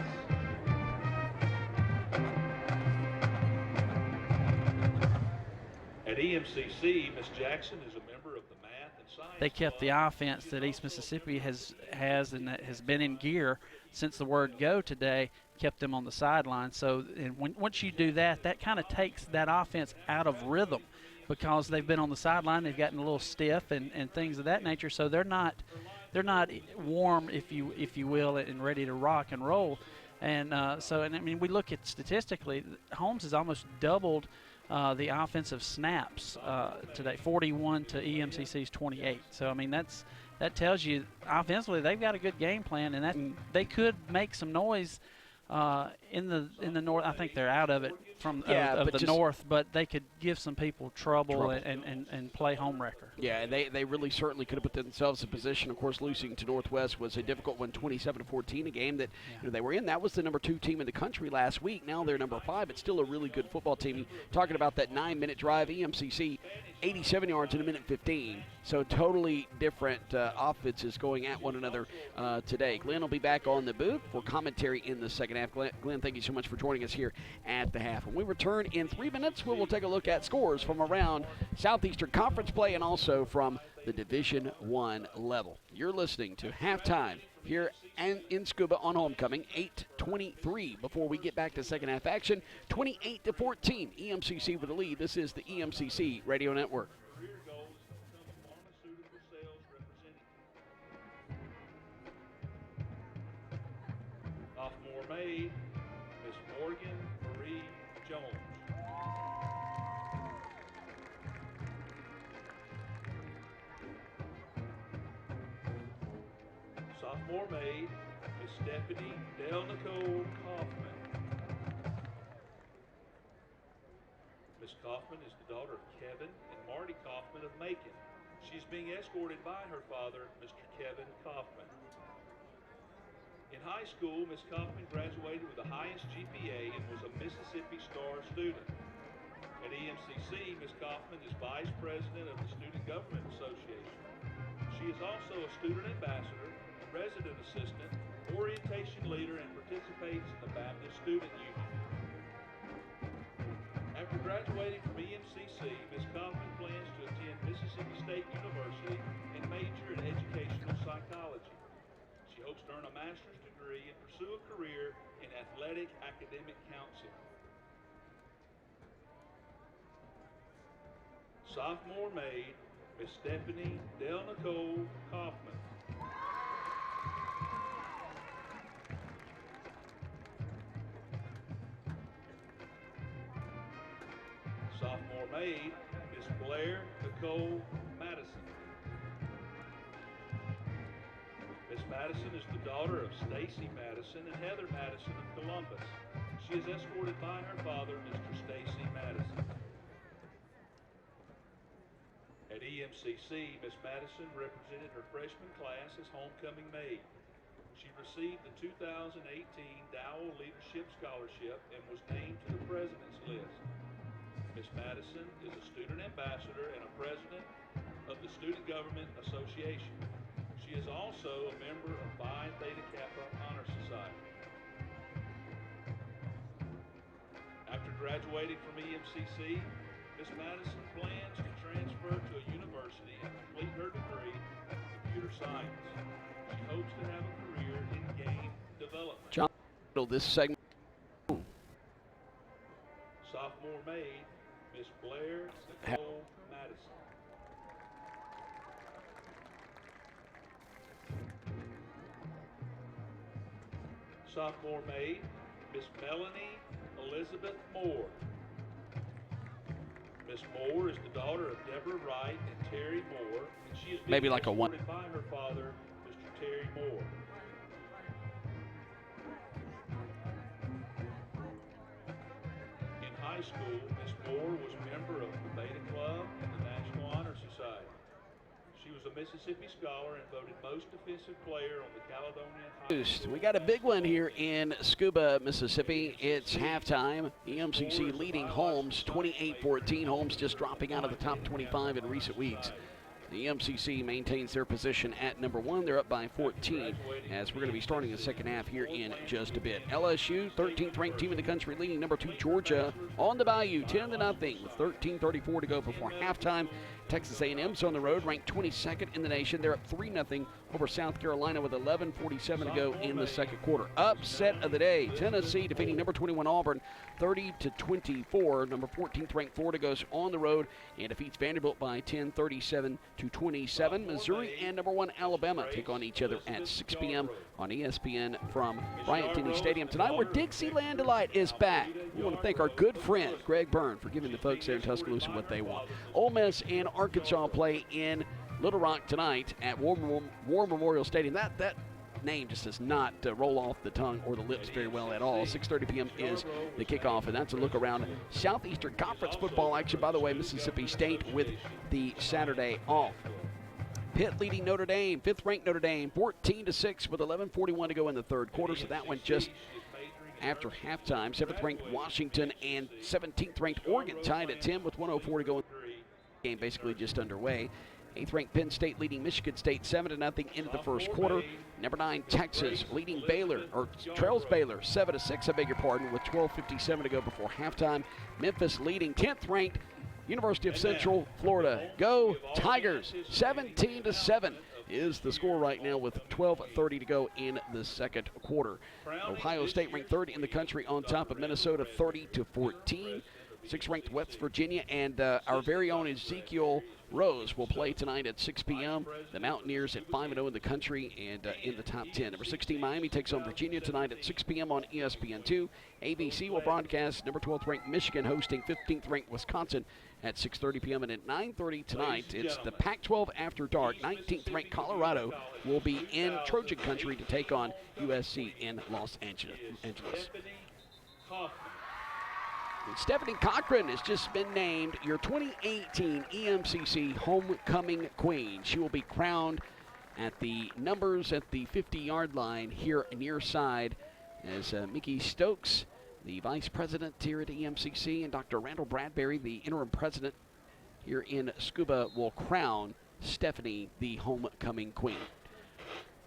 At EMCC, Miss Jackson is a member of the Math and Science They kept the Club. offense that East Mississippi has and that has been in gear since the word go today, kept them on the sideline. So once you do that, that kind of takes that offense out of rhythm because they've been on the sideline. They've gotten a little stiff and things of that nature. So they're not warm, if you will, and ready to rock and roll. And I mean, we look at statistically, Holmes has almost doubled the offensive snaps today, 41 to EMCC's 28. So I mean, that tells you offensively they've got a good game plan, and that they could make some noise in the north. I think they're out of it from the north, but they could give some people trouble. And play home wrecker. Yeah, they really certainly could have put themselves in position. Of course, losing to Northwest was a difficult one, 27-14, a game that they were in. That was the number 2 team in the country last week. Now they're number 5. It's still a really good football team. Talking about that 9-minute drive, EMCC 87 yards in a minute 15. So totally different offenses going at one another today. Glenn will be back on the booth for commentary in the second half. Glenn, thank you so much for joining us here at the half. When we return in 3 minutes, we will take a look at scores from around Southeastern Conference play and also from the Division I level. You're listening to Halftime here and in Scuba on Homecoming, 8:23 before we get back to second half action. 28-14, EMCC with the lead. This is the EMCC Radio Network. Sophomore maid, Miss Morgan Marie Jones. Sophomore maid, Miss Stephanie Del Nicole Kaufman. Miss Kaufman is the daughter of Kevin and Marty Kaufman of Macon. She's being escorted by her father, Mr. Kevin Kaufman. In high school, Miss Kaufman graduated with the highest GPA and was a Mississippi Star student. At EMCC, Miss Kaufman is Vice President of the Student Government Association. She is also a student ambassador, resident assistant, orientation leader, and participates in the Baptist Student Union. After graduating from EMCC, Miss Kaufman plans to attend Mississippi State University and major in educational psychology. She hopes to earn a master's degree and pursue a career in athletic academic counseling. Sophomore maid, Miss Stephanie Del Nicole Kaufman. Sophomore maid, Miss Blair Nicole Madison. Miss Madison is the daughter of Stacy Madison and Heather Madison of Columbus. She is escorted by her father, Mr. Stacy Madison. At EMCC, Miss Madison represented her freshman class as homecoming maid. She received the 2018 Dowell Leadership Scholarship and was named to the President's List. Miss Madison is a student ambassador and a president of the Student Government Association. She is also a member of Phi Theta Kappa Honor Society. Graduating from EMCC, Miss Madison plans to transfer to a university and complete her degree in computer science. She hopes to have a career in game development. John, this segment. Sophomore maid, Miss Blair Nicole Madison. Sophomore maid, Miss Melanie Elizabeth Moore. Miss Moore is the daughter of Deborah Wright and Terry Moore, and she is maybe like a one by her father, Mr. Terry Moore. In high school, Miss Moore was a member of the Beta Club and the National Honor Society. She was a Mississippi Scholar and voted most defensive player on the Caledonian High School. We got a big one here in Scuba, Mississippi. It's halftime. EMCC leading Holmes 28-14. Holmes just dropping out of the top 25 in recent weeks. The EMCC maintains their position at number 1. They're up by 14 as we're going to be starting the second half here in just a bit. LSU, 13th ranked team in the country, leading number 2 Georgia on the Bayou, 10-0 with 13:34 to go before halftime. Texas A&M's on the road, ranked 22nd in the nation. They're up 3-0 over South Carolina with 11:47 to go in the second quarter. Upset of the day, Tennessee defeating number 21 Auburn 30-24. Number 14th ranked Florida goes on the road and defeats Vanderbilt by 10, 37-27. Missouri and number 1 Alabama take on each other at 6 p.m. on ESPN from Bryant-Denny Stadium tonight, where Dixieland Delight is back. We want to thank our good friend Greg Byrne for giving the folks there in Tuscaloosa what they want. Ole Miss and Arkansas play in Little Rock tonight at War Memorial Stadium. That name just does not roll off the tongue or the lips very well at all. 6:30 p.m. is the kickoff, and that's a look around Southeastern Conference football action. By the way, Mississippi State with the Saturday off. Pitt leading Notre Dame, 5th-ranked Notre Dame, 14-6 with 11:41 to go in the third quarter. So that went just after halftime. 7th-ranked Washington and 17th-ranked Oregon tied at 10 with 1:04 to go in the game, basically just underway. 8th-ranked Penn State leading Michigan State 7-0 into the first quarter. Number 9 Texas leading Baylor, or trails Baylor 7-6, I beg your pardon, with 12:57 to go before halftime. Memphis leading 10th-ranked University of Central Florida. Go Tigers, 17-7 is the score right now with 12:30 to go in the second quarter. Ohio State ranked 3rd in the country on top of Minnesota 30-14. 6th-ranked West Virginia and our very own Ezekiel Rose will play tonight at 6 p.m. The Mountaineers at 5-0 in the country and in the top 10. Number 16 Miami takes on Virginia tonight at 6 p.m. on ESPN2. ABC will broadcast number 12th-ranked Michigan hosting 15th-ranked Wisconsin at 6:30 p.m. And at 9:30 tonight, it's the Pac-12 After Dark. 19th-ranked Colorado will be in Trojan country to take on USC in Los Angeles. And Stephanie Cochran has just been named your 2018 EMCC Homecoming Queen. She will be crowned at the numbers at the 50-yard line here near side as Mickey Stokes, the vice president here at EMCC, and Dr. Randall Bradbury, the interim president here in Scuba, will crown Stephanie the Homecoming Queen.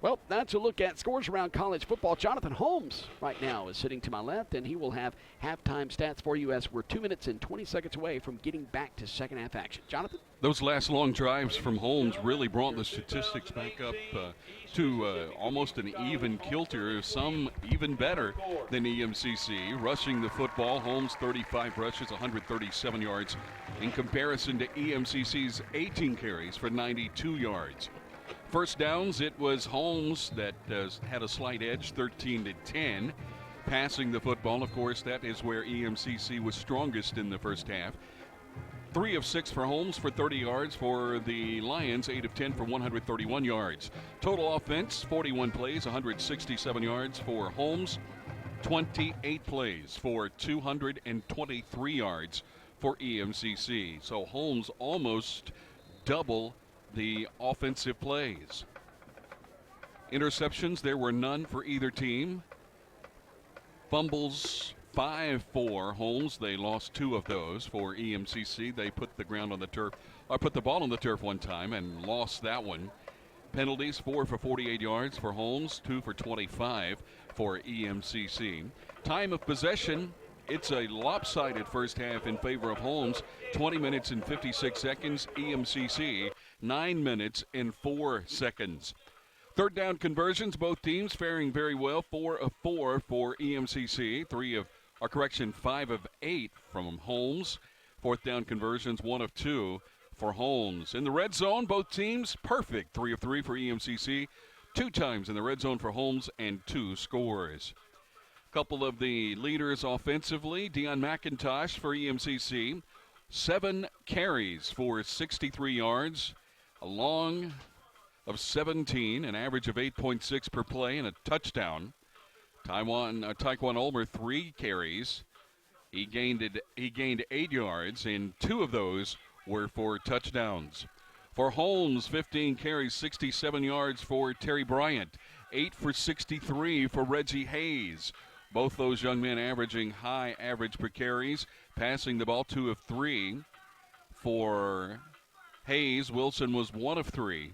Well, that's a look at scores around college football. Jonathan Holmes right now is sitting to my left, and he will have halftime stats for you as we're 2 minutes and 20 seconds away from getting back to second half action. Jonathan? Those last long drives from Holmes really brought the statistics back up to almost an even kilter, some even better than EMCC. Rushing the football, Holmes 35 rushes, 137 yards in comparison to EMCC's 18 carries for 92 yards. First downs, it was Holmes that had a slight edge, 13-10. Passing the football, of course, that is where EMCC was strongest in the first half. 3 of 6 for Holmes for 30 yards. For the Lions, 8 of 10 for 131 yards. Total offense, 41 plays, 167 yards for Holmes. 28 plays for 223 yards for EMCC. So Holmes almost double the offensive plays. Interceptions, there were none for either team. Fumbles, 5 for Holmes. They lost 2 of those. For EMCC, they put the ball on the turf one time and lost that one. Penalties, 4 for 48 yards for Holmes, 2 for 25 for EMCC. Time of possession, it's a lopsided first half in favor of Holmes. 20 minutes and 56 seconds. EMCC 9 minutes and 4 seconds. Third down conversions, both teams faring very well. 4 of 4 for EMCC. 5 of 8 from Holmes. Fourth down conversions, 1 of 2 for Holmes. In the red zone, both teams perfect. 3 of 3 for EMCC. 2 times in the red zone for Holmes and 2 scores. Couple of the leaders offensively. Deion McIntosh for EMCC. 7 carries for 63 yards. A long of 17, an average of 8.6 per play, and a touchdown. Taekwon Ulmer, 3 carries. He gained 8 yards, and 2 of those were for touchdowns. For Holmes, 15 carries, 67 yards for Terry Bryant. 8 for 63 for Reggie Hayes. Both those young men averaging high average per carries. Passing the ball, 2 of 3 for Hayes. Wilson was 1 of 3.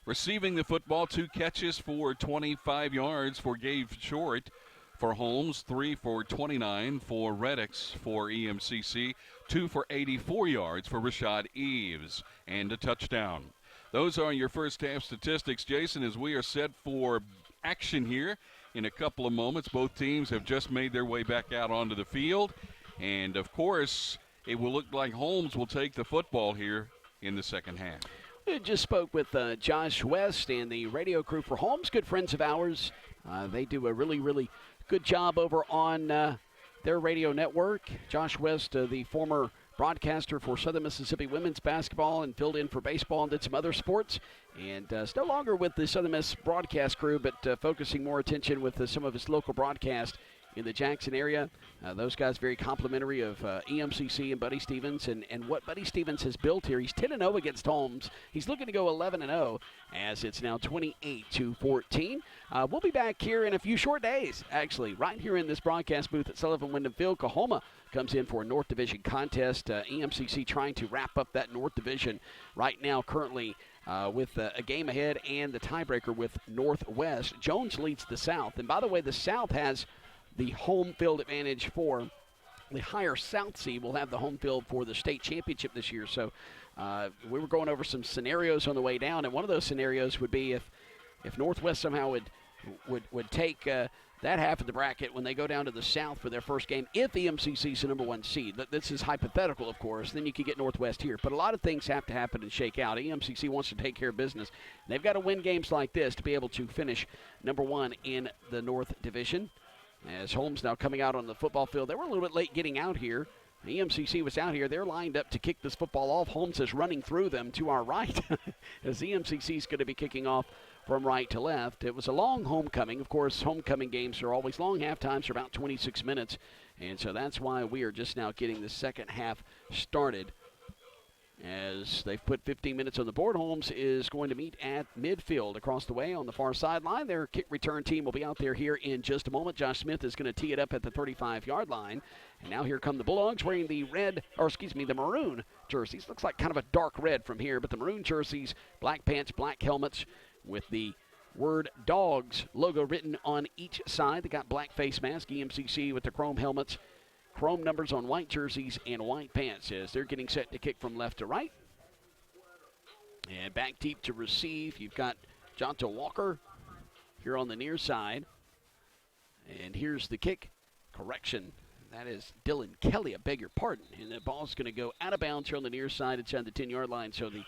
Receiving the football, 2 catches for 25 yards for Gabe Short for Holmes, 3 for 29 for Reddick for EMCC, 2 for 84 yards for Rashad Eves, and a touchdown. Those are your first half statistics, Jason, as we are set for action here in a couple of moments. Both teams have just made their way back out onto the field, and of course it will look like Holmes will take the football here in the second half. We just spoke with Josh West and the radio crew for Holmes, good friends of ours. They do a really, really good job over on their radio network. Josh West, the former broadcaster for Southern Mississippi women's basketball, and filled in for baseball and did some other sports. And is no longer with the Southern Miss broadcast crew, but focusing more attention with some of his local broadcast in the Jackson area. Those guys very complimentary of EMCC and Buddy Stevens and what Buddy Stevens has built here. He's 10-0 against Holmes. He's looking to go 11-0 as it's now 28-14. We'll be back here in a few short days, actually, right here in this broadcast booth at Sullivan Wyndham Field. Kahoma comes in for a North Division contest. EMCC trying to wrap up that North Division right now currently with a game ahead and the tiebreaker with Northwest. Jones leads the South. And by the way, the South has the home field advantage for the higher South seed. Will have the home field for the state championship this year. So we were going over some scenarios on the way down, and one of those scenarios would be if Northwest somehow would take that half of the bracket when they go down to the South for their first game. If EMCC is the number 1 seed, this is hypothetical, of course, then you could get Northwest here. But a lot of things have to happen and shake out. EMCC wants to take care of business. They've got to win games like this to be able to finish number 1 in the North Division. As Holmes now coming out on the football field. They were a little bit late getting out here. EMCC was out here. They're lined up to kick this football off. Holmes is running through them to our right as EMCC is going to be kicking off from right to left. It was a long homecoming. Of course, homecoming games are always long. Half times are about 26 minutes. And so that's why we are just now getting the second half started. As they've put 15 minutes on the board, Holmes is going to meet at midfield across the way on the far sideline. Their kick return team will be out there here in just a moment. Josh Smith is going to tee it up at the 35-yard line. And now here come the Bulldogs wearing the maroon jerseys. Looks like kind of a dark red from here, but the maroon jerseys, black pants, black helmets with the word Dogs logo written on each side. They got black face mask, EMCC with the chrome helmets. Chrome numbers on white jerseys and white pants as they're getting set to kick from left to right. And back deep to receive. You've got Jonta Walker here on the near side. And here's the kick. Correction. That is Dylan Kelly, I beg your pardon. And the ball's going to go out of bounds here on the near side inside the 10-yard line. So the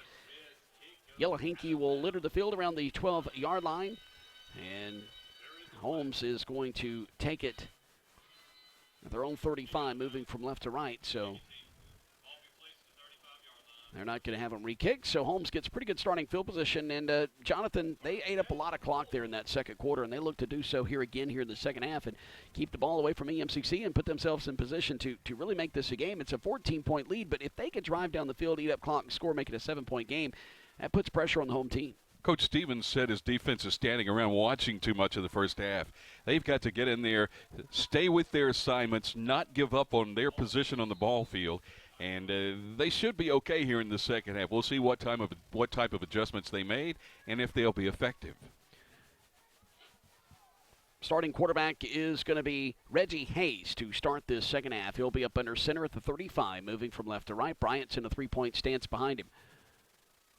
Yellow Hanky will litter the field around the 12-yard line. And Holmes is going to take it at their own 35, moving from left to right, so they're not going to have them re-kick. So Holmes gets pretty good starting field position, and Jonathan, they ate up a lot of clock there in that second quarter, and they look to do so here again here in the second half and keep the ball away from EMCC and put themselves in position to really make this a game. It's a 14-point lead, but if they could drive down the field, eat up clock, and score, make it a 7-point game, that puts pressure on the home team. Coach Stevens said his defense is standing around watching too much of the first half. They've got to get in there, stay with their assignments, not give up on their position on the ball field, and they should be okay here in the second half. We'll see what type of adjustments they made and if they'll be effective. Starting quarterback is going to be Reggie Hayes to start this second half. He'll be up under center at the 35, moving from left to right. Bryant's in a 3-point stance behind him.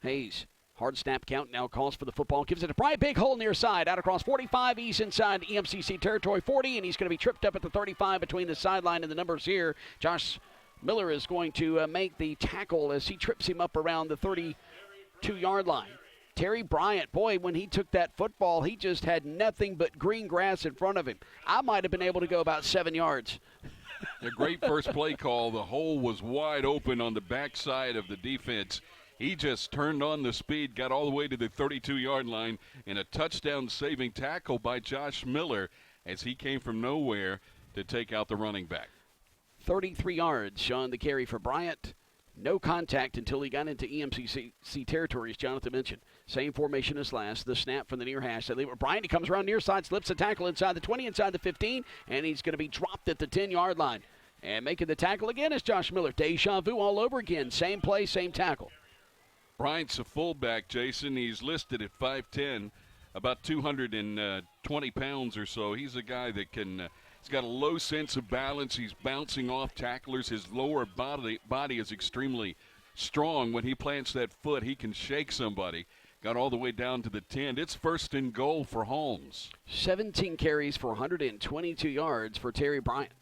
Hayes, hard snap count, now calls for the football. Gives it to Bryant, big hole near side. Out across 45, he's inside EMCC territory 40, and he's going to be tripped up at the 35 between the sideline and the numbers here. Josh Miller is going to make the tackle as he trips him up around the 32-yard line. Terry Bryant, boy, when he took that football, he just had nothing but green grass in front of him. I might have been able to go about 7 yards. A great first play call. The hole was wide open on the backside of the defense. He just turned on the speed, got all the way to the 32-yard line, and a touchdown-saving tackle by Josh Miller as he came from nowhere to take out the running back. 33 yards on the carry for Bryant. No contact until he got into EMCC territory, as Jonathan mentioned. Same formation as last. The snap from the near hash. They leave it. Bryant, he comes around near side, slips a tackle inside the 20, inside the 15, and he's going to be dropped at the 10-yard line. And making the tackle again is Josh Miller. Deja vu all over again. Same play, same tackle. Bryant's a fullback, Jason. He's listed at 5'10", about 220 pounds or so. He's a guy that can he's got a low sense of balance. He's bouncing off tacklers. His lower body is extremely strong. When he plants that foot, he can shake somebody. Got all the way down to the 10. It's first and goal for Holmes. 17 carries for 122 yards for Terry Bryant.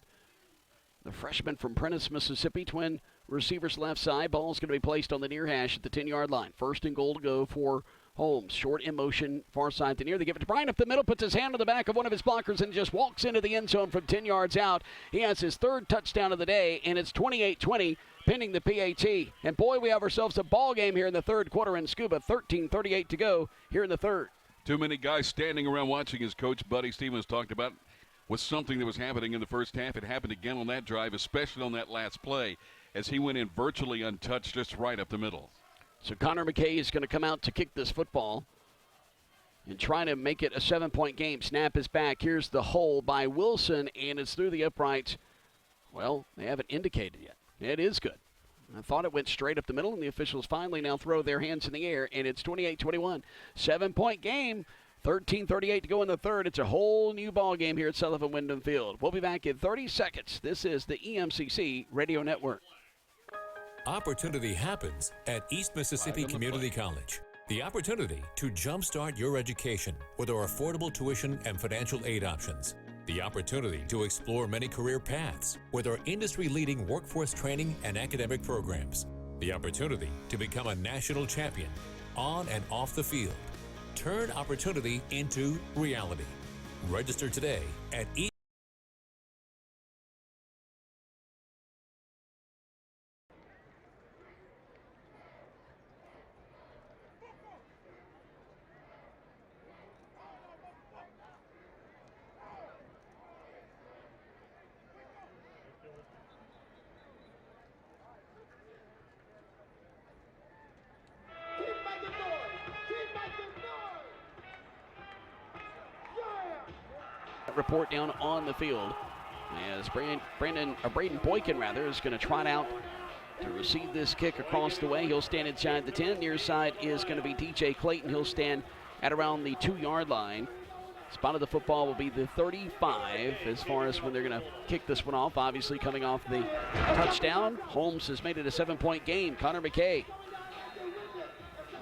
The freshman from Prentice, Mississippi, twin receivers left side. Ball's going to be placed on the near hash at the 10-yard line. First and goal to go for Holmes. Short in motion, far side to near. They give it to Bryant up the middle, puts his hand on the back of one of his blockers and just walks into the end zone from 10 yards out. He has his third touchdown of the day, and it's 28-20 pending the PAT. And boy, we have ourselves a ball game here in the third quarter in Scuba. 13:38 to go here in the third. Too many guys standing around watching, as Coach Buddy Stevens talked about, was something that was happening in the first half. It happened again on that drive, especially on that last play, as he went in virtually untouched, just right up the middle. So Connor McKay is going to come out to kick this football and try to make it a 7-point game. Snap is back. Here's the hole by Wilson, and it's through the uprights. Well, they haven't indicated yet. It is good. I thought it went straight up the middle, and the officials finally now throw their hands in the air, and it's 28-21. 7-point game. 13:38 to go in the third. It's a whole new ball game here at Sullivan Wyndham Field. We'll be back in 30 seconds. This is the EMCC Radio Network. Opportunity happens at East Mississippi Community College. The opportunity to jumpstart your education with our affordable tuition and financial aid options. The opportunity to explore many career paths with our industry-leading workforce training and academic programs. The opportunity to become a national champion on and off the field. Turn opportunity into reality. Register today at report down on the field as Braden Boykin is going to trot out to receive this kick across the way. He'll stand inside the 10. Near side is going to be DJ Clayton. He'll stand at around the 2-yard line. Spot of the football will be the 35 as far as when they're going to kick this one off. Obviously coming off the touchdown. Holmes has made it a 7-point game. Connor McKay.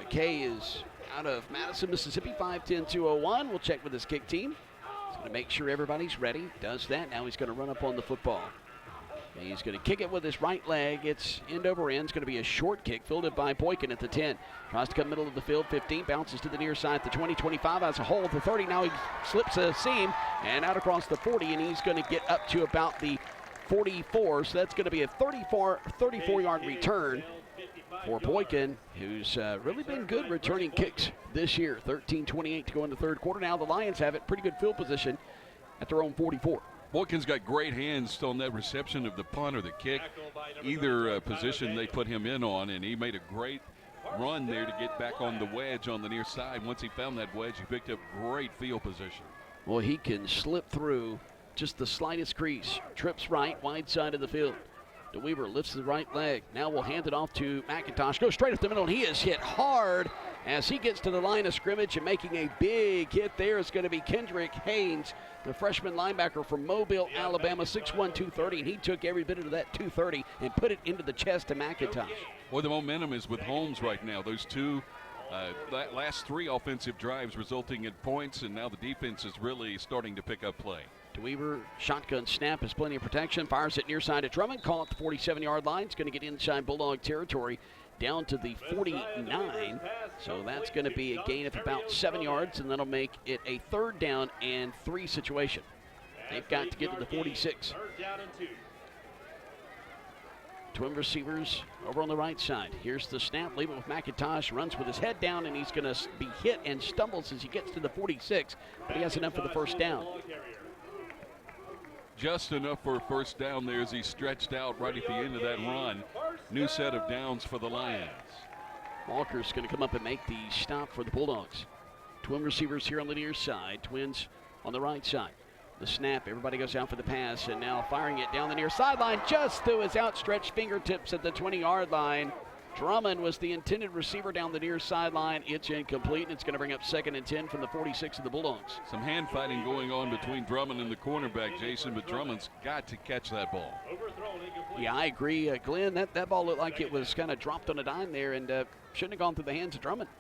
McKay is out of Madison, Mississippi, 5'10", 201. We'll check with his kick team. He's going to make sure everybody's ready. Does that. Now he's going to run up on the football. He's going to kick it with his right leg. It's end over end. It's going to be a short kick, fielded by Boykin at the 10. Tries to come middle of the field, 15. Bounces to the near side, the 20, 25. Has a hole at the 30. Now he slips a seam and out across the 40, and he's going to get up to about the 44. So that's going to be a 34-yard return for Boykin, who's really been good returning kicks this year. 13:28 to go in the third quarter. Now the Lions have it. Pretty good field position at their own 44. Boykin's got great hands on that reception of the punt or the kick. Either position they put him in on, and he made a great run there to get back on the wedge on the near side. Once he found that wedge, he picked up great field position. Well, he can slip through just the slightest crease. Trips right, wide side of the field. DeWeaver lifts the right leg. Now we'll hand it off to McIntosh. Goes straight up the middle, and he is hit hard As he gets to the line of scrimmage and making a big hit there is going to be Kendrick Haynes, the freshman linebacker from Mobile, Alabama, 6'1", 230, and he took every bit of that 230 and put it into the chest of McIntosh. Well, the momentum is with Holmes right now. Those two last 3 offensive drives resulting in points, and now the defense is really starting to pick up play. DeWeaver, shotgun snap, has plenty of protection, fires it near side of Drummond, call it the 47-yard line. It's going to get inside Bulldog territory down to the 49. So that's going to be a gain of about 7 yards, and that'll make it a 3rd down and 3 situation. They've got to get to the 46. Twin receivers over on the right side. Here's the snap, leave it with McIntosh, runs with his head down, and he's going to be hit and stumbles as he gets to the 46, but he has enough for the 1st down. Just enough for a 1st down there as he stretched out right at the end of that run. New set of downs for the Lions. Walker's going to come up and make the stop for the Bulldogs. Twin receivers here on the near side, Twins on the right side. The snap, everybody goes out for the pass, and now firing it down the near sideline just through his outstretched fingertips at the 20-yard line. Drummond was the intended receiver down the near sideline. It's incomplete, and it's going to bring up 2nd and 10 from the 46 of the Bulldogs. Some hand fighting going on between Drummond and the cornerback, Jason, but Drummond's got to catch that ball. Yeah, I agree. Glenn, that ball looked like it was kind of dropped on a dime there and shouldn't have gone through the hands of Drummond.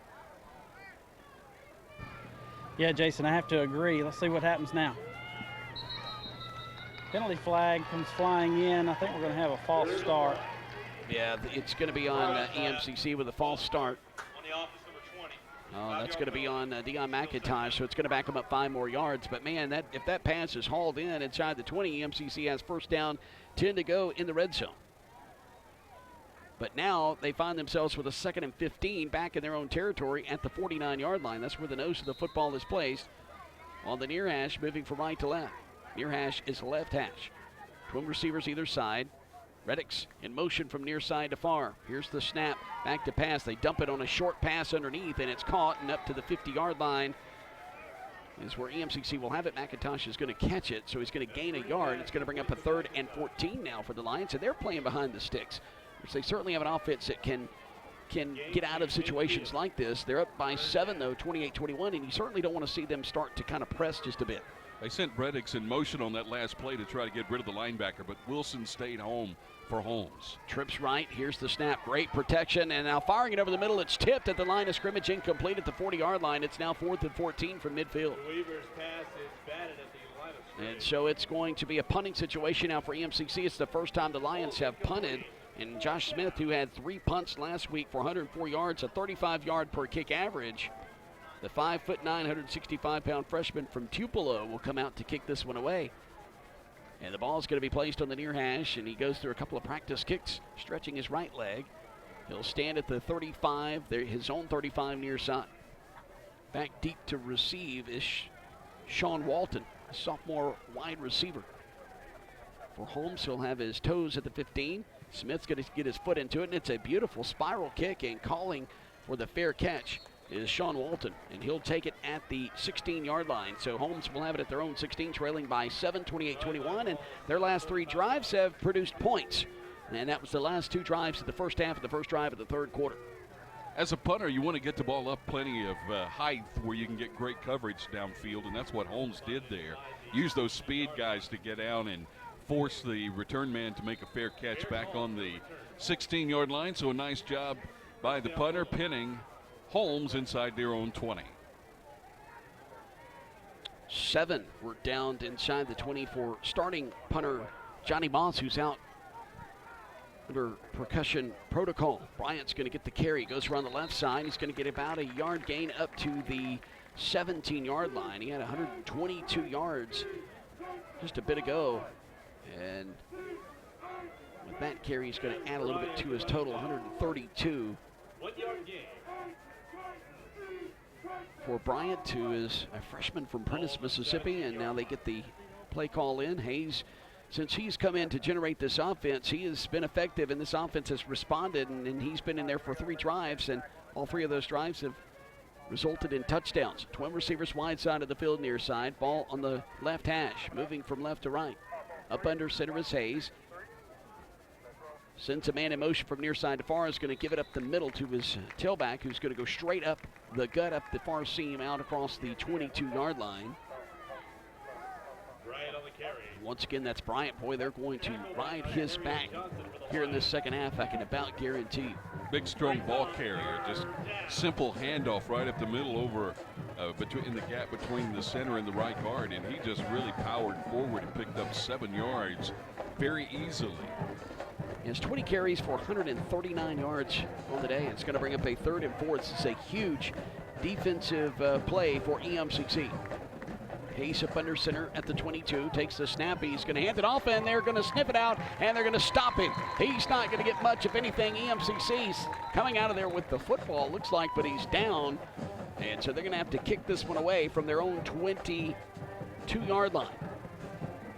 Yeah, Jason, I have to agree. Let's see what happens now. Penalty flag comes flying in. I think we're going to have a false start. Yeah, it's going to be on EMCC with a false start. That's going to be on Deion McIntosh, so it's going to back him up 5 more yards. But, man, if that pass is hauled in inside the 20, EMCC has 1st down, 10 to go in the red zone. But now they find themselves with a 2nd and 15 back in their own territory at the 49-yard line. That's where the nose of the football is placed. On the near hash, moving from right to left. Near hash is left hash. Twin receivers either side. Reddick's in motion from near side to far. Here's the snap, back to pass. They dump it on a short pass underneath, and it's caught and up to the 50-yard line is where EMCC will have it. McIntosh is going to catch it, so he's going to gain a yard. It's going to bring up a 3rd and 14 now for the Lions, and they're playing behind the sticks. They certainly have an offense that can get out of situations like this. They're up by 7, though, 28-21, and you certainly don't want to see them start to kind of press just a bit. They sent Reddicks in motion on that last play to try to get rid of the linebacker, but Wilson stayed home for Holmes. Trips right. Here's the snap. Great protection. And now firing it over the middle. It's tipped at the line of scrimmage, incomplete at the 40-yard line. It's now 4th and 14 from midfield. Weaver's pass is batted at the line of scrimmage. And so it's going to be a punting situation now for EMCC. It's the first time the Lions have punted. And Josh Smith, who had 3 punts last week for 104 yards, a 35-yard per kick average, the 5'9", 165-pound freshman from Tupelo will come out to kick this one away. And the ball is going to be placed on the near hash, and he goes through a couple of practice kicks, stretching his right leg. He'll stand at the 35, his own 35 near side. Back deep to receive is Sean Walton, a sophomore wide receiver. For Holmes, he'll have his toes at the 15. Smith's going to get his foot into it, and it's a beautiful spiral kick, and calling for the fair catch is Sean Walton, and he'll take it at the 16-yard line. So Holmes will have it at their own 16, trailing by 7, 28-21, and their last 3 drives have produced points. And that was the last 2 drives of the first half of the first drive of the 3rd quarter. As a punter, you want to get the ball up plenty of height where you can get great coverage downfield, and that's what Holmes did there. Use those speed guys to get out and force the return man to make a fair catch back on the 16-yard line. So a nice job by the punter, pinning Holmes inside their own 20. 7 were downed inside the 20 for starting punter Johnny Moss, who's out under percussion protocol. Bryant's going to get the carry. Goes around the left side. He's going to get about a yard gain up to the 17-yard line. He had 122 yards just a bit ago. And with that carry, he's going to add a little bit to his total, 132. 1 yard gain. For Bryant, who is a freshman from Prentice, Mississippi, and now they get the play call in. Hayes, since he's come in to generate this offense, he has been effective, and this offense has responded, and he's been in there for 3 drives, and all 3 of those drives have resulted in touchdowns. Twin receivers wide side of the field, near side. Ball on the left hash, moving from left to right. Up under center is Hayes. Sends a man in motion from near side to far. Is going to give it up the middle to his tailback, who's going to go straight up the gut, up the far seam, out across the 22-yard line. Bryant on the carry. Once again, that's Bryant. Boy, they're going to ride his back here in this second half. I can about guarantee. Big, strong ball carrier. Just simple handoff right up the middle over in the gap between the center and the right guard, and he just really powered forward and picked up 7 yards very easily. He has 20 carries for 139 yards on the day. It's going to bring up a 3rd and 4. This is a huge defensive play for EMCC. Hayes up under center at the 22, takes the snap. He's going to hand it off, and they're going to sniff it out, and they're going to stop him. He's not going to get much, if anything. EMCC's coming out of there with the football, looks like, but he's down. And so they're going to have to kick this one away from their own 22-yard line.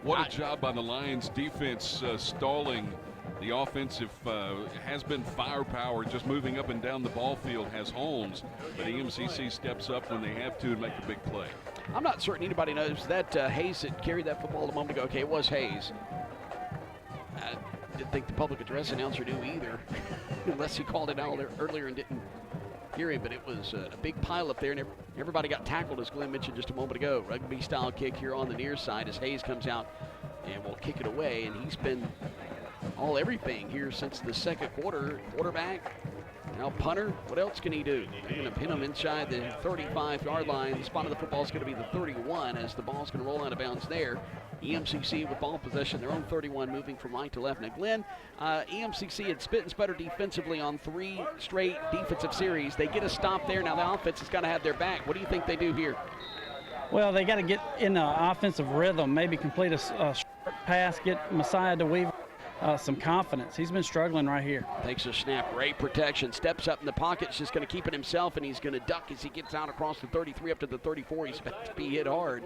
What a job by the Lions defense stalling. The offensive has been firepower, just moving up and down the ball field, has Holmes, but EMCC steps up when they have to and make a big play. I'm not certain anybody knows that Hayes that carried that football a moment ago. Okay, it was Hayes. I didn't think the public address announcer knew either, unless he called it out earlier and didn't hear him, but it was a big pile up there, and everybody got tackled, as Glenn mentioned just a moment ago. Rugby-style kick here on the near side as Hayes comes out and will kick it away, and he's been everything here since the second quarter. Quarterback, now punter. What else can he do? They're going to pin him inside the 35-yard line. The spot of the football is going to be the 31 as the ball's going to roll out of bounds there. EMCC with ball possession, their own 31, moving from right to left. Now, Glenn, EMCC had spit and sputter defensively on 3 straight defensive series. They get a stop there. Now the offense has got to have their back. What do you think they do here? Well, they got to get in the offensive rhythm, maybe complete a short pass, get Messiah to Weaver some confidence. He's been struggling right here. Takes a snap, great protection, steps up in the pocket, just going to keep it himself, and he's going to duck as he gets out across the 33 up to the 34. He's about to be hit hard,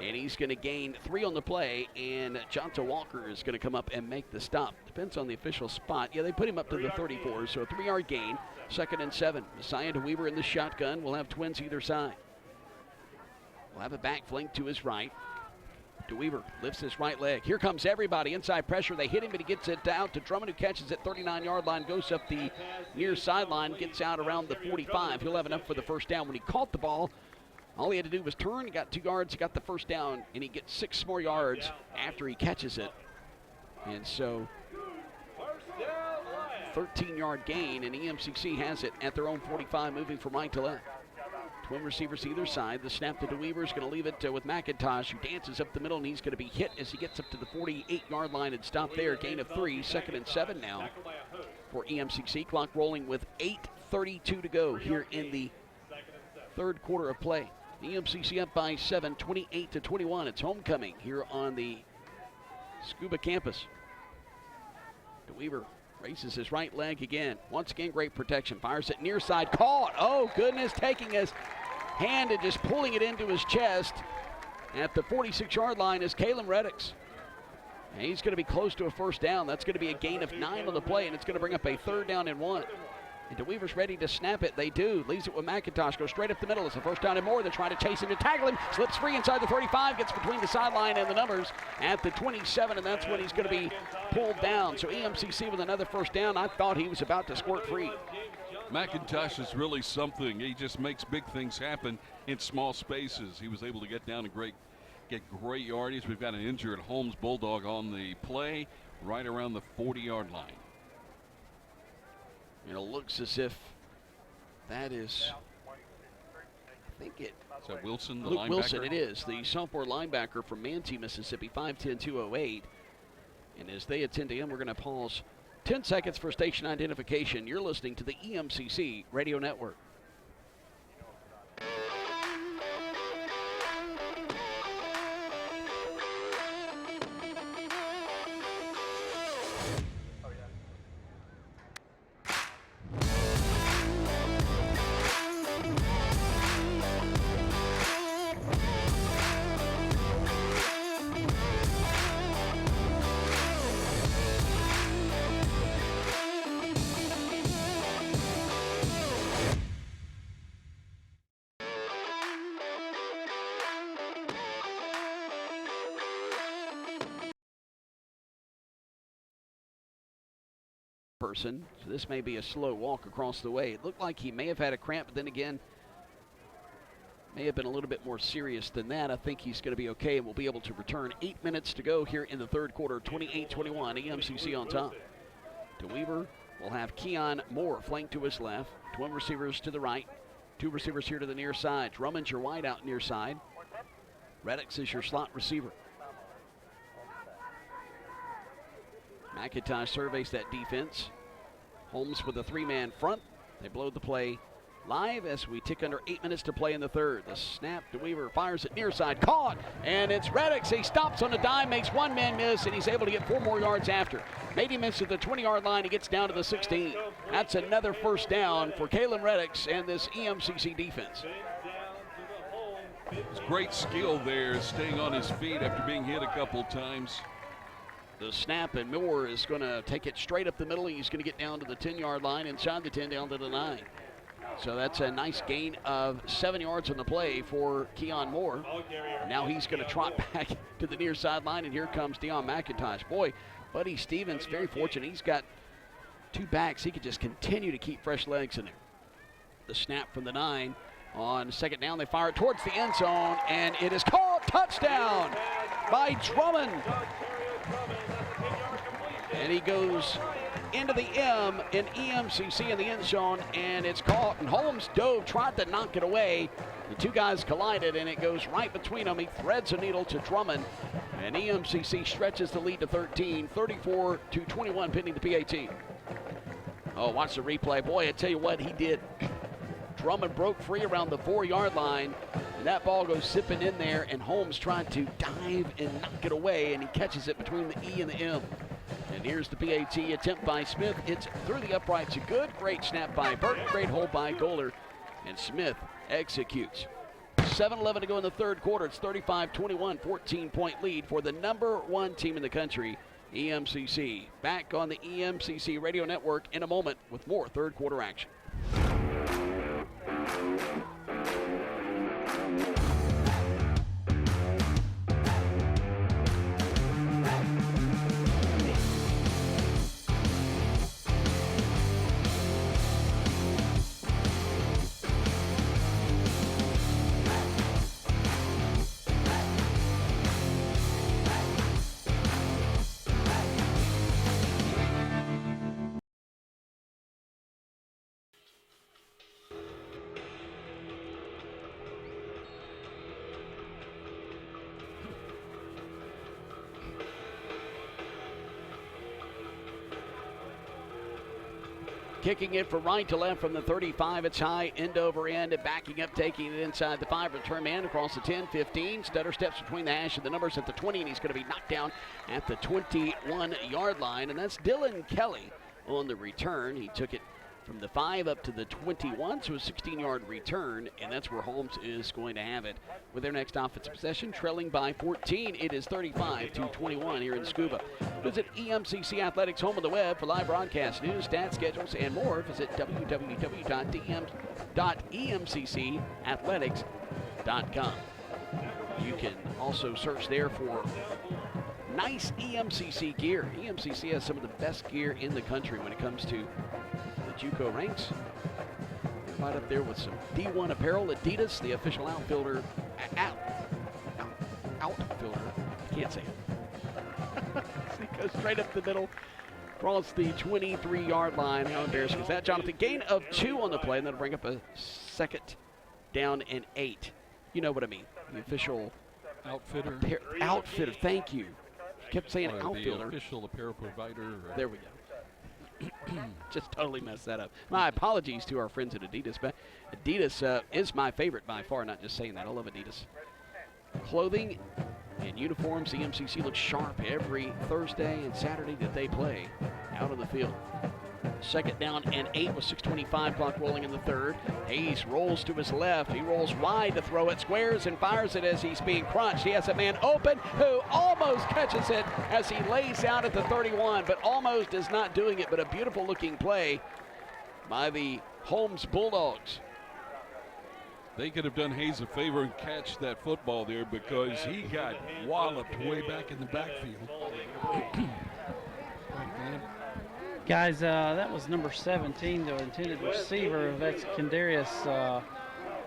and he's going to gain 3 on the play, and Jonta Walker is going to come up and make the stop. Depends on the official spot. Yeah, they put him up to the 34, so a 3-yard gain, 2nd and 7. Messiah to Weaver in the shotgun. We'll have twins either side. We'll have a back flank to his right. DeWeaver lifts his right leg. Here comes everybody. Inside pressure. They hit him, but he gets it out to Drummond, who catches it 39-yard line, goes up the near sideline, gets out around the 45. He'll have enough for the first down. When he caught the ball, all he had to do was turn. He got 2 yards. He got the first down, and he gets 6 more yards after he catches it. And so 13-yard gain, and EMCC has it at their own 45, moving from right to left. Twin receivers either side. The snap to DeWeaver is going to leave it with McIntosh, who dances up the middle, and he's going to be hit as he gets up to the 48-yard line and stop there. Gain of 3, 2nd and 7 now for EMCC. Clock rolling with 8:32 to go here in the 3rd quarter of play. EMCC up by 7, 28-21. It's homecoming here on the Scuba campus. DeWeaver raises his right leg again. Once again, great protection. Fires it near side. Caught. Oh, goodness. Taking his hand and just pulling it into his chest at the 46-yard line is Calum Reddick. And he's going to be close to a first down. That's going to be a gain of 9 on the play, and it's going to bring up a 3rd down and 1. And DeWeaver's ready to snap it. They do. Leaves it with McIntosh. Goes straight up the middle. It's a first down and more. They're trying to chase him to tackle him. Slips free inside the 35. Gets between the sideline and the numbers at the 27, and that's when he's going to be pulled down. So EMCC with another first down. I thought he was about to squirt free. McIntosh is really something. He just makes big things happen in small spaces. He was able to get down and get great yardage. We've got an injured Holmes Bulldog on the play right around the 40-yard line. And it looks as if that is, I think it. Is that Wilson, the Luke linebacker? Wilson, it is. The sophomore linebacker from Manti, Mississippi, 5'10", 208. And as they attend to him, we're going to pause 10 seconds for station identification. You're listening to the EMCC Radio Network. person, so this may be a slow walk across the way. It looked like he may have had a cramp, but then again, may have been a little bit more serious than that. I think he's going to be okay, and we'll be able to return. 8 minutes to go here in the third quarter, 28-21, EMCC on top. DeWeaver will have Keon Moore flanked to his left, twin receivers to the right, two receivers here to the near side. Drummond's your wide out near side. Reddick is your slot receiver. McIntosh surveys that defense. Holmes with a three-man front. They blow the play live as we tick under 8 minutes to play in the third. The snap, DeWeaver fires it near side, caught, and it's Reddick. He stops on a dime, makes one man miss, and he's able to get 4 more yards after. Made him miss at the 20-yard line. He gets down to the 16. That's another first down for Calum Reddick and this EMCC defense. It's great skill there, staying on his feet after being hit a couple times. The snap, and Moore is going to take it straight up the middle. He's going to get down to the 10-yard line, inside the 10, down to the 9. So that's a nice gain of 7 yards on the play for Keon Moore. Now he's going to trot back to the near sideline, and here comes Deion McIntosh. Boy, Buddy Stevens, very fortunate. He's got 2 backs. He could just continue to keep fresh legs in there. The snap from the 9. On second down, they fire it towards the end zone, and it is caught. Touchdown by Drummond. And he goes into the M in EMCC in the end zone, and it's caught. And Holmes dove, tried to knock it away. The 2 guys collided, and it goes right between them. He threads a needle to Drummond, and EMCC stretches the lead to 13, 34-21, pending the PAT. Oh, watch the replay. Boy, I tell you what, he did. Drummond broke free around the 4-yard line, and that ball goes zipping in there, and Holmes tried to dive and knock it away, and he catches it between the E and the M. And here's the PAT attempt by Smith. It's through the uprights. A good, great snap by Burton, great hold by Goler, and Smith executes. 7:11 to go in the third quarter. It's 35-21, 14-point lead for the #1 team in the country, EMCC. Back on the EMCC radio network in a moment with more third quarter action. Kicking it from right to left from the 35. It's high, end over end, and backing up, taking it inside the 5. Return man across the 10, 15. Stutter steps between the hash and the numbers at the 20, and he's going to be knocked down at the 21-yard line. And that's Dylan Kelly on the return. He took it from the 5 up to the 21, so a 16-yard return, and that's where Holmes is going to have it with their next offensive possession, trailing by 14. It is 35-21 here in Scuba. Visit EMCC Athletics home on the web for live broadcast news, stats, schedules, and more. Visit www.emccathletics.com. You can also search there for nice EMCC gear. EMCC has some of the best gear in the country when it comes to JUCO ranks. Right up there with some D1 apparel. Adidas, the official outfielder. Outfielder. Can't say it. He goes straight up the middle, across the 23-yard line. How embarrassing is that, Jonathan? Gain of 2 on the play, and that'll bring up a second down and 8. You know what I mean. The official outfitter. Outfitter, thank you. Kept saying outfielder. The official apparel provider. There we go. Just totally messed that up. My apologies to our friends at Adidas, but Adidas is my favorite by far, not just saying that. I love Adidas. Clothing and uniforms, EMCC looks sharp every Thursday and Saturday that they play out on the field. Second down and 8 with 6:25 clock rolling in the third. Hayes rolls to his left. He rolls wide to throw it, squares and fires it as he's being crunched. He has a man open who almost catches it as he lays out at the 31, but almost is not doing it, but a beautiful looking play by the Holmes Bulldogs. They could have done Hayes a favor and catch that football there because he got walloped way back in the backfield. Guys, that was number 17, the intended receiver. That's Kendarius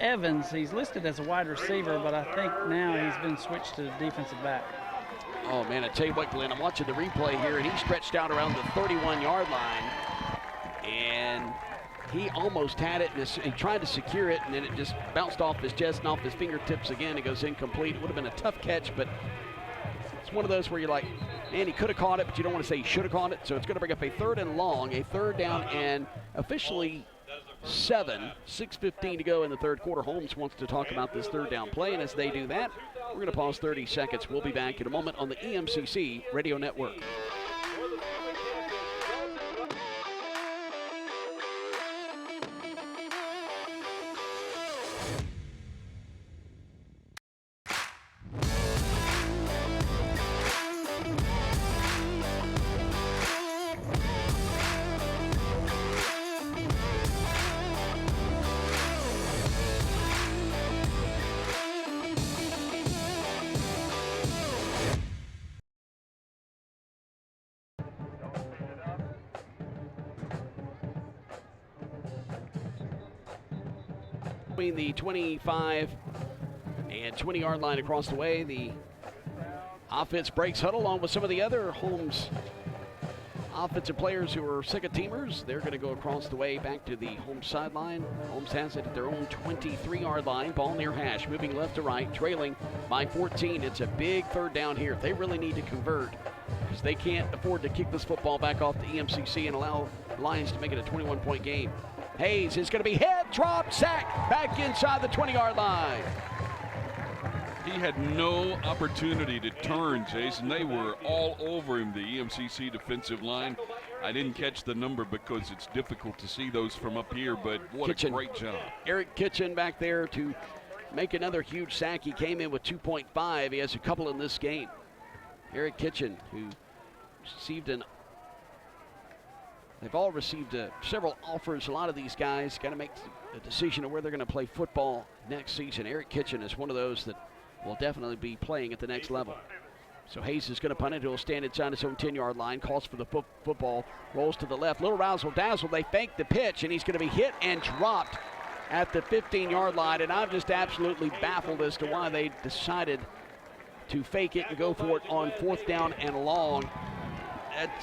Evans. He's listed as a wide receiver, but I think now he's been switched to the defensive back. Oh, man, I tell you what, Glenn, I'm watching the replay here, and he stretched out around the 31-yard line, and he almost had it, and he tried to secure it, and then it just bounced off his chest and off his fingertips again. It goes incomplete. It would have been a tough catch, but it's one of those where you're like, man, he could have caught it, but you don't want to say he should have caught it. So it's going to bring up a 3rd and long, a 3rd down, and officially 7, 6:15 to go in the 3rd quarter. Holmes wants to talk about this 3rd down play, and as they do that, we're going to pause 30 seconds. We'll be back in a moment on the EMCC Radio Network. Between the 25 and 20-yard line across the way, the offense breaks huddle along with some of the other Holmes offensive players who are second-teamers. They're going to go across the way back to the Holmes sideline. Holmes has it at their own 23-yard line. Ball near hash, moving left to right, trailing by 14. It's a big 3rd down here. They really need to convert because they can't afford to kick this football back off the EMCC and allow the Lions to make it a 21-point game. Hayes is going to be head, drop, sack, back inside the 20-yard line. He had no opportunity to turn, Jason. They were all over him, the EMCC defensive line. I didn't catch the number because it's difficult to see those from up here, but what a great job. Eric Kitchen back there to make another huge sack. He came in with 2.5. He has a couple in this game. Eric Kitchen, who received they've all received several offers. A lot of these guys got to make a decision of where they're going to play football next season. Eric Kitchen is one of those that will definitely be playing at the next level. So Hayes is going to punt it. He'll stand inside his own 10-yard line, calls for the football, rolls to the left. Little razzle-dazzle. They fake the pitch, and he's going to be hit and dropped at the 15-yard line. And I'm just absolutely baffled as to why they decided to fake it and go for it on 4th down and long.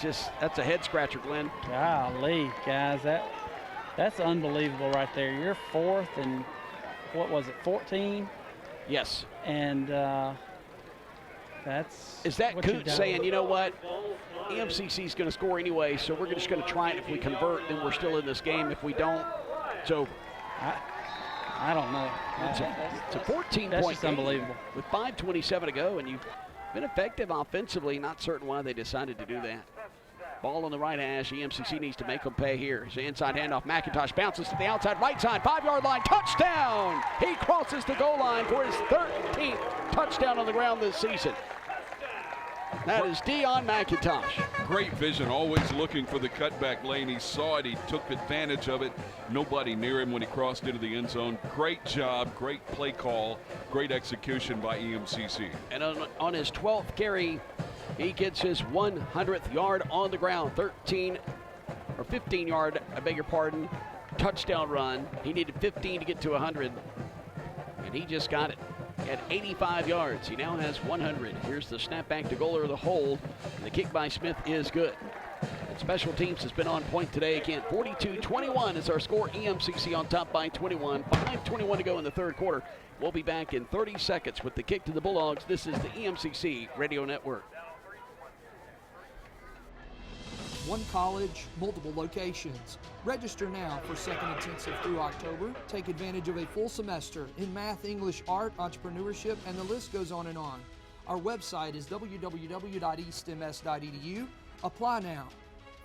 That's a head scratcher, Glenn. Golly, guys, that's unbelievable right there. You're 4th and what was it, 14? Yes. And that's. Is that Coots saying, you know what, EMCC is going to score anyway, so we're just going to try it. If we convert, then we're still in this game. If we don't, so. I don't know. It's a 14-point That's unbelievable. With 5:27 to go, and you've been effective offensively. Not certain why they decided to do that. Ball on the right hash. EMCC needs to make them pay here. It's the inside handoff. McIntosh bounces to the outside right side. 5-yard line. Touchdown! He crosses the goal line for his 13th touchdown on the ground this season. That is Dion McIntosh. Great vision, always looking for the cutback lane. He saw it, he took advantage of it. Nobody near him when he crossed into the end zone. Great job, great play call, great execution by EMCC. And on his 12th carry, he gets his 100th yard on the ground. 15-yard, I beg your pardon, touchdown run. He needed 15 to get to 100, and he just got it. He had 85 yards. He now has 100. Here's the snap back to goal or the hold. And the kick by Smith is good. And special teams has been on point today again. 42-21 is our score. EMCC on top by 21. 5:21 to go in the 3rd quarter. We'll be back in 30 seconds with the kick to the Bulldogs. This is the EMCC Radio Network. One college, multiple locations. Register now for second intensive through October. Take advantage of a full semester in math, English, art, entrepreneurship, and the list goes on and on. Our website is www.eastms.edu. Apply now.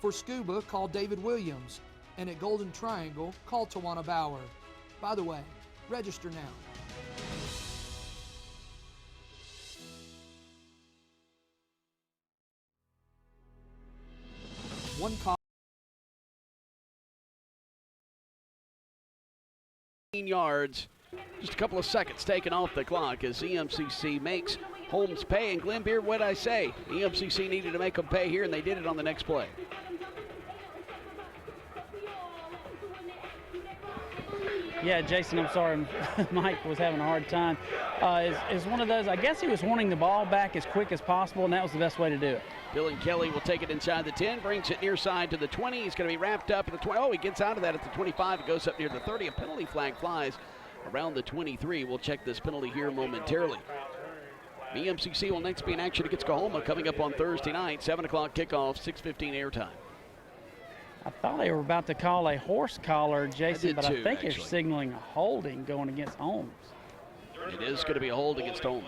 For scuba, call David Williams. And at Golden Triangle, call Tawana Bauer. By the way, register now. One yards, just a couple of seconds taken off the clock as EMCC makes Holmes pay. And Glenn Beard, what'd I say? EMCC needed to make them pay here, and they did it on the next play. Yeah, Jason, I'm sorry. Mike was having a hard time. Is one of those, I guess he was wanting the ball back as quick as possible, and that was the best way to do it. Dylan Kelly will take it inside the 10, brings it near side to the 20. He's going to be wrapped up at the 20. Oh, he gets out of that at the 25. It goes up near the 30. A penalty flag flies around the 23. We'll check this penalty here momentarily. The Emcc will next be in action against Kahoma coming up on Thursday night. 7 o'clock kickoff, 6:15 airtime. I thought they were about to call a horse collar, Jason, but I think actually. they're signaling a holding going against Holmes. It is going to be a hold against Holmes.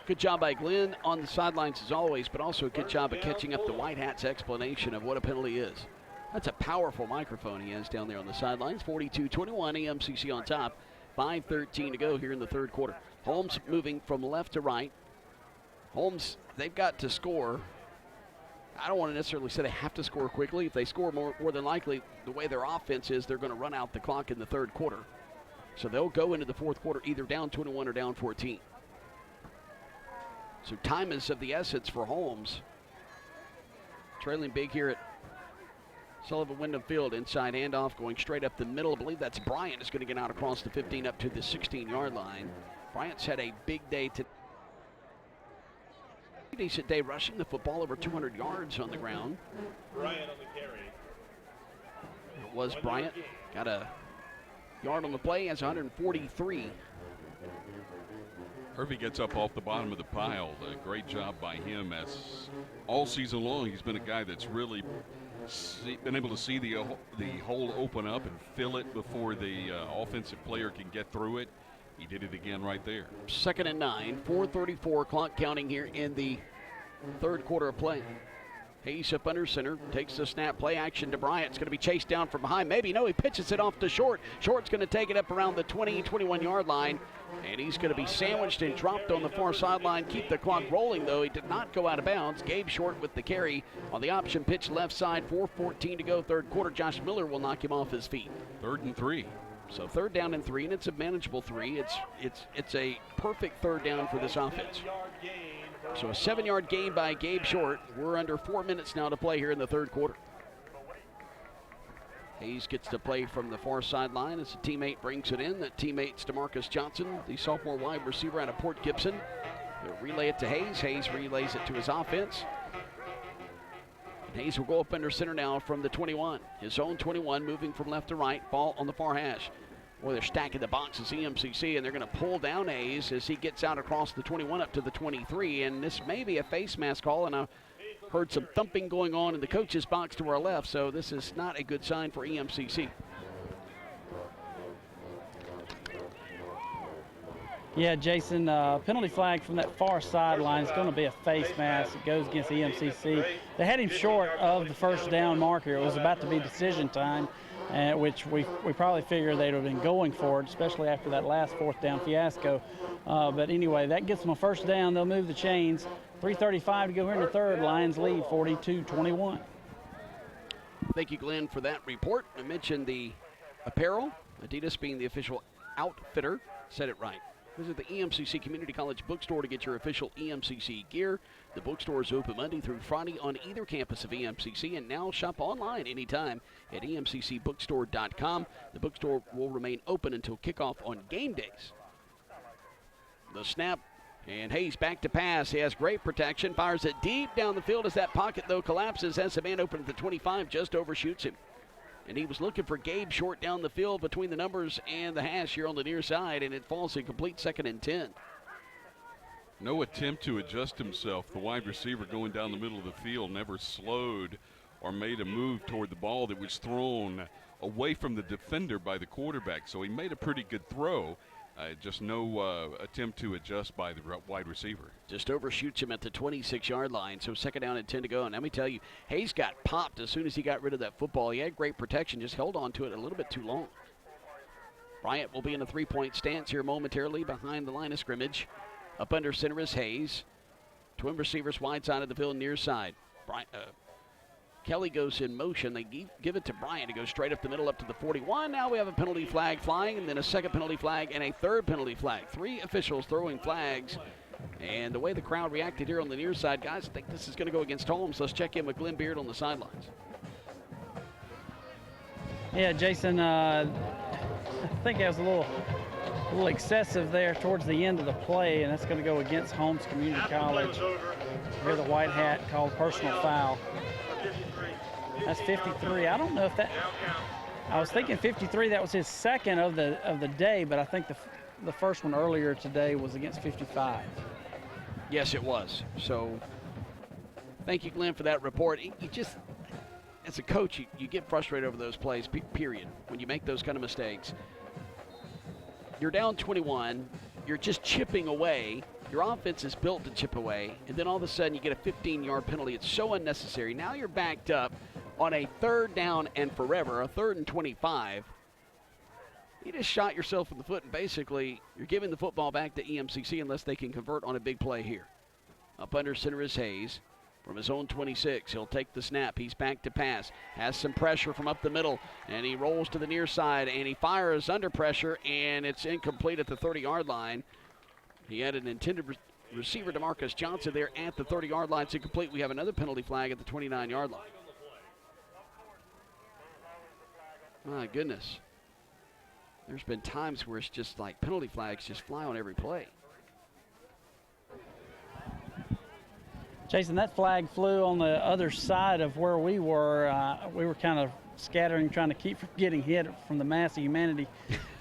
Good job by Glenn on the sidelines as always, but also a good job of catching up the White Hat's explanation of what a penalty is. That's a powerful microphone he has down there on the sidelines. 42-21, Emcc on top. 5:13 to go here in the third quarter. Holmes moving from left to right. Holmes, they've got to score. I don't want to necessarily say they have to score quickly. If they score more than likely, the way their offense is, they're going to run out the clock in the third quarter. So they'll go into the fourth quarter either down 21 or down 14. So time is of the essence for Holmes. Trailing big here at Sullivan Wyndham Field. Inside handoff going straight up the middle. I believe that's Bryant is going to get out across the 15 up to the 16-yard line. Bryant's had a big day today. Decent day rushing the football, over 200 yards on the ground. Bryant on the carry. It was Bryant. Got a yard on the play, has 143. Hervey gets up off the bottom of the pile. A great job by him, as all season long he's been a guy that's really been able to see the hole open up and fill it before the offensive player can get through it. He did it again right there. 2nd and 9, 4:34 clock counting here in the third quarter of play. Hayes up under center, takes the snap, play action to Bryant. It's going to be chased down from behind. Maybe, no, he pitches it off to Short. Short's going to take it up around the 20, 21-yard line, and he's going to be sandwiched and dropped on the far sideline. Keep the clock rolling, though. He did not go out of bounds. Gabe Short with the carry on the option pitch left side, 4:14 to go, third quarter. Josh Miller will knock him off his feet. 3rd and 3. So 3rd down and 3, and it's a manageable 3. It's a perfect 3rd down for this offense. So a 7-yard gain by Gabe Short. We're under 4 minutes now to play here in the third quarter. Hayes gets to play from the far sideline as a teammate brings it in. That teammate's DeMarcus Johnson, the sophomore wide receiver out of Port Gibson. They'll relay it to Hayes. Hayes relays it to his offense. Hayes will go up under center now from the 21. His own 21, moving from left to right. Ball on the far hash. Boy, they're stacking the boxes, Emcc, and they're going to pull down Hayes as he gets out across the 21 up to the 23. And this may be a face mask call, and I heard some thumping going on in the coach's box to our left, so this is not a good sign for Emcc. Yeah, Jason, penalty flag from that far sideline is going to be a face mask. It goes against the Emcc. They had him short of the first down marker. It was about to be decision time, which we probably figured they'd have been going for it, especially after that last 4th down fiasco. But anyway, that gets them a first down. They'll move the chains. 3:35 to go here in the third. Lions lead 42-21. Thank you, Glenn, for that report. I mentioned the apparel, Adidas being the official outfitter. Said it right. Visit the Emcc Community College bookstore to get your official Emcc gear. The bookstore is open Monday through Friday on either campus of Emcc, and now shop online anytime at emccbookstore.com. The bookstore will remain open until kickoff on game days. The snap, and Hayes back to pass. He has great protection, fires it deep down the field as that pocket, though, collapses as the man open at the 25 just overshoots him. And he was looking for Gabe Short down the field between the numbers and the hash here on the near side, and it falls in complete 2nd and 10. No attempt to adjust himself. The wide receiver going down the middle of the field never slowed or made a move toward the ball that was thrown away from the defender by the quarterback. So he made a pretty good throw. Just no attempt to adjust by the wide receiver. Just overshoots him at the 26-yard line, so 2nd down and 10 to go. And let me tell you, Hayes got popped as soon as he got rid of that football. He had great protection, just held on to it a little bit too long. Bryant will be in a 3-point stance here momentarily behind the line of scrimmage. Up under center is Hayes. Twin receivers wide side of the field, near side. Kelly goes in motion. They give it to Bryant to go straight up the middle up to the 41. Now we have a penalty flag flying, and then a 2nd penalty flag and a 3rd penalty flag. 3 officials throwing flags. And the way the crowd reacted here on the near side, guys, I think this is going to go against Holmes. Let's check in with Glenn Beard on the sidelines. Yeah, Jason, I think that was a little excessive there towards the end of the play, and that's going to go against Holmes Community College. Here the white hat called personal foul. That's 53. I don't know if that. I was thinking 53. That was his second of the day, but I think the first one earlier today was against 55. Yes, it was. So thank you, Glenn, for that report. You just, as a coach, you get frustrated over those plays, period, when you make those kind of mistakes. You're down 21. You're just chipping away. Your offense is built to chip away, and then all of a sudden you get a 15-yard penalty. It's so unnecessary. Now you're backed up on a 3rd down and forever, a 3rd and 25. You just shot yourself in the foot, and basically you're giving the football back to EMCC unless they can convert on a big play here. Up under center is Hayes. From his own 26, he'll take the snap. He's back to pass. Has some pressure from up the middle, and he rolls to the near side, and he fires under pressure, and it's incomplete at the 30-yard line. He had an intended receiver, DeMarcus Johnson, there at the 30-yard line. It's incomplete. We have another penalty flag at the 29-yard line. My goodness. There's been times where it's just like penalty flags just fly on every play. Jason, that flag flew on the other side of where we were. We were kind of scattering, trying to keep from getting hit from the mass of humanity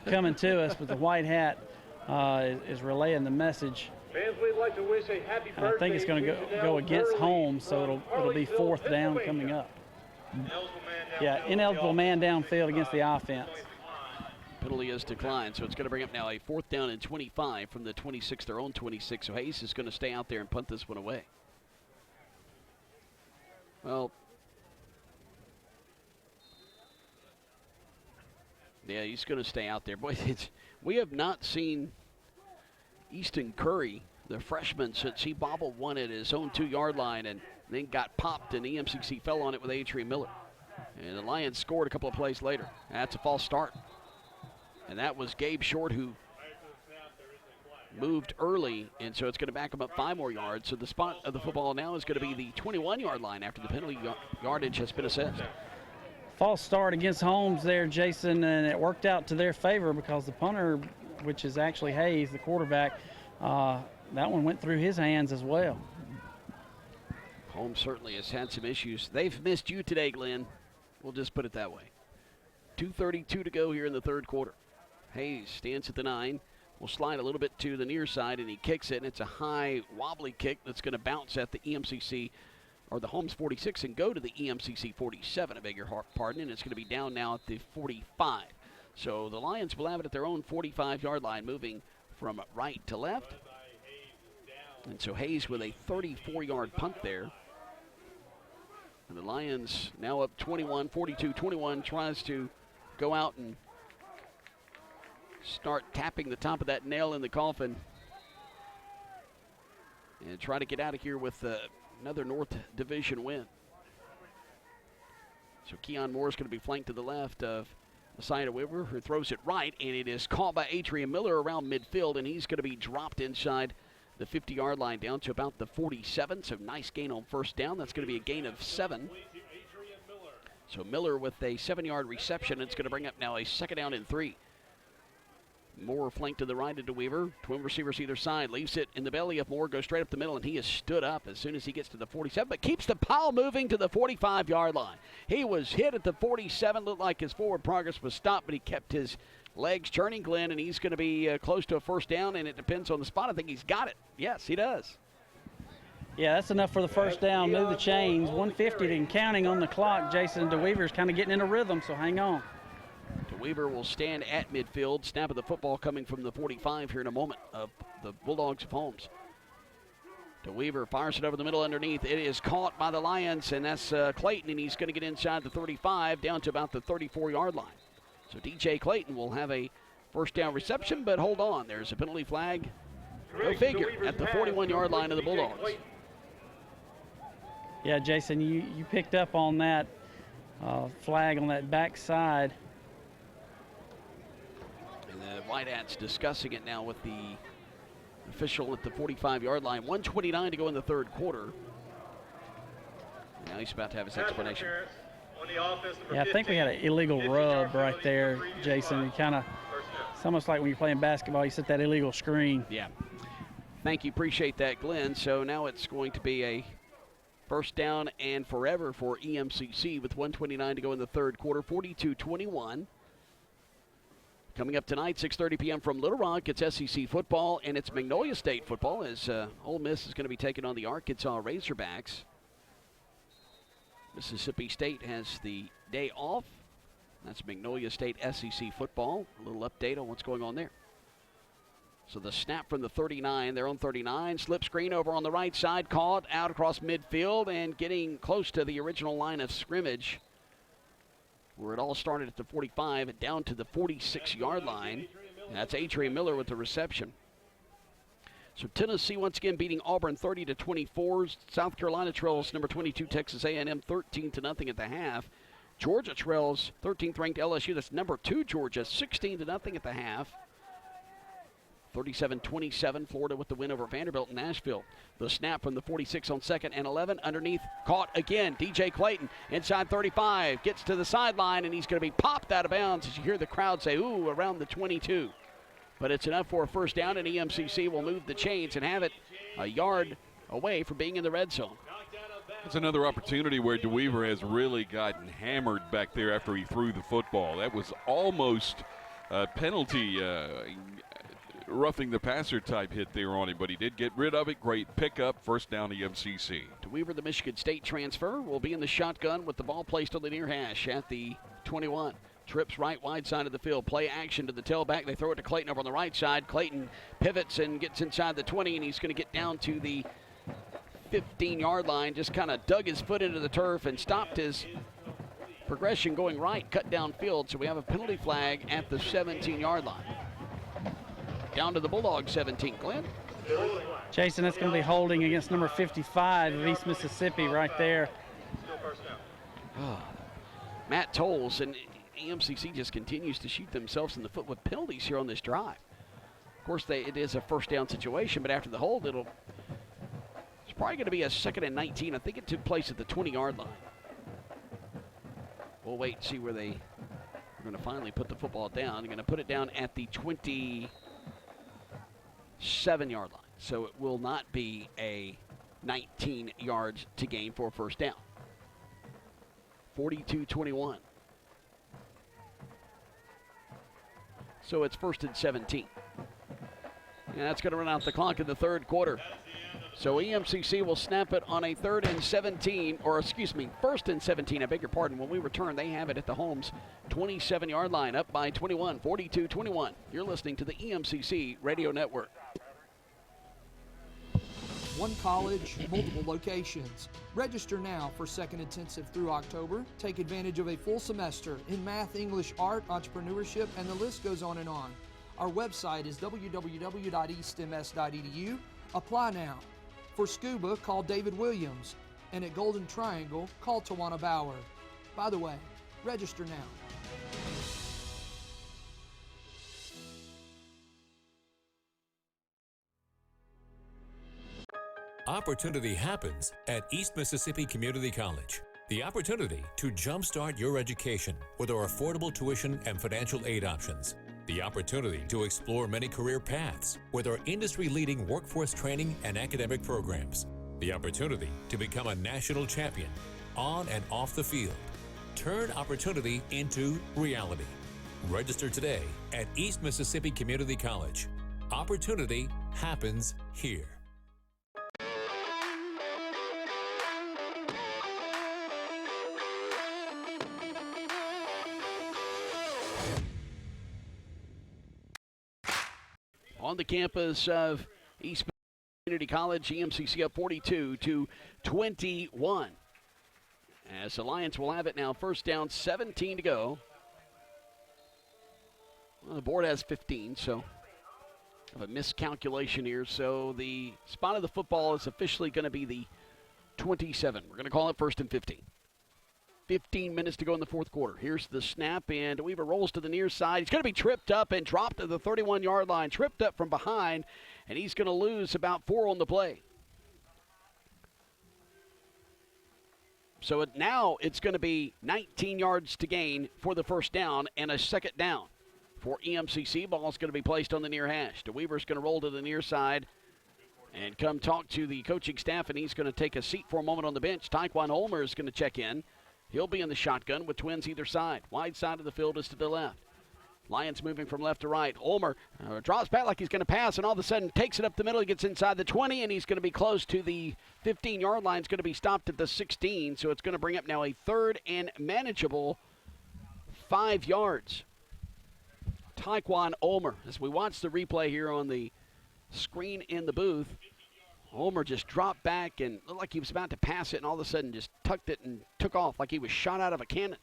coming to us, but the white hat is relaying the message. Fans, we'd like to wish a happy birthday. I think it's going to go against Holmes, so it'll be 4th down coming up. Yeah, ineligible man downfield against the offense. Penalty has declined, so it's going to bring up now a 4th down and 25 from the 26, their own 26. So Hayes is going to stay out there and punt this one away. Well, yeah, he's going to stay out there. Boy, we have not seen Easton Curry, the freshman, since he bobbled one at his own 2-yard line and then got popped, and EMCC fell on it with Adrian Miller. And the Lions scored a couple of plays later. That's a false start. And that was Gabe Short who moved early, and so it's going to back him up 5 more yards. So the spot of the football now is going to be the 21-yard line after the penalty yardage has been assessed. False start against Holmes there, Jason, and it worked out to their favor because the punter, which is actually Hayes, the quarterback, that one went through his hands as well. Holmes certainly has had some issues. They've missed you today, Glenn. We'll just put it that way. 2:32 to go here in the 3rd quarter. Hayes stands at the 9. Will slide a little bit to the near side, and he kicks it, and it's a high, wobbly kick that's going to bounce at the EMCC, or the Holmes 46, and go to the EMCC 47, I beg your pardon, and it's going to be down now at the 45. So the Lions will have it at their own 45-yard line, moving from right to left. And so Hayes with a 34-yard punt there. And the Lions now up 21, 42-21, tries to go out and start tapping the top of that nail in the coffin and try to get out of here with another North Division win. So Keon Moore is going to be flanked to the left of Messiah Weaver, who throws it right, and it is caught by Adrian Miller around midfield, and he's going to be dropped inside the 50-yard line down to about the 47. So nice gain on 1st down. That's going to be a gain of 7. So Miller with a 7-yard reception. It's going to bring up now a 2nd down and 3. Moore flanked to the right into Weaver. Twin receivers either side. Leaves it in the belly of Moore. Goes straight up the middle, and he is stood up as soon as he gets to the 47, but keeps the pile moving to the 45-yard line. He was hit at the 47. Looked like his forward progress was stopped, but he kept his legs turning, Glenn, and he's going to be close to a 1st down, and it depends on the spot. I think he's got it. Yes, he does. Yeah, that's enough for the 1st down. Move the chains. 150 and counting on the clock. Jason DeWeaver's kind of getting in a rhythm, so hang on. DeWeaver will stand at midfield. Snap of the football coming from the 45 here in a moment of the Bulldogs of Holmes. DeWeaver fires it over the middle underneath. It is caught by the Lions, and that's Clayton, and he's going to get inside the 35 down to about the 34-yard line. So DJ Clayton will have a 1st down reception, but hold on. There's a penalty flag. Go figure, at the 41-yard line of the Bulldogs. Yeah, Jason, you picked up on that flag on that backside. And the White Hats discussing it now with the official at the 45-yard line. 1:29 to go in the 3rd quarter. Now he's about to have his explanation. Yeah, I think we had an illegal rub right there, Jason. It's almost like when you're playing basketball, you set that illegal screen. Yeah. Thank you. Appreciate that, Glenn. So now it's going to be a first down and forever for EMCC with 1:29 to go in the third quarter, 42-21. Coming up tonight, 6:30 p.m. from Little Rock, it's SEC football, and it's Magnolia State football as Ole Miss is going to be taking on the Arkansas Razorbacks. Mississippi State has the day off. That's Magnolia State SEC football. A little update on what's going on there. So the snap from the 39, their own 39, slip screen over on the right side, caught out across midfield and getting close to the original line of scrimmage, where it all started at the 45 and down to the 46-yard line. That's Adrian Miller with the reception. So Tennessee once again beating Auburn 30-24. South Carolina trails number 22 Texas A&M 13-0 at the half. Georgia trails 13th ranked LSU. That's number 2 Georgia 16-0 at the half. 37-27, Florida with the win over Vanderbilt in Nashville. The snap from the 46 on 2nd and 11. Underneath, caught again. DJ Clayton inside 35, gets to the sideline, and he's going to be popped out of bounds as you hear the crowd say, ooh, around the 22. But it's enough for a first down, and EMCC will move the chains and have it a yard away from being in the red zone. It's another opportunity where DeWeaver has really gotten hammered back there after he threw the football. That was almost a penalty, roughing the passer type hit there on him, but he did get rid of it. Great pickup, first down EMCC. DeWeaver, the Michigan State transfer, will be in the shotgun with the ball placed on the near hash at the 21. Trips right wide side of the field. Play action to the tailback. They throw it to Clayton over on the right side. Clayton pivots and gets inside the 20, and he's going to get down to the 15-yard line. Just kind of dug his foot into the turf and stopped his progression going right, cut downfield. So we have a penalty flag at the 17-yard line. Down to the Bulldogs 17. Glenn? Jason, that's going to be holding against number 55 of East Mississippi right there. Matt Tolles, and EMCC just continues to shoot themselves in the foot with penalties here on this drive. Of course, it is a first down situation, but after the hold, it's probably going to be a 2nd and 19. I think it took place at the 20-yard line. We'll wait and see where they're going to finally put the football down. They're going to put it down at the 27-yard line. So it will not be a 19 yards to gain for a first down. 42-21. So it's 1st and 17. And that's going to run out the clock in the third quarter. So EMCC will snap it on a 1st and 17, I beg your pardon. When we return, they have it at the Holmes 27-yard line, up by 21, 42-21. You're listening to the EMCC Radio Network. One college, multiple locations. Register now for second intensive through October. Take advantage of a full semester in math, English, art, entrepreneurship, and the list goes on and on. Our website is www.eastms.edu. Apply now. For scuba, call David Williams. And at Golden Triangle, call Tawana Bauer. By the way, register now. Opportunity happens at East Mississippi Community College. The opportunity to jumpstart your education with our affordable tuition and financial aid options. The opportunity to explore many career paths with our industry-leading workforce training and academic programs. The opportunity to become a national champion on and off the field. Turn opportunity into reality. Register today at East Mississippi Community College. Opportunity happens here. On the campus of East Community College, EMCC up 42-21. As the Lions will have it now, first down, 17 to go. Well, the board has 15, so have a miscalculation here. So the spot of the football is officially going to be the 27. We're going to call it 1st and 15. 15 minutes to go in the fourth quarter. Here's the snap, and Weaver rolls to the near side. He's going to be tripped up and dropped to the 31-yard line, tripped up from behind, and he's going to lose about 4 on the play. So now it's going to be 19 yards to gain for the first down and a second down for EMCC. Ball's going to be placed on the near hash. DeWeaver's going to roll to the near side and come talk to the coaching staff, and he's going to take a seat for a moment on the bench. Taekwon Olmer is going to check in. He'll be in the shotgun with twins either side. Wide side of the field is to the left. Lions moving from left to right. Olmer drops back like he's going to pass, and all of a sudden takes it up the middle. He gets inside the 20, and he's going to be close to the 15-yard line. It's going to be stopped at the 16, so it's going to bring up now a third and manageable 5 yards. Taekwon Olmer, as we watch the replay here on the screen in the booth, Olmer just dropped back and looked like he was about to pass it, and all of a sudden just tucked it and took off like he was shot out of a cannon.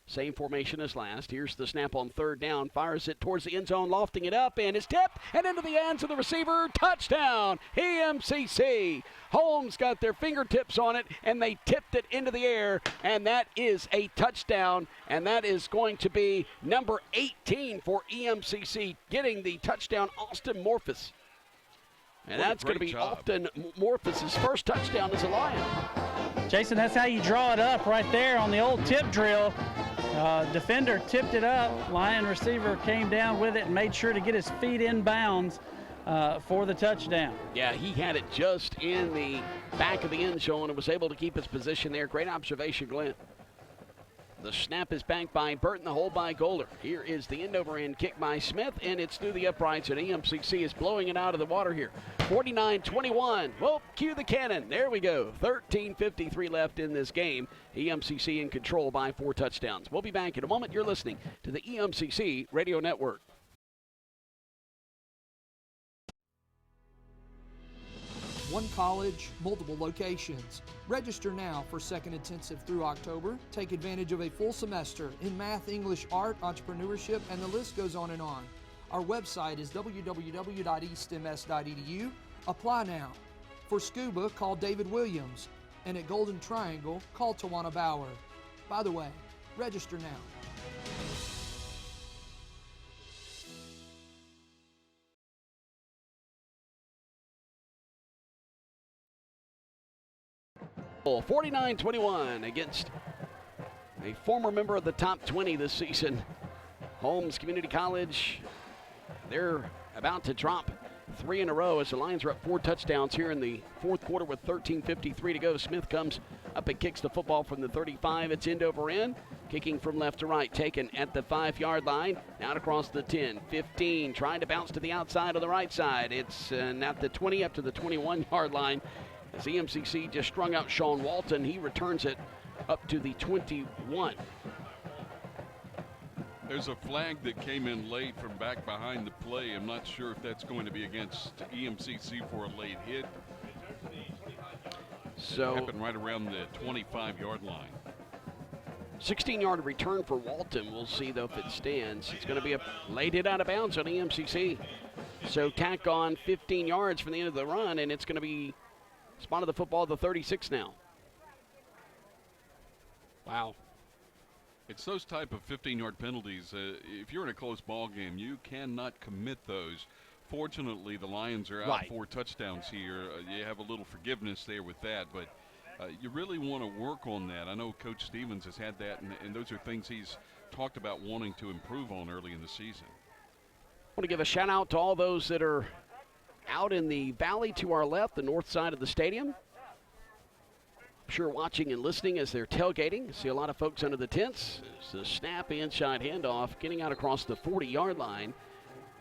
Same formation as last. Here's the snap on third down. Fires it towards the end zone, lofting it up, and it's tipped and into the hands of the receiver. Touchdown, EMCC. Holmes got their fingertips on it, and they tipped it into the air, and that is a touchdown, and that is going to be number 18 for EMCC, getting the touchdown, Austin Morphus. And that's going to be Austin Morphus' first touchdown as a Lion. Jason, that's how you draw it up right there on the old tip drill. Defender tipped it up. Lion receiver came down with it and made sure to get his feet in bounds for the touchdown. Yeah, he had it just in the back of the end zone and was able to keep his position there. Great observation, Glenn. The snap is banked by Burton, the hold by Golder. Here is the end-over-end kick by Smith, and it's through the uprights, and EMCC is blowing it out of the water here. 49-21. Whoa, cue the cannon. There we go. 13:53 left in this game. EMCC in control by 4 touchdowns. We'll be back in a moment. You're listening to the EMCC Radio Network. One college, multiple locations. Register now for second intensive through October. Take advantage of a full semester in math, English, art, entrepreneurship, and the list goes on and on. Our website is www.eastms.edu. Apply now. For scuba, call David Williams. And at Golden Triangle, call Tawana Bauer. By the way, register now. 49-21 against a former member of the top 20 this season, Holmes Community College. They're about to drop 3 in a row as the Lions are up 4 touchdowns here in the fourth quarter with 13:53 to go. Smith comes up and kicks the football from the 35. It's end over end, kicking from left to right, taken at the 5-yard line, out across the 10, 15, trying to bounce to the outside of the right side. It's at the 20 up to the 21-yard line. As EMCC just strung out Sean Walton, he returns it up to the 21. There's a flag that came in late from back behind the play. I'm not sure if that's going to be against EMCC for a late hit. So it happened right around the 25-yard line. 16-yard return for Walton. We'll see, though, if it stands. It's going to be a late hit out of bounds on EMCC. So tack on 15 yards from the end of the run, and it's going to be spot of the football at the 36 now. Wow. It's those type of 15-yard penalties. If you're in a close ball game, you cannot commit those. Fortunately, the Lions are out 4 touchdowns here. You have a little forgiveness there with that, but you really want to work on that. I know Coach Stevens has had that, and those are things he's talked about wanting to improve on early in the season. I want to give a shout out to all those that are out in the valley to our left, the north side of the stadium. I'm sure watching and listening as they're tailgating. See a lot of folks under the tents. It's a snap inside handoff. Getting out across the 40-yard line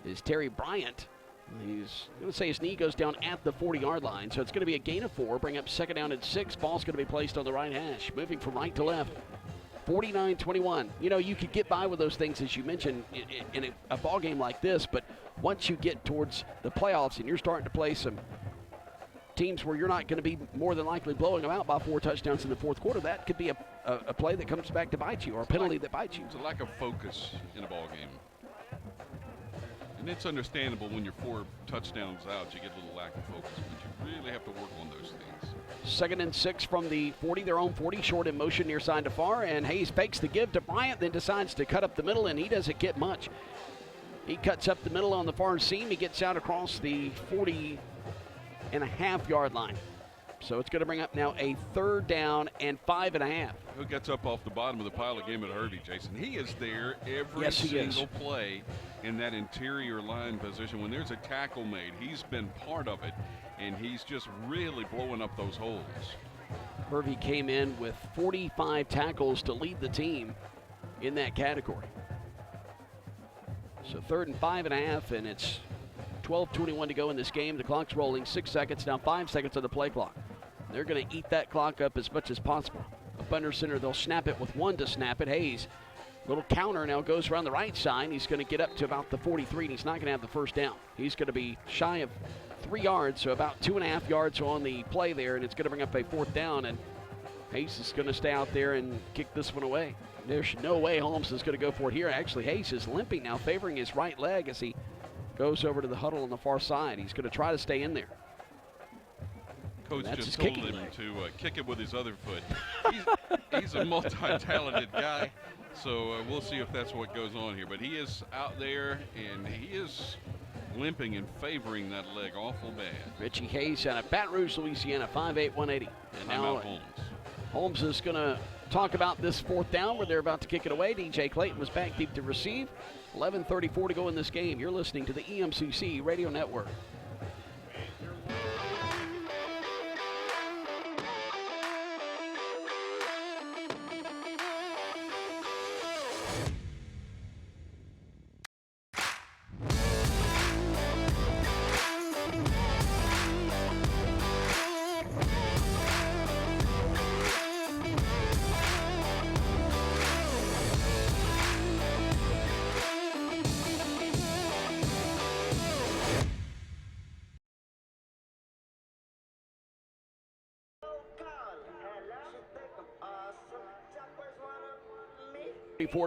is Terry Bryant. He's going to say his knee goes down at the 40-yard line, so it's going to be a gain of 4. Bring up second down and 6. Ball's going to be placed on the right hash. Moving from right to left. 49-21. You know, you could get by with those things, as you mentioned, in a ball game like this, but once you get towards the playoffs and you're starting to play some teams where you're not going to be more than likely blowing them out by 4 touchdowns in the fourth quarter, that could be a play that comes back to bite you, or a penalty that bites you. It's a lack of focus in a ball game. And it's understandable when you're 4 touchdowns out, you get a little lack of focus, but you really have to work on those things. Second and 6 from the 40, their own 40, short in motion near side to far, and Hayes fakes the give to Bryant, then decides to cut up the middle, and he doesn't get much. He cuts up the middle on the far seam. He gets out across the 40-and-a-half-yard line. So it's going to bring up now a 3rd down and 5.5. Who gets up off the bottom of the pile again with Hervey, Jason? He is there every single play in that interior line position. When there's a tackle made, he's been part of it, and he's just really blowing up those holes. Hervey came in with 45 tackles to lead the team in that category. So 3rd and 5.5, and it's 12:21 to go in this game. The clock's rolling, 6 seconds, now 5 seconds on the play clock. They're going to eat that clock up as much as possible. Up under center, they'll snap it with 1 to snap it. Hayes, little counter now goes around the right side. He's going to get up to about the 43, and he's not going to have the 1st down. He's going to be shy of 3 yards, so about 2.5 yards on the play there, and it's going to bring up a 4th down, and Hayes is going to stay out there and kick this one away. There's no way Holmes is going to go for it here. Actually, Hayes is limping now, favoring his right leg as he goes over to the huddle on the far side. He's going to try to stay in there. Coach just told him to kick it with his other foot. He's a multi-talented guy, so we'll see if that's what goes on here. But he is out there, and he is limping and favoring that leg awful bad. Reggie Hayes out of Baton Rouge, Louisiana, 5'8", 180. And now Holmes is going to talk about this 4th down where they're about to kick it away. DJ Clayton was back deep to receive. 11:34 to go in this game. You're listening to the EMCC Radio Network.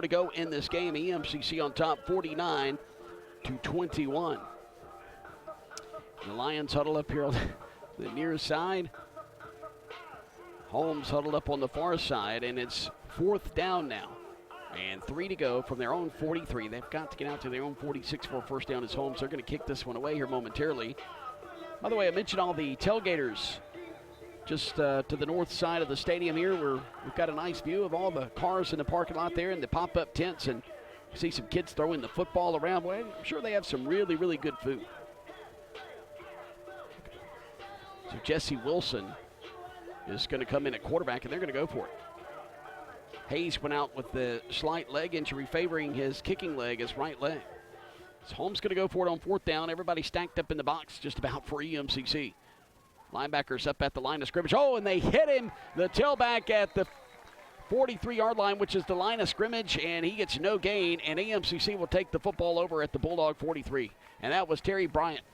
To go in this game. EMCC on top, 49-21. The Lions huddle up here on the near side. Holmes huddled up on the far side, and it's 4th down now. And 3 to go from their own 43. They've got to get out to their own 46 for a 1st down as Holmes. They're going to kick this one away here momentarily. By the way, I mentioned all the tailgaters just to the north side of the stadium here, where we've got a nice view of all the cars in the parking lot there and the pop-up tents, and see some kids throwing the football around. Well, I'm sure they have some really, really good food. So Jesse Wilson is going to come in at quarterback, and they're going to go for it. Hayes went out with the slight leg injury, favoring his kicking leg, his right leg. So Holmes going to go for it on 4th down. Everybody stacked up in the box just about for EMCC. Linebackers up at the line of scrimmage. Oh, and they hit him, the tailback at the 43-yard line, which is the line of scrimmage, and he gets no gain, and EMCC will take the football over at the Bulldog 43. And that was Terry Bryant.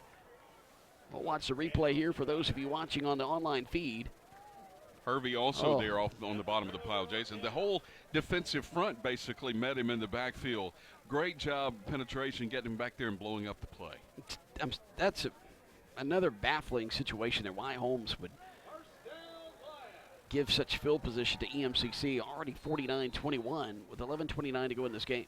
We'll watch the replay here for those of you watching on the online feed. Hervey also there off on the bottom of the pile, Jason. The whole defensive front basically met him in the backfield. Great job, penetration, getting him back there and blowing up the play. That's another baffling situation there. Why Holmes would give such field position to EMCC. Already 49-21 with 11:29 to go in this game.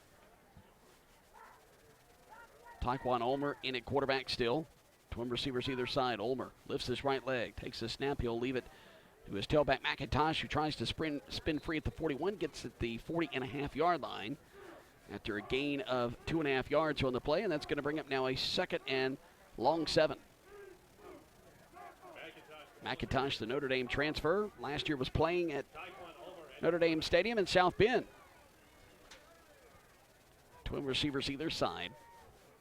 Taekwon Ulmer in at quarterback still. Twin receivers either side. Ulmer lifts his right leg, takes the snap. He'll leave it to his tailback McIntosh, who tries to spin free at the 41, gets at the 40.5-yard line after a gain of 2.5 yards on the play, and that's going to bring up now a 2nd and long 7. McIntosh, the Notre Dame transfer, last year was playing at Notre Dame Stadium in South Bend. Twin receivers either side.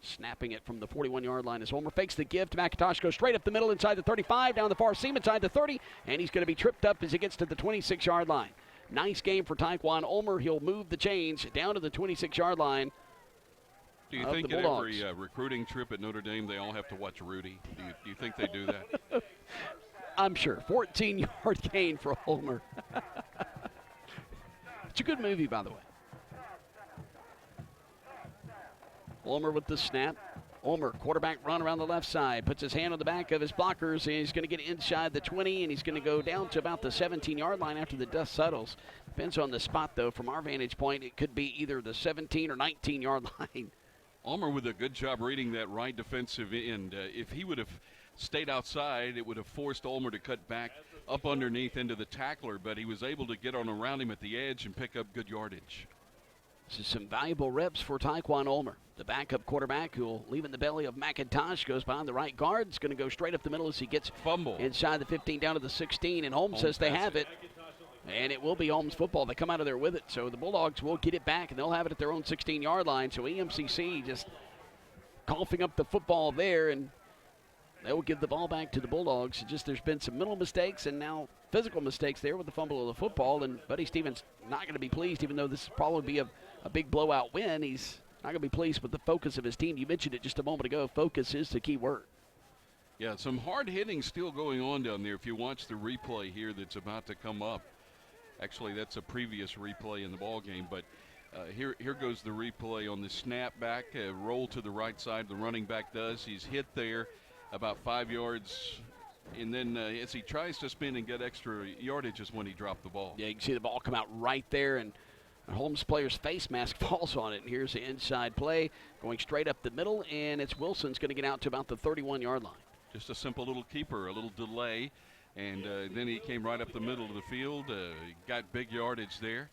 Snapping it from the 41-yard line as Ulmer fakes the give to McIntosh, goes straight up the middle inside the 35, down the far seam inside the 30, and he's going to be tripped up as he gets to the 26-yard line. Nice game for Taekwon Ulmer. He'll move the chains down to the 26-yard line. Do you think at every recruiting trip at Notre Dame they all have to watch Rudy? Do you think they do that? I'm sure. 14-yard gain for Ulmer. It's a good movie, by the way. Ulmer with the snap. Ulmer, quarterback run around the left side, puts his hand on the back of his blockers, and he's going to get inside the 20, and he's going to go down to about the 17-yard line after the dust settles. Depends on the spot, though. From our vantage point, it could be either the 17 or 19-yard line. Ulmer with a good job reading that right defensive end. If he would have stayed outside, it would have forced Ulmer to cut back up underneath into the tackler, but he was able to get on around him at the edge and pick up good yardage. This is some valuable reps for Tyquan Ulmer. The backup quarterback who will leave in the belly of McIntosh, goes behind the right guard. It's going to go straight up the middle as he gets fumble inside the 15 down to the 16, and Holmes says they have it. And it will be Holmes football. They come out of there with it. So the Bulldogs will get it back, and they'll have it at their own 16-yard line. So EMCC just coughing up the football there, and they will give the ball back to the Bulldogs. Just there's been some mental mistakes and now physical mistakes there with the fumble of the football. And Buddy Stevens not going to be pleased, even though this will probably be a big blowout win. He's not going to be pleased with the focus of his team. You mentioned it just a moment ago. Focus is the key word. Yeah, some hard hitting still going on down there. If you watch the replay here that's about to come up. Actually, that's a previous replay in the ball game, but here goes the replay on the snap back, roll to the right side. The running back does. He's hit there about 5 yards, and then as he tries to spin and get extra yardage is when he dropped the ball. Yeah, you can see the ball come out right there, and Holmes player's face mask falls on it. And here's the inside play going straight up the middle, and it's Wilson's going to get out to about the 31-yard line. Just a simple little keeper, a little delay. And then he came right up the middle of the field, got big yardage there.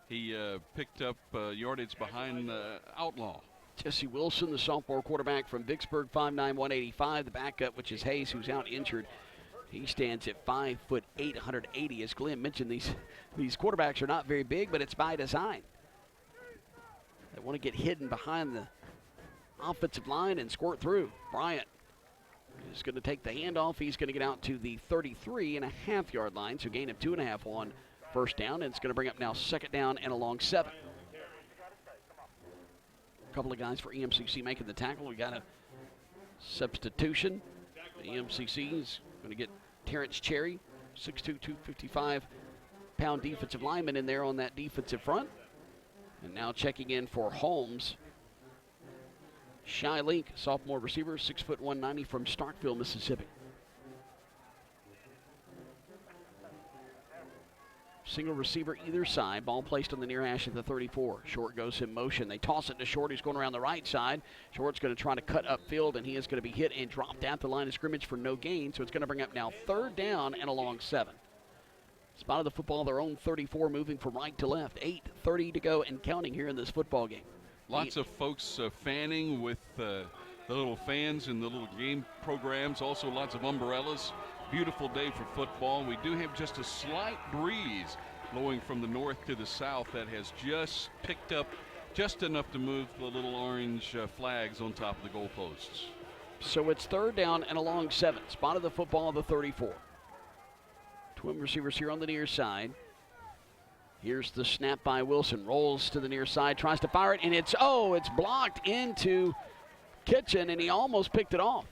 He picked up yardage behind Outlaw. Jesse Wilson, the sophomore quarterback from Vicksburg, 5'9", 185. The backup, which is Hayes, who's out injured. He stands at 5'8", 180. As Glenn mentioned, these quarterbacks are not very big, but it's by design. They want to get hidden behind the offensive line and squirt through. Bryant is going to take the handoff. He's going to get out to the 33.5-yard line, so gain of 2.5 on first down, and it's going to bring up now second down and a long 7. A couple of guys for EMCC making the tackle. We got a substitution. The EMCC is going to get Terrence Cherry, 6'2", 255-pound defensive lineman in there on that defensive front. And now checking in for Holmes, Shy Link, sophomore receiver, 6'1", 190 from Starkville, Mississippi. Single receiver either side. Ball placed on the near hash at the 34. Short goes in motion. They toss it to Short. He's going around the right side. Short's going to try to cut upfield, and he is going to be hit and dropped at the line of scrimmage for no gain. So it's going to bring up now third down and a long 7. Spotted the football, their own 34, moving from right to left. 8:30 to go and counting here in this football game. Lots of folks fanning with the little fans and the little game programs. Also lots of umbrellas. Beautiful day for football. We do have just a slight breeze blowing from the north to the south that has just picked up just enough to move the little orange flags on top of the goalposts. So it's third down and a long 7. Spotted the football of the 34. Twin receivers here on the near side. Here's the snap by Wilson. Rolls to the near side, tries to fire it, and it's blocked into Kitchen, and he almost picked it off.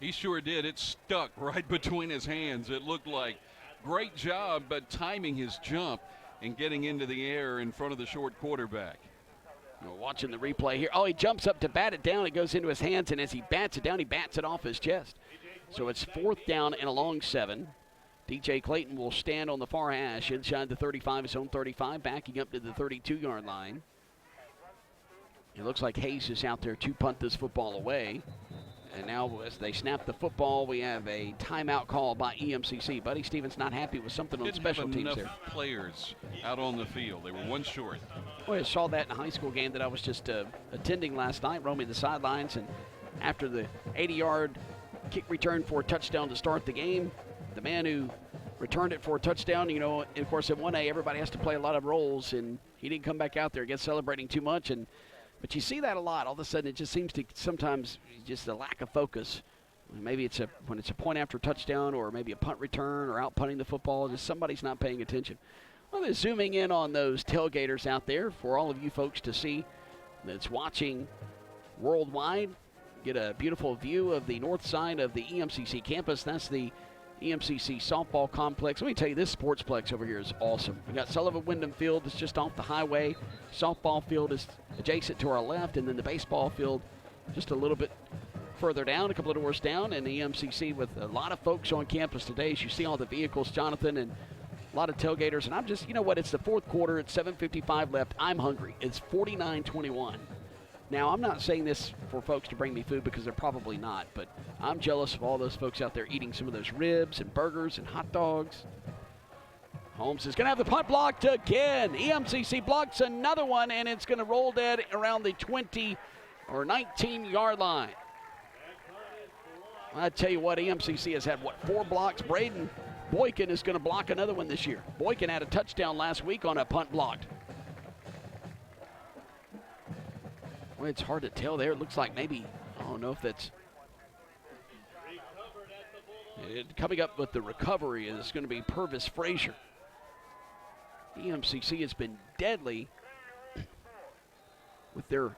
He sure did. It stuck right between his hands. It looked like great job, but timing his jump and getting into the air in front of the short quarterback. Watching the replay here. Oh, he jumps up to bat it down. It goes into his hands, and as he bats it down, he bats it off his chest. So it's fourth down and a long 7. DJ Clayton will stand on the far hash inside the 35, his own 35, backing up to the 32-yard line. It looks like Hayes is out there to punt this football away. And now as they snap the football, we have a timeout call by EMCC. Buddy Stevens not happy with something on special teams there. Players out on the field. They were one short. Well, I saw that in a high school game that I was just attending last night, roaming the sidelines. And after the 80-yard kick return for a touchdown to start the game, the man who returned it for a touchdown, of course, in 1A, everybody has to play a lot of roles, and he didn't come back out there, I guess, celebrating too much. But you see that a lot. All of a sudden, it just seems to sometimes just a lack of focus. Maybe when it's a point after touchdown, or maybe a punt return, or out punting the football, just somebody's not paying attention. Well, they're zooming in on those tailgaters out there for all of you folks to see that's watching worldwide. Get a beautiful view of the north side of the EMCC campus. That's the EMCC softball complex. Let me tell you, this sportsplex over here is awesome. We got Sullivan Wyndham Field that's just off the highway. Softball field is adjacent to our left, and then the baseball field just a little bit further down, a couple of doors down, and the EMCC with a lot of folks on campus today. As you see all the vehicles, Jonathan, and a lot of tailgaters. And I'm just, it's the fourth quarter. It's 7:55 left. I'm hungry. It's 49-21. Now, I'm not saying this for folks to bring me food because they're probably not, but I'm jealous of all those folks out there eating some of those ribs and burgers and hot dogs. Holmes is going to have the punt blocked again. EMCC blocks another one, and it's going to roll dead around the 20 or 19-yard line. I tell you what, EMCC has had, 4 blocks? Braden Boykin is going to block another one this year. Boykin had a touchdown last week on a punt blocked. Well, it's hard to tell there. It looks like maybe, I don't know if that's. Coming up with the recovery is going to be Purvis Frazier. EMCC has been deadly with their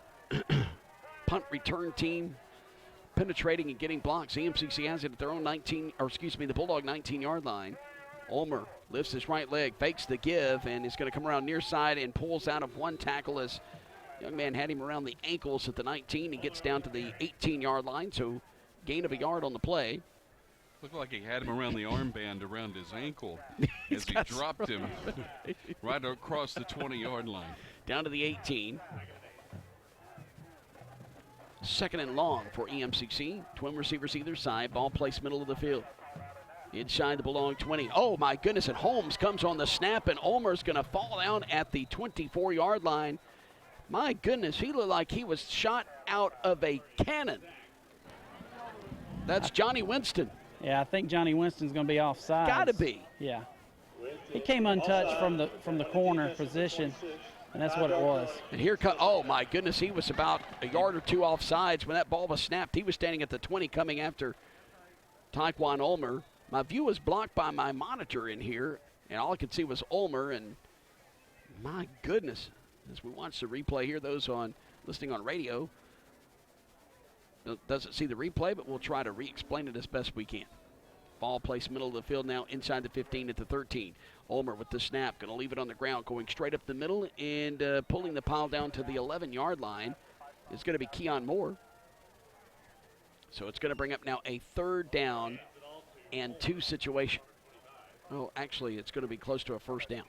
punt return team penetrating and getting blocks. EMCC has it at their own the Bulldog 19-yard line. Ulmer lifts his right leg, fakes the give, and is going to come around near side and pulls out of one tackle as young man had him around the ankles at the 19. He gets down to the 18-yard line, so gain of a yard on the play. Looked like he had him around the armband around his ankle as he dropped him right across the 20-yard line. Down to the 18. Second and long for EMCC. Twin receivers either side. Ball placed middle of the field. Inside the Bulldog 20. Oh, my goodness, and Holmes comes on the snap, and Ulmer's going to fall down at the 24-yard line. My goodness, he looked like he was shot out of a cannon. That's Johnny Winston. Yeah, I think Johnny Winston's going to be offside. Got to be. Yeah. He came untouched from the corner position, and that's what it was. And here comes, oh my goodness, he was about a yard or two offsides when that ball was snapped. He was standing at the 20 coming after Taekwon Ulmer. My view was blocked by my monitor in here, and all I could see was Ulmer, and my goodness. As we watch the replay here, those listening on radio doesn't see the replay, but we'll try to re-explain it as best we can. Ball placed middle of the field now inside the 15 at the 13. Ulmer with the snap, going to leave it on the ground, going straight up the middle and pulling the pile down to the 11-yard line is going to be Keon Moore. So it's going to bring up now a 3rd down and 2 situation. Oh, actually, it's going to be close to a 1st down.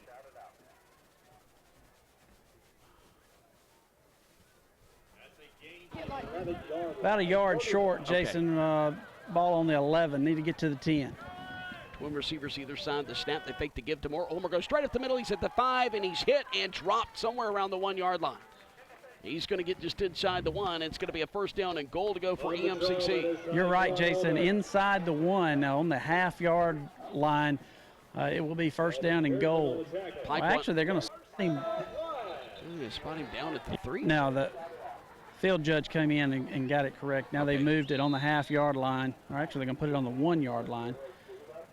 About a yard short, Jason. Okay. Ball on the 11. Need to get to the 10. Twin receivers either side. The snap, they fake the give to Moore. Ulmer goes straight up the middle. He's at the 5, and he's hit and dropped somewhere around the 1-yard line. He's going to get just inside the 1. It's going to be a 1st down and goal to go for EMCC. You're right, Jason. Inside the 1, on the half-yard line, it will be 1st down and goal. Well, actually, they're going to spot him down at the 3. Now, the field judge came in and got it correct. Now they moved it on the half-yard line. Or actually, they're going to put it on the 1-yard line.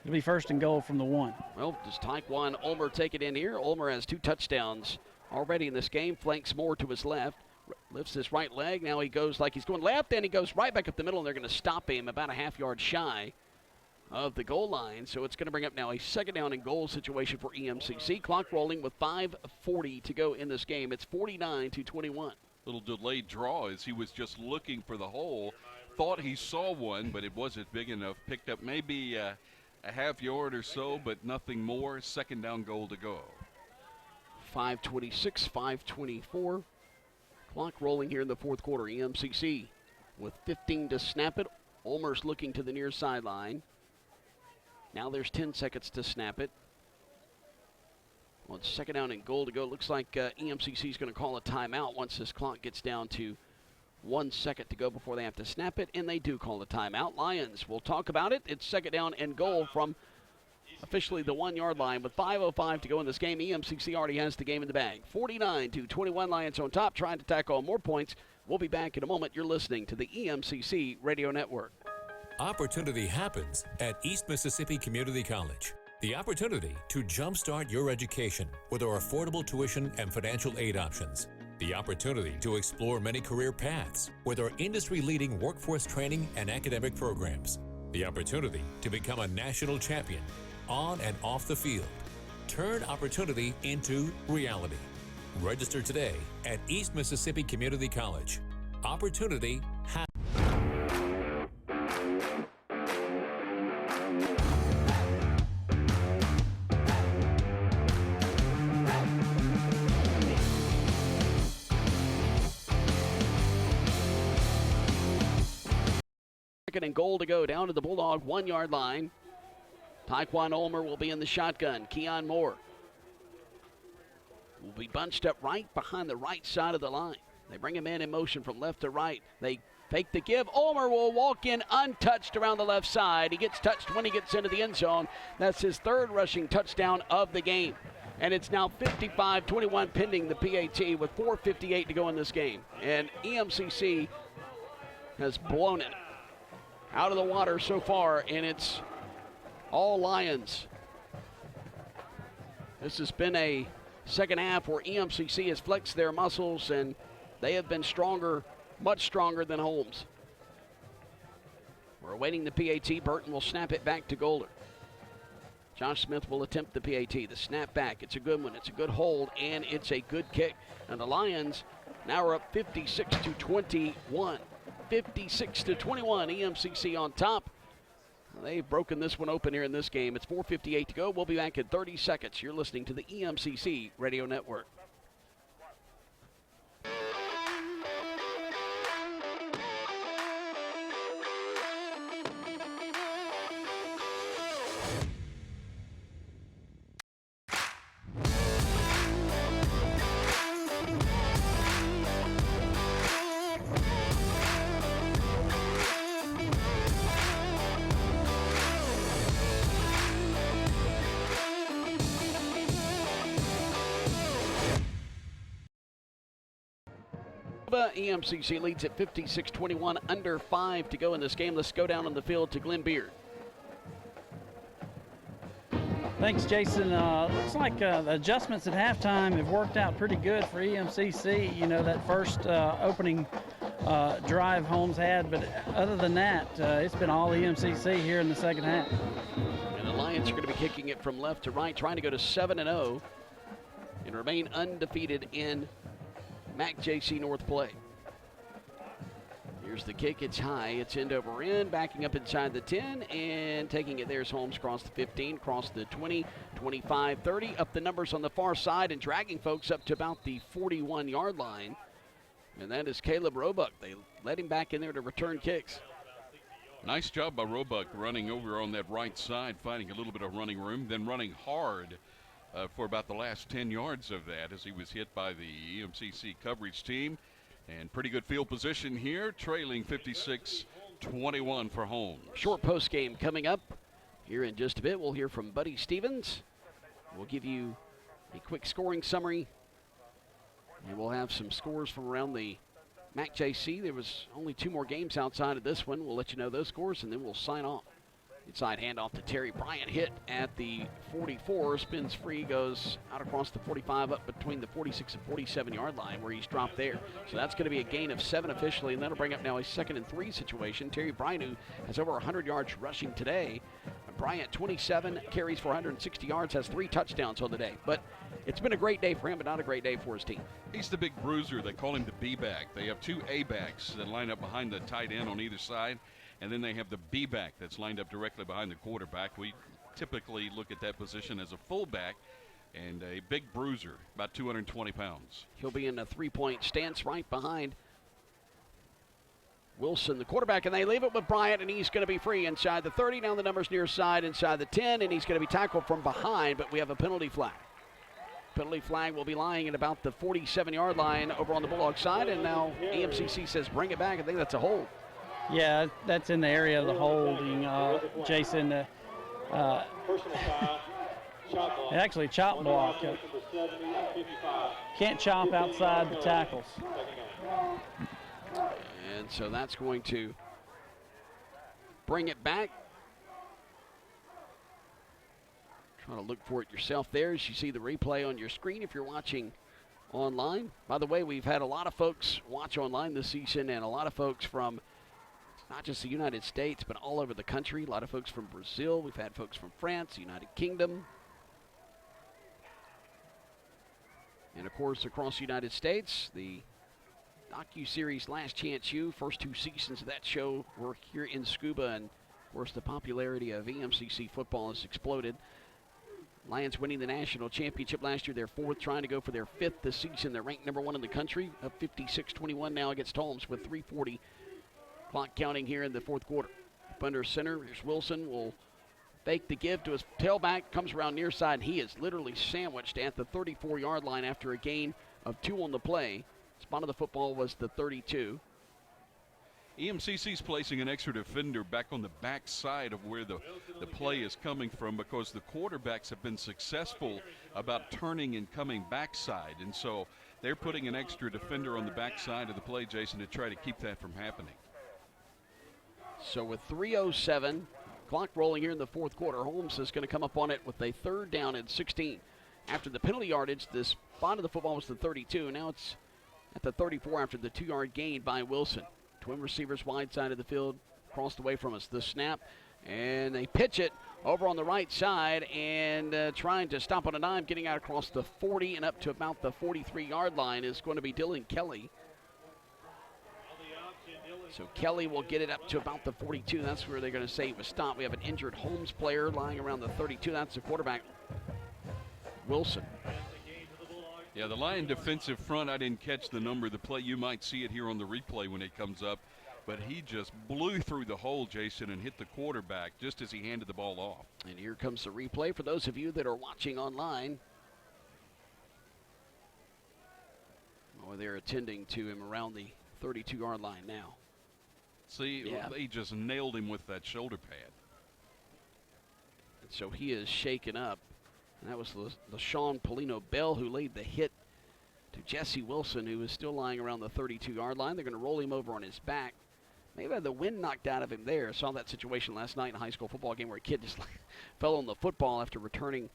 It'll be 1st and goal from the 1. Well, does Taekwon Ulmer take it in here? Ulmer has 2 touchdowns already in this game. Flanks Moore to his left. Lifts his right leg. Now he goes like he's going left, and he goes right back up the middle, and they're going to stop him about a half-yard shy of the goal line. So it's going to bring up now a 2nd down and goal situation for EMCC. Clock rolling with 5:40 to go in this game. It's 49-21. Little delayed draw as he was just looking for the hole. Thought he saw one, but it wasn't big enough. Picked up maybe a half yard or so, but nothing more. 2nd down goal to go. 5:26, 5:24. Clock rolling here in the 4th quarter. EMCC with 15 to snap it. Ulmer's looking to the near sideline. Now there's 10 seconds to snap it. Well, it's 2nd down and goal to go. Looks like EMCC is going to call a timeout once this clock gets down to 1 second to go before they have to snap it, and they do call a timeout. Lions will talk about it. It's 2nd down and goal from officially the 1-yard line with 5:05 to go in this game. EMCC already has the game in the bag. 49-21, Lions on top, trying to tack on more points. We'll be back in a moment. You're listening to the EMCC Radio Network. Opportunity happens at East Mississippi Community College. The opportunity to jumpstart your education with our affordable tuition and financial aid options. The opportunity to explore many career paths with our industry-leading workforce training and academic programs. The opportunity to become a national champion on and off the field. Turn opportunity into reality. Register today at East Mississippi Community College. Opportunity happens. 2nd and goal to go down to the Bulldog 1-yard line. Tyquan Ulmer will be in the shotgun. Keon Moore will be bunched up right behind the right side of the line. They bring him in motion from left to right. They fake the give. Ulmer will walk in untouched around the left side. He gets touched when he gets into the end zone. That's his 3rd rushing touchdown of the game. And it's now 55-21 pending the PAT with 4:58 to go in this game. And EMCC has blown it out of the water so far, and it's all Lions. This has been a second half where EMCC has flexed their muscles, and they have been stronger, much stronger than Holmes. We're awaiting the PAT. Burton will snap it back to Golder. Josh Smith will attempt the PAT. The snap back. It's a good one. It's a good hold, and it's a good kick. And the Lions now are up 56-21. 56-21. EMCC on top. They've broken this one open here in this game. It's 4:58 to go. We'll be back in 30 seconds. You're listening to the EMCC Radio Network. EMCC leads at 56-21, under 5 to go in this game. Let's go down on the field to Glenn Beard. Thanks, Jason. Looks like the adjustments at halftime have worked out pretty good for EMCC. You know, that first opening drive Holmes had, but other than that, it's been all EMCC here in the second half. And the Lions are going to be kicking it from left to right, trying to go to 7-0 and remain undefeated in MAC-JC North play. Here's the kick. It's high. It's end over end, backing up inside the 10, and taking it. There's Holmes across the 15, across the 20, 25, 30, up the numbers on the far side and dragging folks up to about the 41-yard line. And that is Caleb Roebuck. They let him back in there to return kicks. Nice job by Roebuck running over on that right side, finding a little bit of running room, then running hard for about the last 10 yards of that as he was hit by the EMCC coverage team. And pretty good field position here, trailing 56-21 for Holmes. Short post game coming up here in just a bit. We'll hear from Buddy Stevens. We'll give you a quick scoring summary. And we'll have some scores from around the MAC-JC. There was only 2 more games outside of this one. We'll let you know those scores, and then we'll sign off. Inside handoff to Terry Bryant, hit at the 44, spins free, goes out across the 45 up between the 46 and 47-yard line where he's dropped there. So that's going to be a gain of 7 officially, and that'll bring up now a 2nd and 3 situation. Terry Bryant, who has over 100 yards rushing today. Bryant, 27 carries for 160 yards, has 3 touchdowns on the day. But it's been a great day for him, but not a great day for his team. He's the big bruiser. They call him the B-back. They have 2 A-backs that line up behind the tight end on either side. And then they have the B-back that's lined up directly behind the quarterback. We typically look at that position as a fullback and a big bruiser, about 220 pounds. He'll be in a 3-point stance right behind Wilson, the quarterback, and they leave it with Bryant, and he's going to be free inside the 30. Now the numbers near side, inside the 10, and he's going to be tackled from behind, but we have a penalty flag. Penalty flag will be lying at about the 47-yard line over on the Bulldog side, and now EMCC says bring it back. I think that's a hold. Yeah, that's in the area of the holding, Jason. Actually, chop block. Can't chop outside the tackles. And so that's going to bring it back. Trying to look for it yourself there as you see the replay on your screen if you're watching online. By the way, we've had a lot of folks watch online this season, and a lot of folks from not just the United States, but all over the country. A lot of folks from Brazil. We've had folks from France, the United Kingdom. And, of course, across the United States, the docu-series Last Chance U, first 2 seasons of that show were here in Scuba. And, of course, the popularity of EMCC football has exploded. Lions winning the national championship last year. They're 4th, trying to go for their 5th this season. They're ranked number 1 in the country, up 56-21 now against Holmes with 3:40 clock counting here in the 4th quarter. deep under center. Here's Wilson, will fake the give to his tailback, comes around near side, and he is literally sandwiched at the 34-yard line after a gain of 2 on the play. Spot of the football was the 32. EMCC's placing an extra defender back on the back side of where the play is coming from, because the quarterbacks have been successful about turning and coming backside. And so they're putting an extra defender on the back side of the play, Jason, to try to keep that from happening. So with 3:07, clock rolling here in the fourth quarter, Holmes is going to come up on it with a 3rd down and 16. After the penalty yardage, the spot of the football was the 32. Now it's at the 34 after the 2-yard gain by Wilson. Twin receivers wide side of the field, crossed away from us. The snap, and they pitch it over on the right side, and trying to stop on a dime, getting out across the 40 and up to about the 43-yard line is going to be Dylan Kelly. So Kelly will get it up to about the 42. That's where they're going to say it was stopped. We have an injured Holmes player lying around the 32. That's the quarterback, Wilson. Yeah, the Lion defensive front, I didn't catch the number of the play. You might see it here on the replay when it comes up. But he just blew through the hole, Jason, and hit the quarterback just as he handed the ball off. And here comes the replay for those of you that are watching online. Oh, they're attending to him around the 32-yard line now. See, yeah. They just nailed him with that shoulder pad. And so he is shaken up. And that was LaShawn Polino Bell who laid the hit to Jesse Wilson, who is still lying around the 32-yard line. They're going to roll him over on his back. Maybe had the wind knocked out of him there. Saw that situation last night in a high school football game where a kid just fell on the football after returning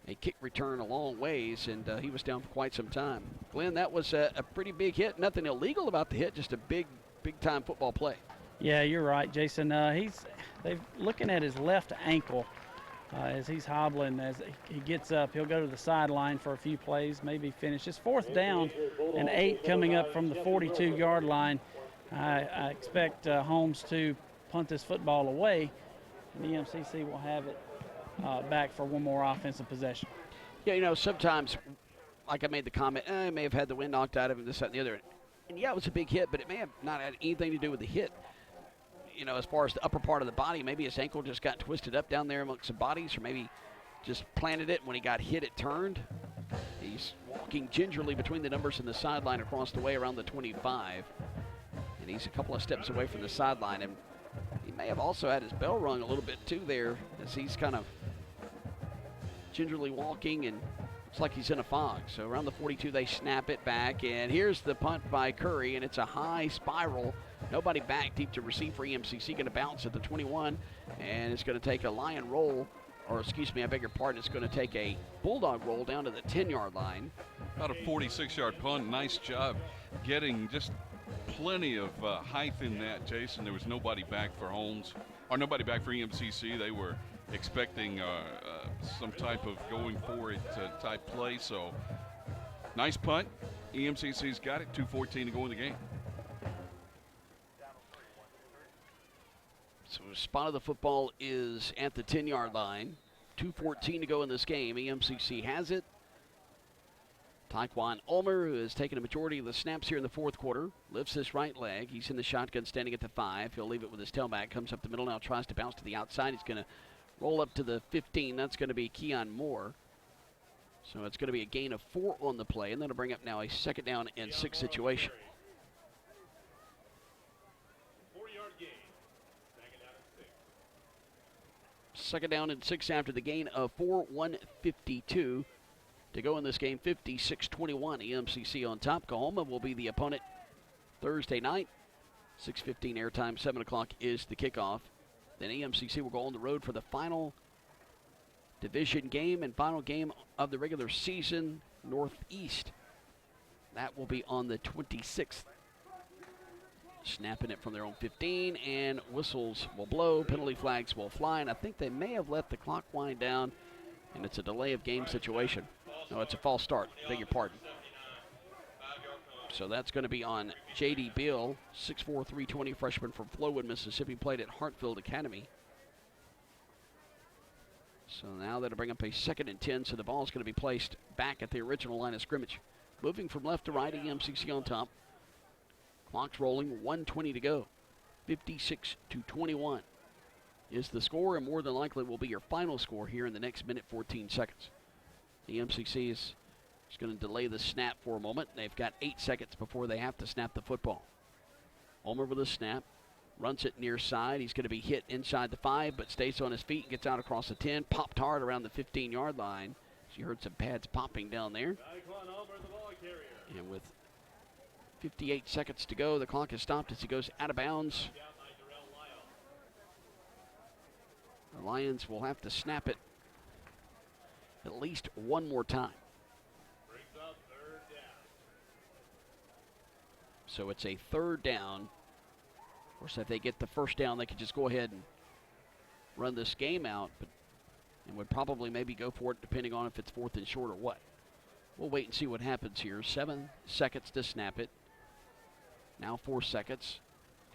a kick return a long ways, and he was down for quite some time. Glenn, that was a pretty big hit. Nothing illegal about the hit, just a big-time football play. Yeah, you're right, Jason. They're looking at his left ankle. As he's hobbling, as he gets up, he'll go to the sideline for a few plays, maybe finish. It's 4th down and 8 coming up from the 42-yard line. I expect Holmes to punt this football away, and the EMCC will have it back for one more offensive possession. Yeah, you know, sometimes, like I made the comment, I may have had the wind knocked out of him, this, that, and the other. And yeah, it was a big hit, but it may have not had anything to do with the hit. You know, as far as the upper part of the body, maybe his ankle just got twisted up down there amongst some bodies, or maybe just planted it. When he got hit, it turned. He's walking gingerly between the numbers and the sideline across the way around the 25. And he's a couple of steps away from the sideline. And he may have also had his bell rung a little bit, too, there, as he's kind of gingerly walking, and looks like he's in a fog. So around the 42, they snap it back. And here's the punt by Curry, and it's a high spiral. Nobody back deep to receive for EMCC. Going to bounce at the 21, and it's going to take a Lion roll, or excuse me, I beg your pardon, it's going to take a Bulldog roll down to the 10-yard line. About a 46-yard punt. Nice job getting just plenty of height in that, Jason. There was nobody back for Holmes, or nobody back for EMCC. They were expecting some type of going for it type play. So nice punt. EMCC's got it. 2:14 to go in the game. So the spot of the football is at the 10-yard line. 2:14 to go in this game. EMCC has it. Taekwon Ulmer, who has taken a majority of the snaps here in the fourth quarter, lifts his right leg. He's in the shotgun standing at the 5. He'll leave it with his tailback. Comes up the middle now, tries to bounce to the outside. He's going to roll up to the 15. That's going to be Keon Moore. So it's going to be a gain of 4 on the play, and that'll bring up now a 2nd down and 6 situation. Second down and 6 after the gain of 4, 1:52 to go in this game. 56-21. EMCC on top. Kahoma will be the opponent Thursday night. 6:15 airtime. 7 o'clock is the kickoff. Then EMCC will go on the road for the final division game and final game of the regular season, Northeast. That will be on the 26th. Snapping it from their own 15, and whistles will blow, penalty flags will fly, and I think they may have let the clock wind down, and it's a delay of game situation. No, it's a false start, beg your pardon. So that's going to be on J.D. Beal, 6'4", 320 freshman from Flowood, Mississippi, played at Hartfield Academy. So now that'll bring up a 2nd and 10, so the ball is going to be placed back at the original line of scrimmage. Moving from left to right, EMCC on top. Clock's rolling, 1:20 to go. 56-21. is the score, and more than likely will be your final score here in the next minute 14 seconds. The MCC is going to delay the snap for a moment. They've got 8 seconds before they have to snap the football. Ulmer with a snap, runs it near side. He's going to be hit inside the 5, but stays on his feet and gets out across the 10. Popped hard around the 15-yard line. So you heard some pads popping down there. And with 58 seconds to go, the clock has stopped as he goes out of bounds. The Lions will have to snap it at least one more time. So it's a third down. Of course, if they get the first down, they could just go ahead and run this game out, and would probably maybe go for it depending on if it's 4th and short or what. We'll wait and see what happens here. 7 seconds to snap it. Now 4 seconds.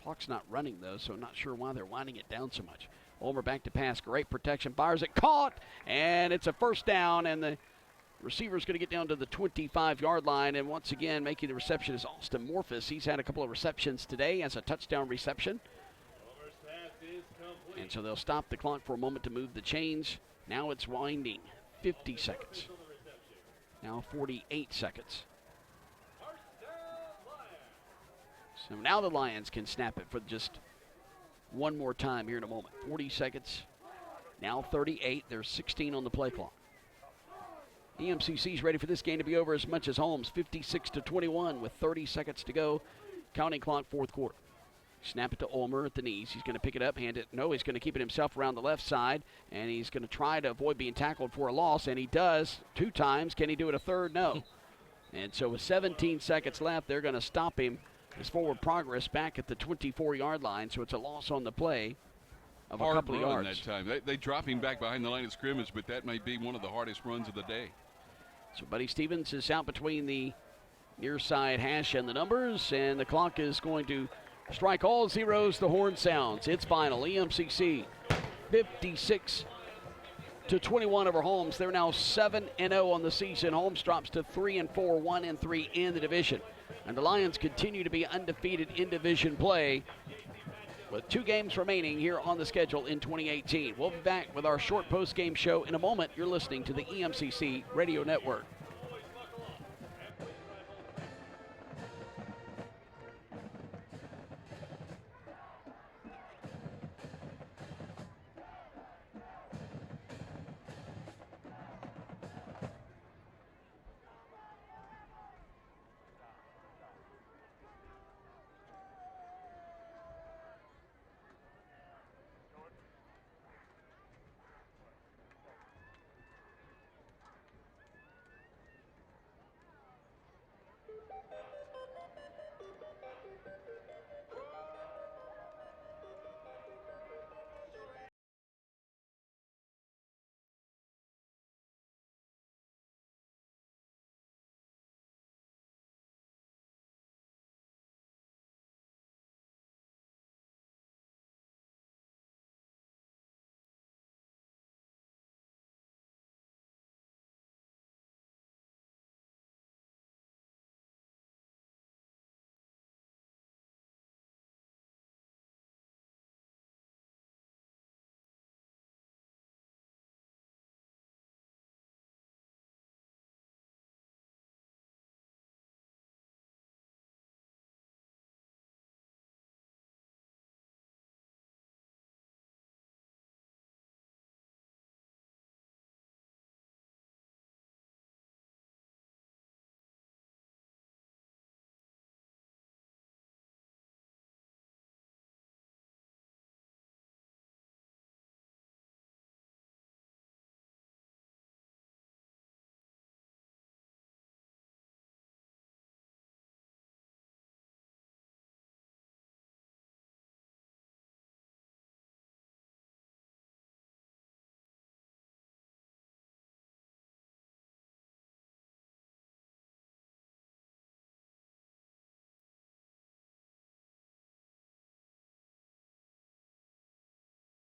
Clock's not running, though, so I'm not sure why they're winding it down so much. Ulmer back to pass. Great protection. Fires it. Caught! And it's a first down, and the receiver's going to get down to the 25-yard line. And once again, making the reception is Austin Morphus. He's had a couple of receptions today as a touchdown reception. And so they'll stop the clock for a moment to move the chains. Now it's winding. 50 seconds. Now 48 seconds. So now the Lions can snap it for just one more time here in a moment. 40 seconds. Now 38. There's 16 on the play clock. EMCC's ready for this game to be over as much as Holmes. 56-21 with 30 seconds to go. Counting clock, 4th quarter. Snap it to Ulmer at the knees. He's going to pick it up, hand it. No, he's going to keep it himself around the left side, and he's going to try to avoid being tackled for a loss, and he does 2 times. Can he do it a third? No. And so with 17 seconds left, they're going to stop him. His forward progress back at the 24-yard line, so it's a loss on the play of a couple of yards. That time. They drop him back behind the line of scrimmage, but that may be one of the hardest runs of the day. So Buddy Stevens is out between the near side hash and the numbers, and the clock is going to strike all zeros. The horn sounds. It's final. EMCC 56-21 over Holmes. They're now 7-0 on the season. Holmes drops to 3-4, 1-3 in the division. And the Lions continue to be undefeated in division play with 2 games remaining here on the schedule in 2018. We'll be back with our short post-game show in a moment. You're listening to the EMCC Radio Network.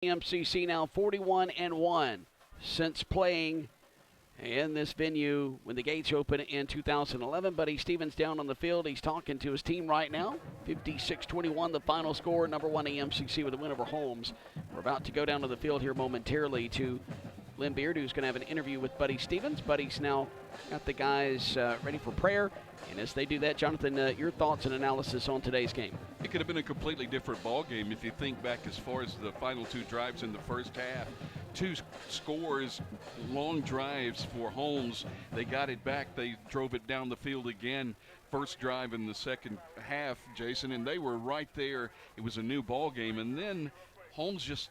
EMCC now 41-1 since playing in this venue when the gates opened in 2011. Buddy Stevens down on the field. He's talking to his team right now. 56-21 the final score. Number 1 EMCC with a win over Holmes. We're about to go down to the field here momentarily to Glenn Beard, who's going to have an interview with Buddy Stevens. Buddy's now got the guys ready for prayer. And as they do that, Jonathan, your thoughts and analysis on today's game? It could have been a completely different ball game if you think back as far as the final 2 drives in the first half. 2 scores, long drives for Holmes. They got it back. They drove it down the field again. First drive in the second half, Jason, and they were right there. It was a new ball game. And then Holmes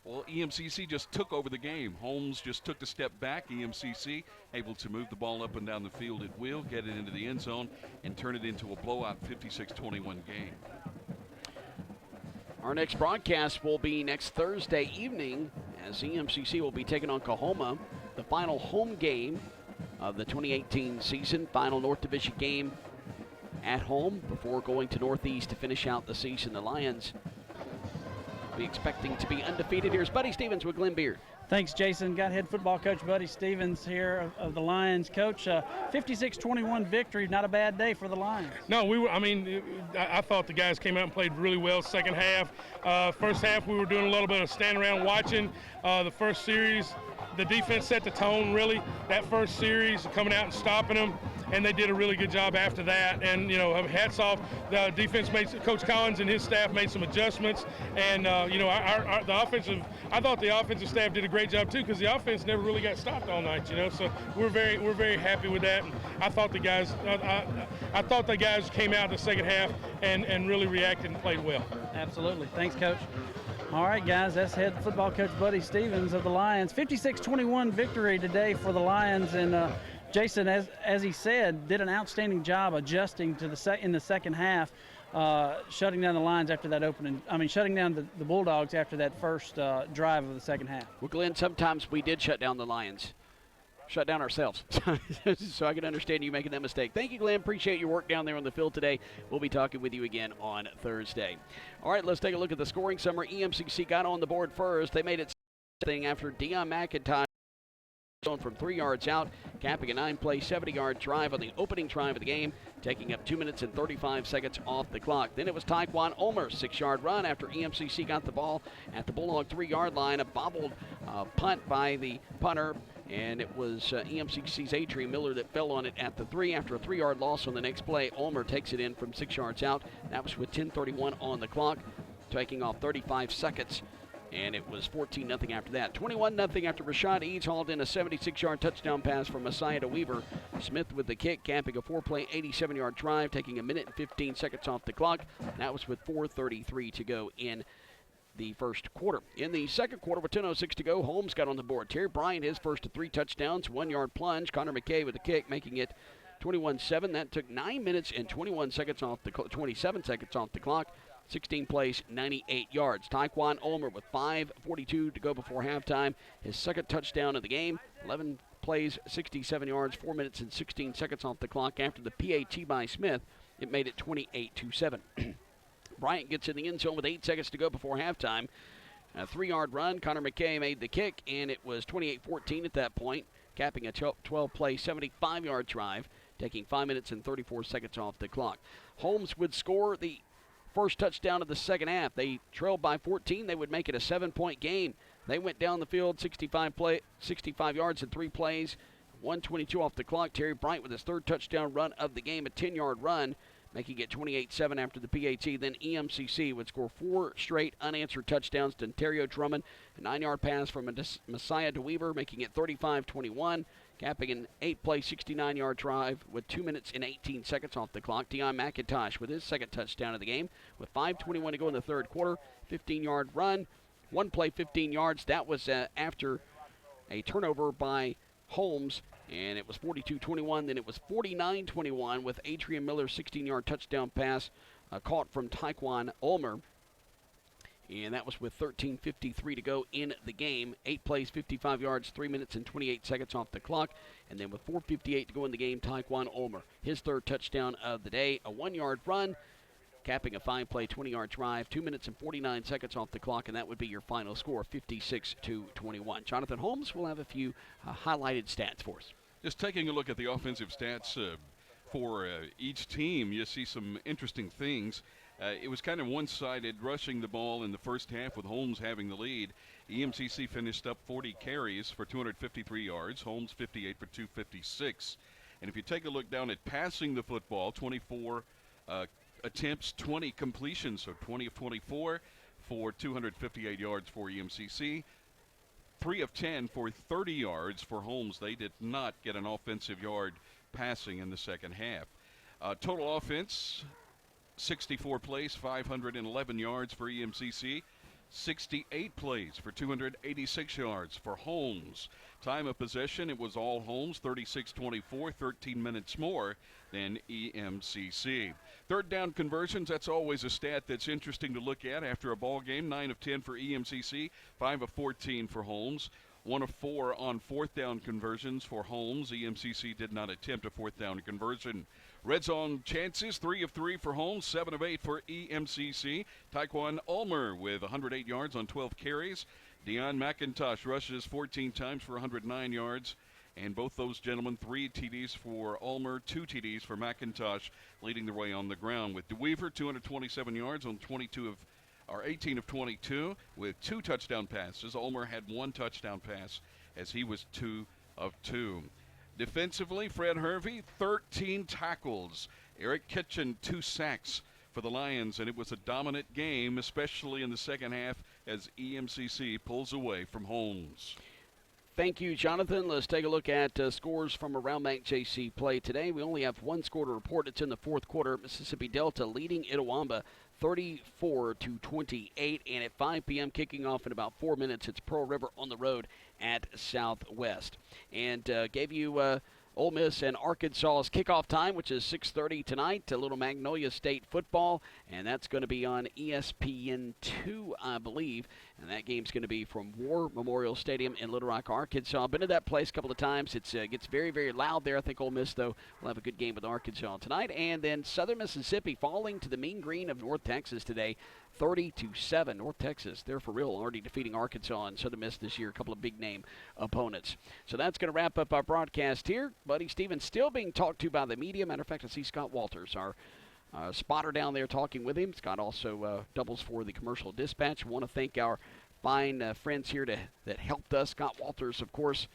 EMCC just took over the game. Holmes just took a step back. EMCC able to move the ball up and down the field at will, get it into the end zone, and turn it into a blowout 56-21 game. Our next broadcast will be next Thursday evening as EMCC will be taking on Kahoma, the final home game of the 2018 season, final North Division game at home before going to Northeast to finish out the season. The Lions will be expecting to be undefeated. Here's Buddy Stevens with Glenn Beard. Thanks, Jason. Got head football coach Buddy Stevens here of the Lions. Coach, 56-21 victory. Not a bad day for the Lions. No, I thought the guys came out and played really well second half. First half, we were doing a little bit of standing around watching. The first series, the defense set the tone, really. That first series, coming out and stopping them, and they did a really good job after that. And, hats off. The defense Coach Collins and his staff made some adjustments. And, I thought the offensive staff did a great job, too, because the offense never really got stopped all night, So we're very happy with that. And I thought the guys came out in the second half and really reacted and played well. Absolutely. Thanks, Coach. All right, guys, that's head football coach Buddy Stevens of the Lions. 56-21 victory today for the Lions. And Jason, as he said, did an outstanding job adjusting to in the second half, shutting down the Lions after that shutting down the Bulldogs after that first drive of the second half. Well, Glenn, sometimes we did shut down the Lions. Shut down ourselves. So I can understand you making that mistake. Thank you, Glenn. Appreciate your work down there on the field today. We'll be talking with you again on Thursday. All right, let's take a look at the scoring summary. EMCC got on the board first. They made it thing after Deion McIntyre going from 3 yards out, capping a 9-play, 70-yard drive on the opening drive of the game, taking up 2 minutes and 35 seconds off the clock. Then it was Taekwon Ulmer's 6-yard run after EMCC got the ball at the Bulldog 3-yard line, a bobbled punt by the punter. And it was EMCC's Adrian Miller that fell on it at the 3 after a 3-yard loss on the next play. Ulmer takes it in from 6 yards out. That was with 10:31 on the clock, taking off 35 seconds. And it was 14-0 after that. 21-0 after Rashad Eads hauled in a 76-yard touchdown pass from Messiah to Weaver. Smith with the kick, capping a 4-play, 87-yard drive, taking a minute and 15 seconds off the clock. That was with 4:33 to go in the first quarter. In the second quarter with 10:06 to go, Holmes got on the board. Terry Bryant, his first of 3 touchdowns, 1-yard plunge. Connor McKay with the kick, making it 21-7. That took 9 minutes and 27 seconds off the clock. 16 plays, 98 yards. Taekwon Ulmer with 5:42 to go before halftime. His second touchdown of the game. 11 plays, 67 yards, 4 minutes and 16 seconds off the clock. After the PAT by Smith, it made it 28-7. Bryant gets in the end zone with 8 seconds to go before halftime. A 3-yard run. Connor McKay made the kick, and it was 28-14 at that point, capping a 12-play, 75-yard drive, taking 5 minutes and 34 seconds off the clock. Holmes would score the first touchdown of the second half. They trailed by 14. They would make it a 7-point game. They went down the field 65 yards in 3 plays, 1:22 off the clock. Terry Bryant with his third touchdown run of the game, a 10-yard run, making it 28-7 after the PAT. Then EMCC would score 4 straight unanswered touchdowns to Ontario Drummond, a 9-yard pass from Messiah to Weaver, making it 35-21, capping an 8-play, 69-yard drive with 2 minutes and 18 seconds off the clock. Deion McIntosh with his second touchdown of the game with 5:21 to go in the third quarter, 15-yard run, 1 play, 15 yards. That was after a turnover by Holmes, and it was 42-21. Then it was 49-21 with Adrian Miller's 16-yard touchdown pass caught from Taekwon Ulmer. And that was with 13:53 to go in the game. 8 plays, 55 yards, 3 minutes and 28 seconds off the clock. And then with 4:58 to go in the game, Taekwon Ulmer, his third touchdown of the day, a 1-yard run, capping a 5-play, 20-yard drive, 2 minutes and 49 seconds off the clock, and that would be your final score, 56-21. Jonathan Holmes will have a few highlighted stats for us. Just taking a look at the offensive stats for each team, you see some interesting things. It was kind of one-sided rushing the ball in the first half with Holmes having the lead. EMCC finished up 40 carries for 253 yards, Holmes 58 for 256. And if you take a look down at passing the football, 24 attempts, 20 completions, so 20 of 24 for 258 yards for EMCC. 3 of 10 for 30 yards for Holmes. They did not get an offensive yard passing in the second half. Total offense, 64 plays, 511 yards for EMCC. 68 plays for 286 yards for Holmes. Time of possession, it was all Holmes, 36-24, 13 minutes more than EMCC. Third down conversions, that's always a stat that's interesting to look at after a ball game. 9 of 10 for EMCC, 5 of 14 for Holmes. 1 of 4 on fourth down conversions for Holmes. EMCC did not attempt a fourth down conversion. Red zone chances, 3 of 3 for Holmes, 7 of 8 for EMCC. Taekwon Ulmer with 108 yards on 12 carries. Deion McIntosh rushes 14 times for 109 yards. And both those gentlemen, 3 TDs for Ulmer, 2 TDs for McIntosh, leading the way on the ground. With DeWeaver, 227 yards on 18 of 22 with 2 touchdown passes. Ulmer had 1 touchdown pass as he was 2 of 2. Defensively, Fred Hervey, 13 tackles. Eric Kitchen, 2 sacks for the Lions, and it was a dominant game, especially in the second half as EMCC pulls away from Holmes. Thank you, Jonathan. Let's take a look at scores from around McJC play today. We only have one score to report. It's in the fourth quarter. Mississippi Delta leading Itawamba 34-28, and at 5 p.m. kicking off in about 4 minutes, it's Pearl River on the road at Southwest. And gave you Ole Miss and Arkansas's kickoff time, which is 6:30 tonight, to Little Magnolia State football, and that's going to be on ESPN2, I believe. And that game's going to be from War Memorial Stadium in Little Rock, Arkansas. I've been to that place a couple of times. It gets very, very loud there. I think Ole Miss, though, will have a good game with Arkansas tonight. And then Southern Mississippi falling to the Mean Green of North Texas today, 30-7. North Texas, they're for real, already defeating Arkansas and Southern Miss this year, a couple of big-name opponents. So that's going to wrap up our broadcast here. Buddy Stevens still being talked to by the media. Matter of fact, I see Scott Walters, our spotter down there, talking with him. Scott also doubles for the Commercial Dispatch. I want to thank our fine friends here that helped us. Scott Walters, of course,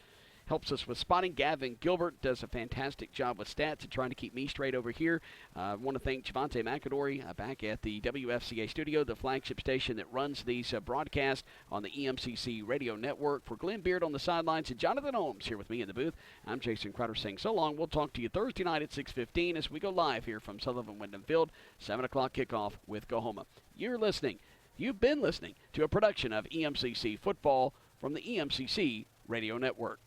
helps us with spotting. Gavin Gilbert does a fantastic job with stats and trying to keep me straight over here. I want to thank Javante McAdory back at the WFCA studio, the flagship station that runs these broadcasts on the EMCC radio network. For Glenn Beard on the sidelines and Jonathan Holmes here with me in the booth, I'm Jason Crowder saying so long. We'll talk to you Thursday night at 6:15 as we go live here from Sullivan Wyndham Field, 7 o'clock kickoff with Coahoma. You've been listening to a production of EMCC Football from the EMCC radio network.